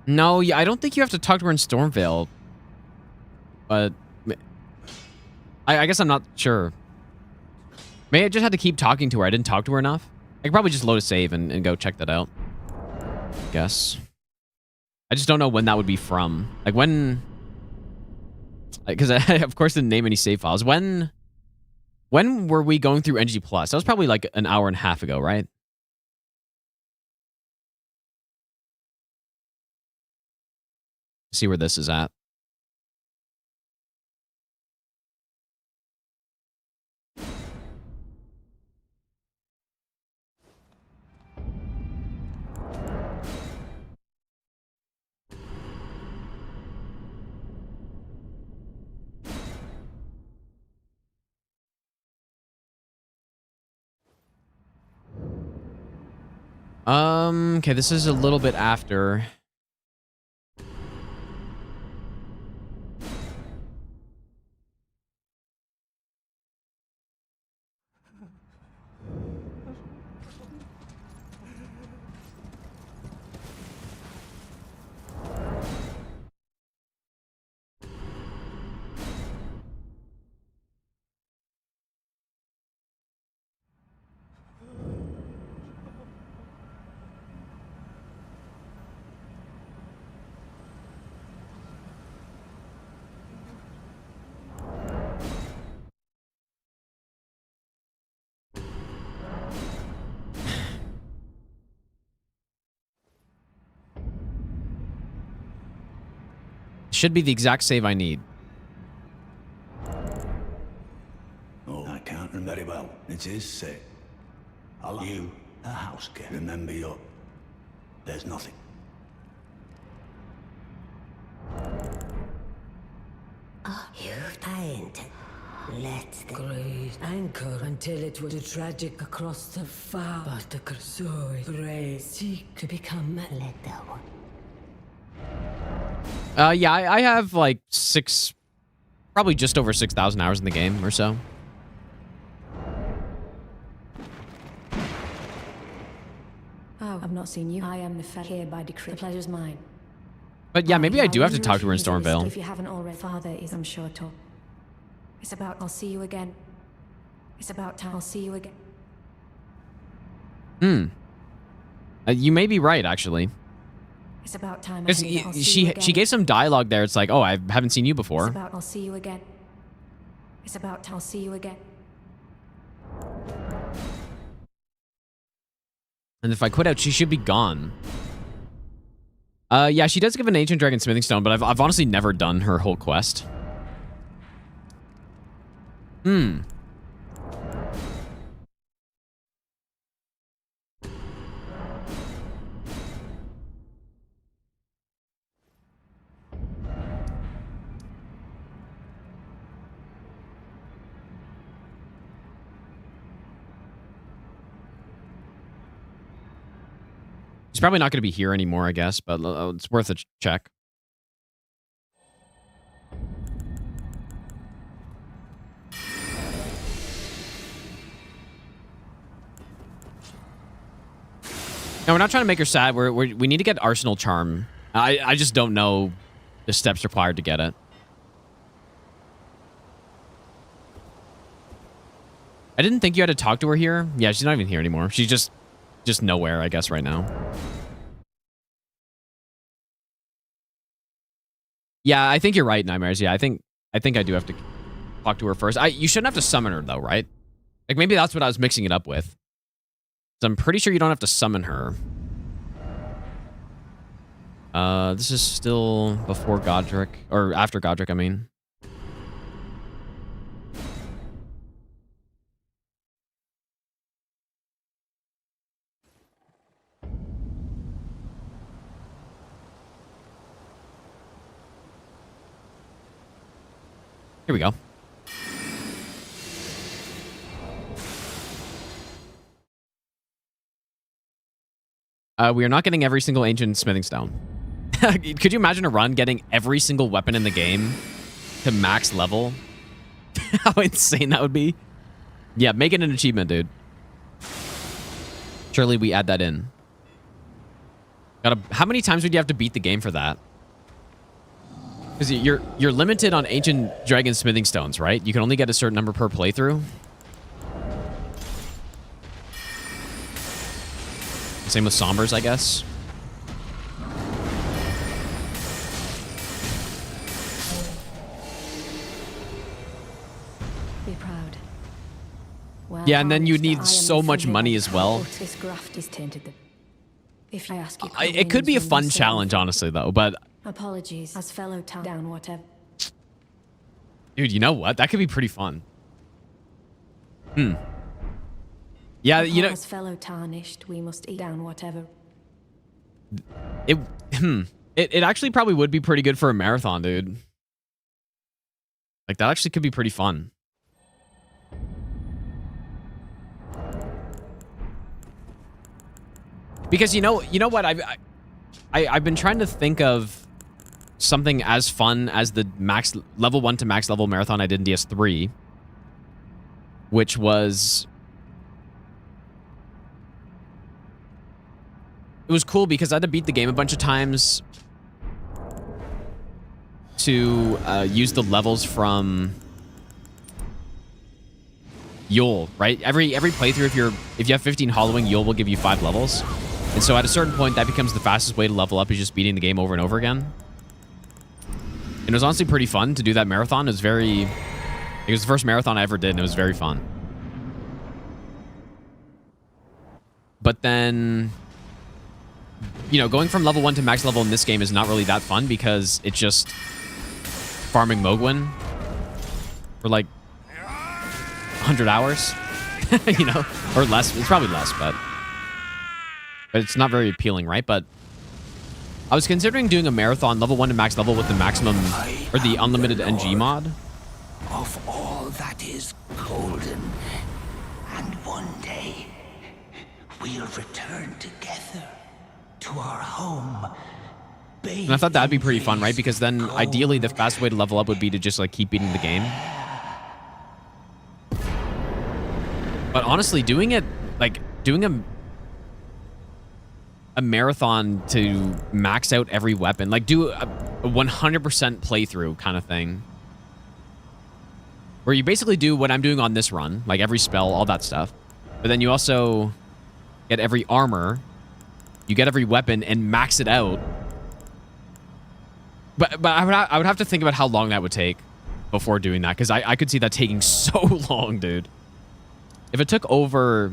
No, yeah, I don't think you have to talk to her in Stormvale. But I guess I'm not sure. Maybe I just had to keep talking to her. I didn't talk to her enough. I could probably just load a save and go check that out. I guess. I just don't know when that would be from. Like when... Because I, of course, didn't name any save files. When were we going through NG+? That was probably like an hour and a half ago, right? See where this is at. Okay, this is a little bit after. Should be the exact save I need. Oh, I can't remember very well. It is sick. I'll you, a house girl. Remember your... There's nothing. Oh, you ain't. Let the great anchor until it was tragic across the far. But the Cursori brave seek to become let the one. Yeah, I have like probably just over 6,000 hours in the game or so. Oh, I've not seen you. I am the fed here by decree. The pleasure's mine. But yeah, maybe I do have to talk to her in Stormvale. If you haven't already, Father is, I'm sure, to. It's about, I'll see you again. It's about time, I'll see you again. You may be right, actually. It's about time. Because she gave some dialogue there. It's like, oh, I haven't seen you before. It's about, I'll see you again. It's about time, I'll see you again. And if I quit out, she should be gone. Yeah, she does give an Ancient Dragon Smithing Stone, but I've honestly never done her whole quest. He's probably not going to be here anymore, I guess, but it's worth a check. No, we're not trying to make her sad. We need to get Arsenal Charm. I just don't know the steps required to get it. I didn't think you had to talk to her here. Yeah, she's not even here anymore. She's just nowhere, I guess, right now. Yeah, I think you're right, Nightmares. Yeah, I think I do have to talk to her first. You shouldn't have to summon her though, right? Like maybe that's what I was mixing it up with. So I'm pretty sure you don't have to summon her. This is still before Godric, or after Godric, I mean. Here we go. We are not getting every single ancient smithing stone. Could you imagine a run getting every single weapon in the game to max level? How insane that would be. Yeah, make it an achievement, dude. Surely we add that in. How many times would you have to beat the game for that? Because you're limited on ancient dragon smithing stones, right? You can only get a certain number per playthrough. Same with Sombers, I guess. Be proud. Well, Yeah, and then you need so much money as well. This graft is tainted. If I ask you, It could be a fun challenge, honestly, though. But apologies, as fellow down whatever. dude, you know what? That could be pretty fun. Yeah, you know, As fellow tarnished, we must eat down whatever. it actually probably would be pretty good for a marathon, dude. Like that actually could be pretty fun. Because you know what I've been trying to think of something as fun as the max level 1 to max level marathon I did in DS3, which was it was cool because I had to beat the game a bunch of times to use the levels from Yule, right? Every playthrough, if you have 15 hollowing, Yule will give you 5 levels. And so at a certain point, that becomes the fastest way to level up, is just beating the game over and over again. And it was honestly pretty fun to do that marathon. It was the first marathon I ever did, and it was very fun. But then, you know, going from level 1 to max level in this game is not really that fun because it's just farming Mogwin for like 100 hours, you know, or less. It's probably less, but it's not very appealing, right? But I was considering doing a marathon level 1 to max level with the maximum or the unlimited NG mod. Of all that is golden, and one day we'll return together to our home. And I thought that'd be pretty fun, right? Because then ideally the fastest way to level up would be to just like keep beating the game. But honestly, doing a marathon to max out every weapon, like do a 100% playthrough kind of thing, where you basically do what I'm doing on this run, like every spell, all that stuff. But then you also get every armor, you get every weapon and max it out. But I would have to think about how long that would take before doing that, because I could see that taking so long, dude. If it took over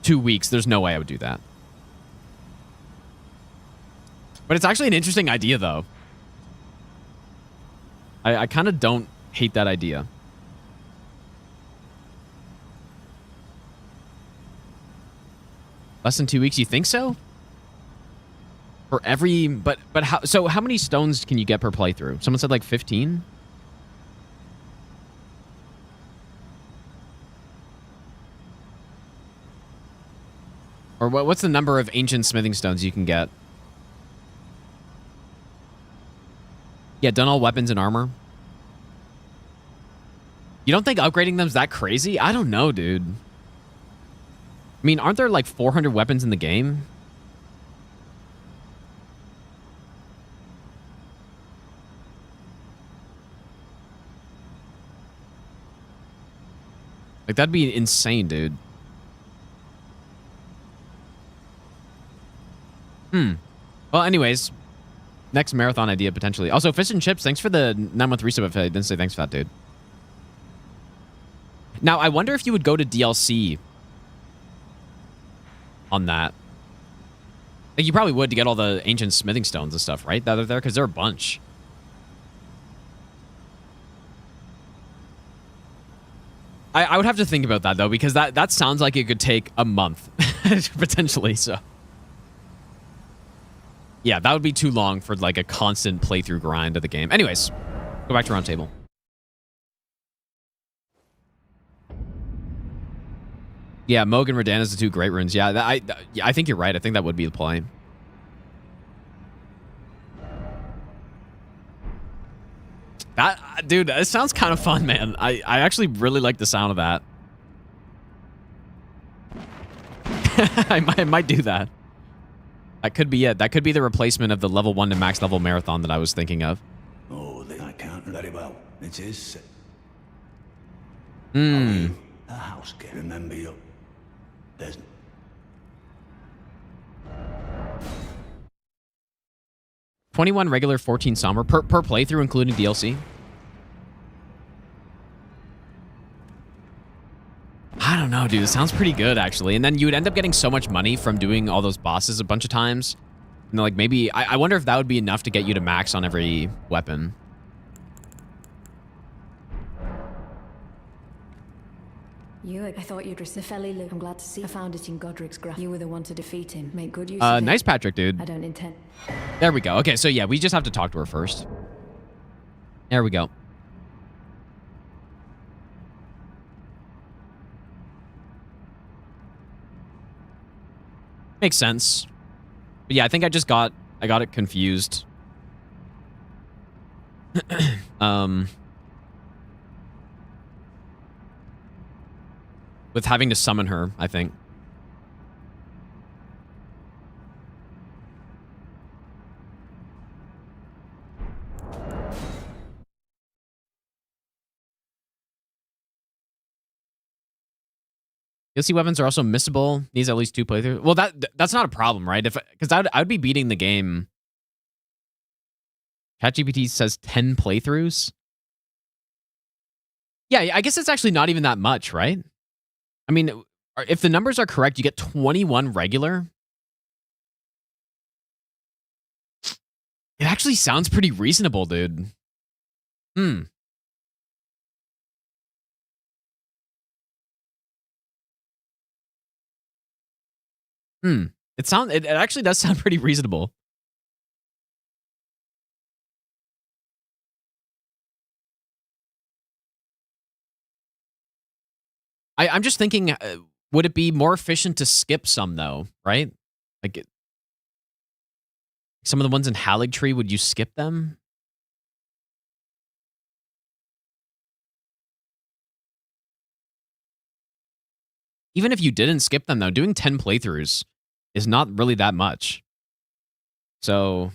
2 weeks, there's no way I would do that. But it's actually an interesting idea, though. I kind of don't hate that idea. Less than 2 weeks, you think so? For every... But how... So how many stones can you get per playthrough? Someone said like 15? Or what's the number of ancient smithing stones you can get? Yeah, done all weapons and armor. You don't think upgrading them's that crazy? I don't know, dude. I mean, aren't there like 400 weapons in the game? Like, that'd be insane, dude. Well, anyways, next marathon idea potentially. Also, Fish and Chips, thanks for the 9-month resub. If I didn't say thanks for that, dude. Now, I wonder if you would go to DLC on that. Like, you probably would to get all the ancient smithing stones and stuff, right? That are there, because there are a bunch. I would have to think about that, though, because that sounds like it could take a month, potentially, so. Yeah, that would be too long for, like, a constant playthrough grind of the game. Anyways, go back to round table. Yeah, Moog and Radahn is the two great runes. Yeah, I think you're right. I think that would be the play. That, dude, it sounds kind of fun, man. I actually really like the sound of that. I might do that. That could be it. That could be the replacement of the level 1 to max level marathon that I was thinking of. Oh, I can't very well. It is. Hmm. A house girl. Remember you. There's 21 regular, 14 somber per playthrough, including DLC. I don't know, dude. It sounds pretty good, actually. And then you would end up getting so much money from doing all those bosses a bunch of times. And like maybe I wonder if that would be enough to get you to max on every weapon. I thought you'd receive Felly Luke. I'm glad to see. I found it in Godric's graph. You were the one to defeat him. Make good use of it. Nice Patrick, dude. I don't intend. There we go. Okay, so yeah, we just have to talk to her first. There we go. Makes sense. But yeah, I think I got it confused. With having to summon her, I think. DLC weapons are also missable. Needs at least 2 playthroughs. Well, that's not a problem, right? Because I'd be beating the game. ChatGPT says 10 playthroughs. Yeah, I guess it's actually not even that much, right? I mean, if the numbers are correct, you get 21 regular. It actually sounds pretty reasonable, dude. It actually does sound pretty reasonable. I'm just thinking, would it be more efficient to skip some though, right? Like some of the ones in Haligtree, would you skip them? Even if you didn't skip them though, doing 10 playthroughs is not really that much. So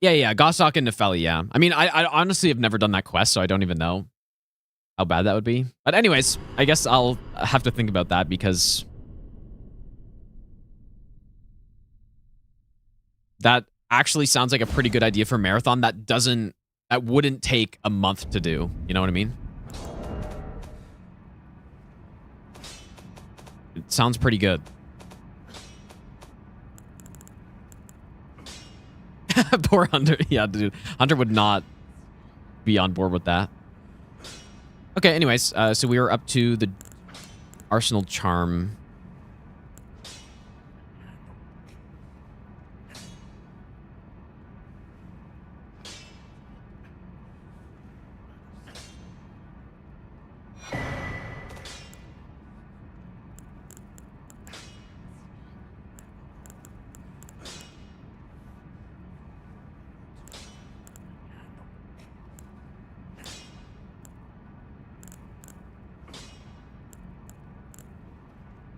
yeah, Goshawk and Nefeli, yeah. I mean, I honestly have never done that quest, so I don't even know how bad that would be. But anyways, I guess I'll have to think about that because that actually sounds like a pretty good idea for Marathon that wouldn't take a month to do. You know what I mean? It sounds pretty good. Poor Hunter. Yeah, dude. Hunter would not be on board with that. Okay, anyways, so we were up to the Arsenal Charm.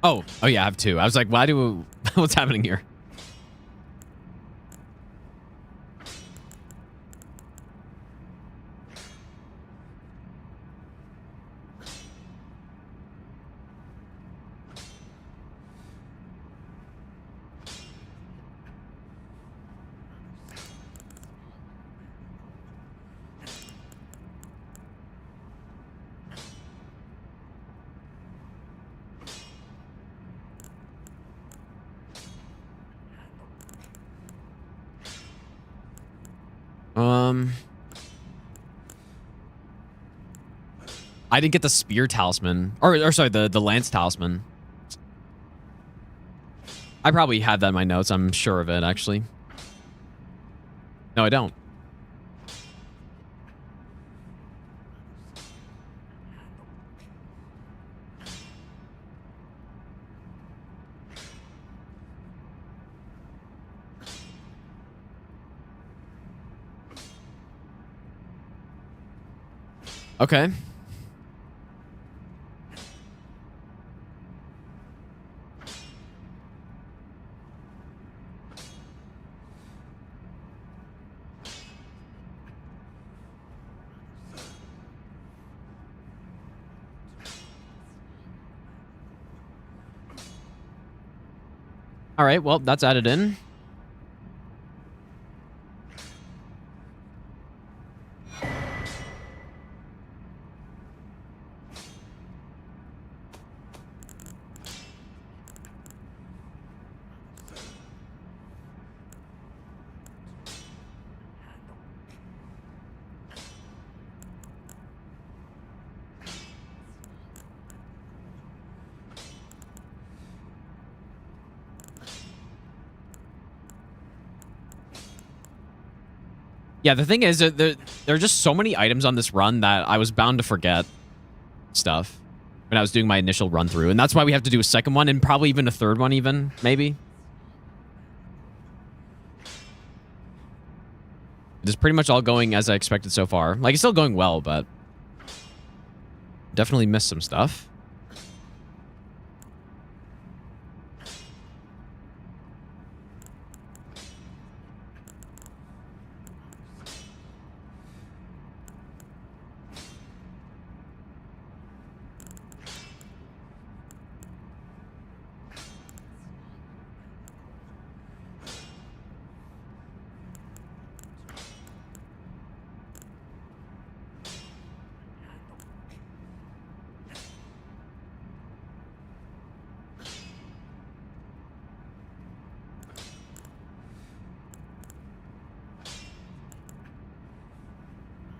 Oh yeah, I have 2. I was like, why do what's happening here? I didn't get the spear talisman. Or sorry, the lance talisman. I probably had that in my notes. I'm sure of it, actually. No, I don't. Okay. All right, well, that's added in. Yeah, the thing is, there are just so many items on this run that I was bound to forget stuff when I was doing my initial run through. And that's why we have to do a second one and probably even a third one even, maybe. It is pretty much all going as I expected so far. Like, it's still going well, but definitely missed some stuff.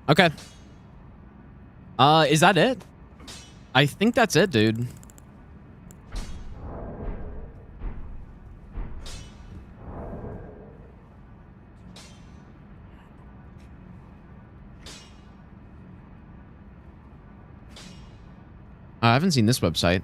Okay. Is that it? I think that's it, dude. I haven't seen this website.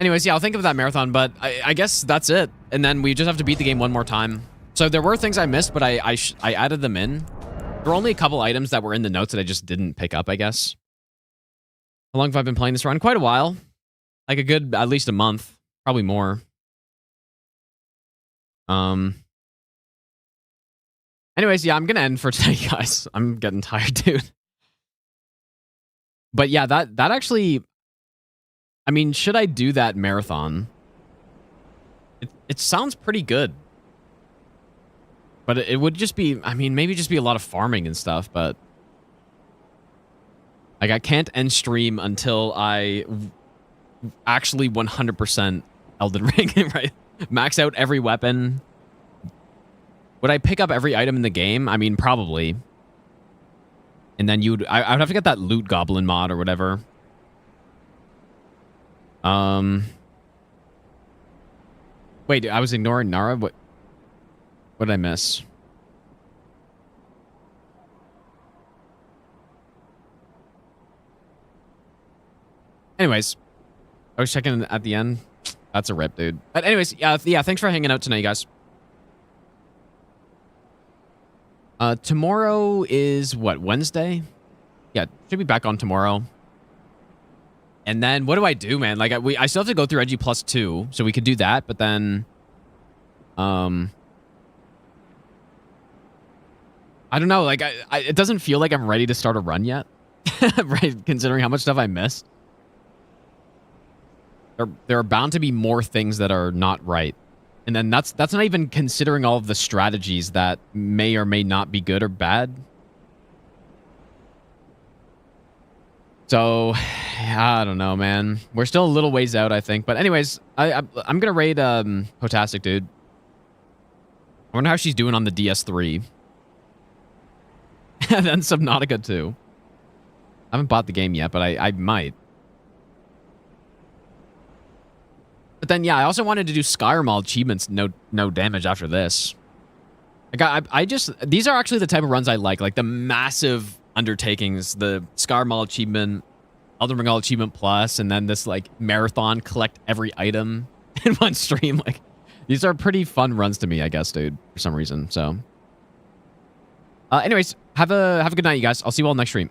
Anyways, yeah, I'll think of that marathon, but I guess that's it. And then we just have to beat the game one more time. So there were things I missed, but I added them in. There were only a couple items that were in the notes that I just didn't pick up, I guess. How long have I been playing this run? Quite a while. Like a good, at least a month. Probably more. Anyways, yeah, I'm gonna end for today, guys. I'm getting tired, dude. But yeah, that actually... I mean, should I do that marathon? It sounds pretty good. But it would just be... I mean, maybe just be a lot of farming and stuff, but... Like, I can't end stream until I actually 100% Elden Ring, right? Max out every weapon. Would I pick up every item in the game? I mean, probably. And then I would have to get that loot goblin mod or whatever. Wait, I was ignoring Nara? What did I miss? Anyways, I was checking at the end. That's a rip, dude. But anyways, yeah, thanks for hanging out tonight, guys. Tomorrow is what, Wednesday? Yeah, should be back on tomorrow. And then what do I do, man? Like I still have to go through Edgy plus 2, so we could do that, but then I don't know, like it doesn't feel like I'm ready to start a run yet. Right, considering how much stuff I missed. There are bound to be more things that are not right. And then that's not even considering all of the strategies that may or may not be good or bad. So, I don't know, man. We're still a little ways out, I think. But anyways, I'm going to raid Potastic, dude. I wonder how she's doing on the DS3. And then Subnautica 2. I haven't bought the game yet, but I might. But then, yeah, I also wanted to do Skyrim all achievements, no damage after this. These are actually the type of runs I like the massive undertakings, the Skyrim all achievement, Elden Ring all achievement plus, and then this like marathon, collect every item in one stream. Like, these are pretty fun runs to me, I guess, dude, for some reason. So, anyways, have a good night, you guys. I'll see you all next stream.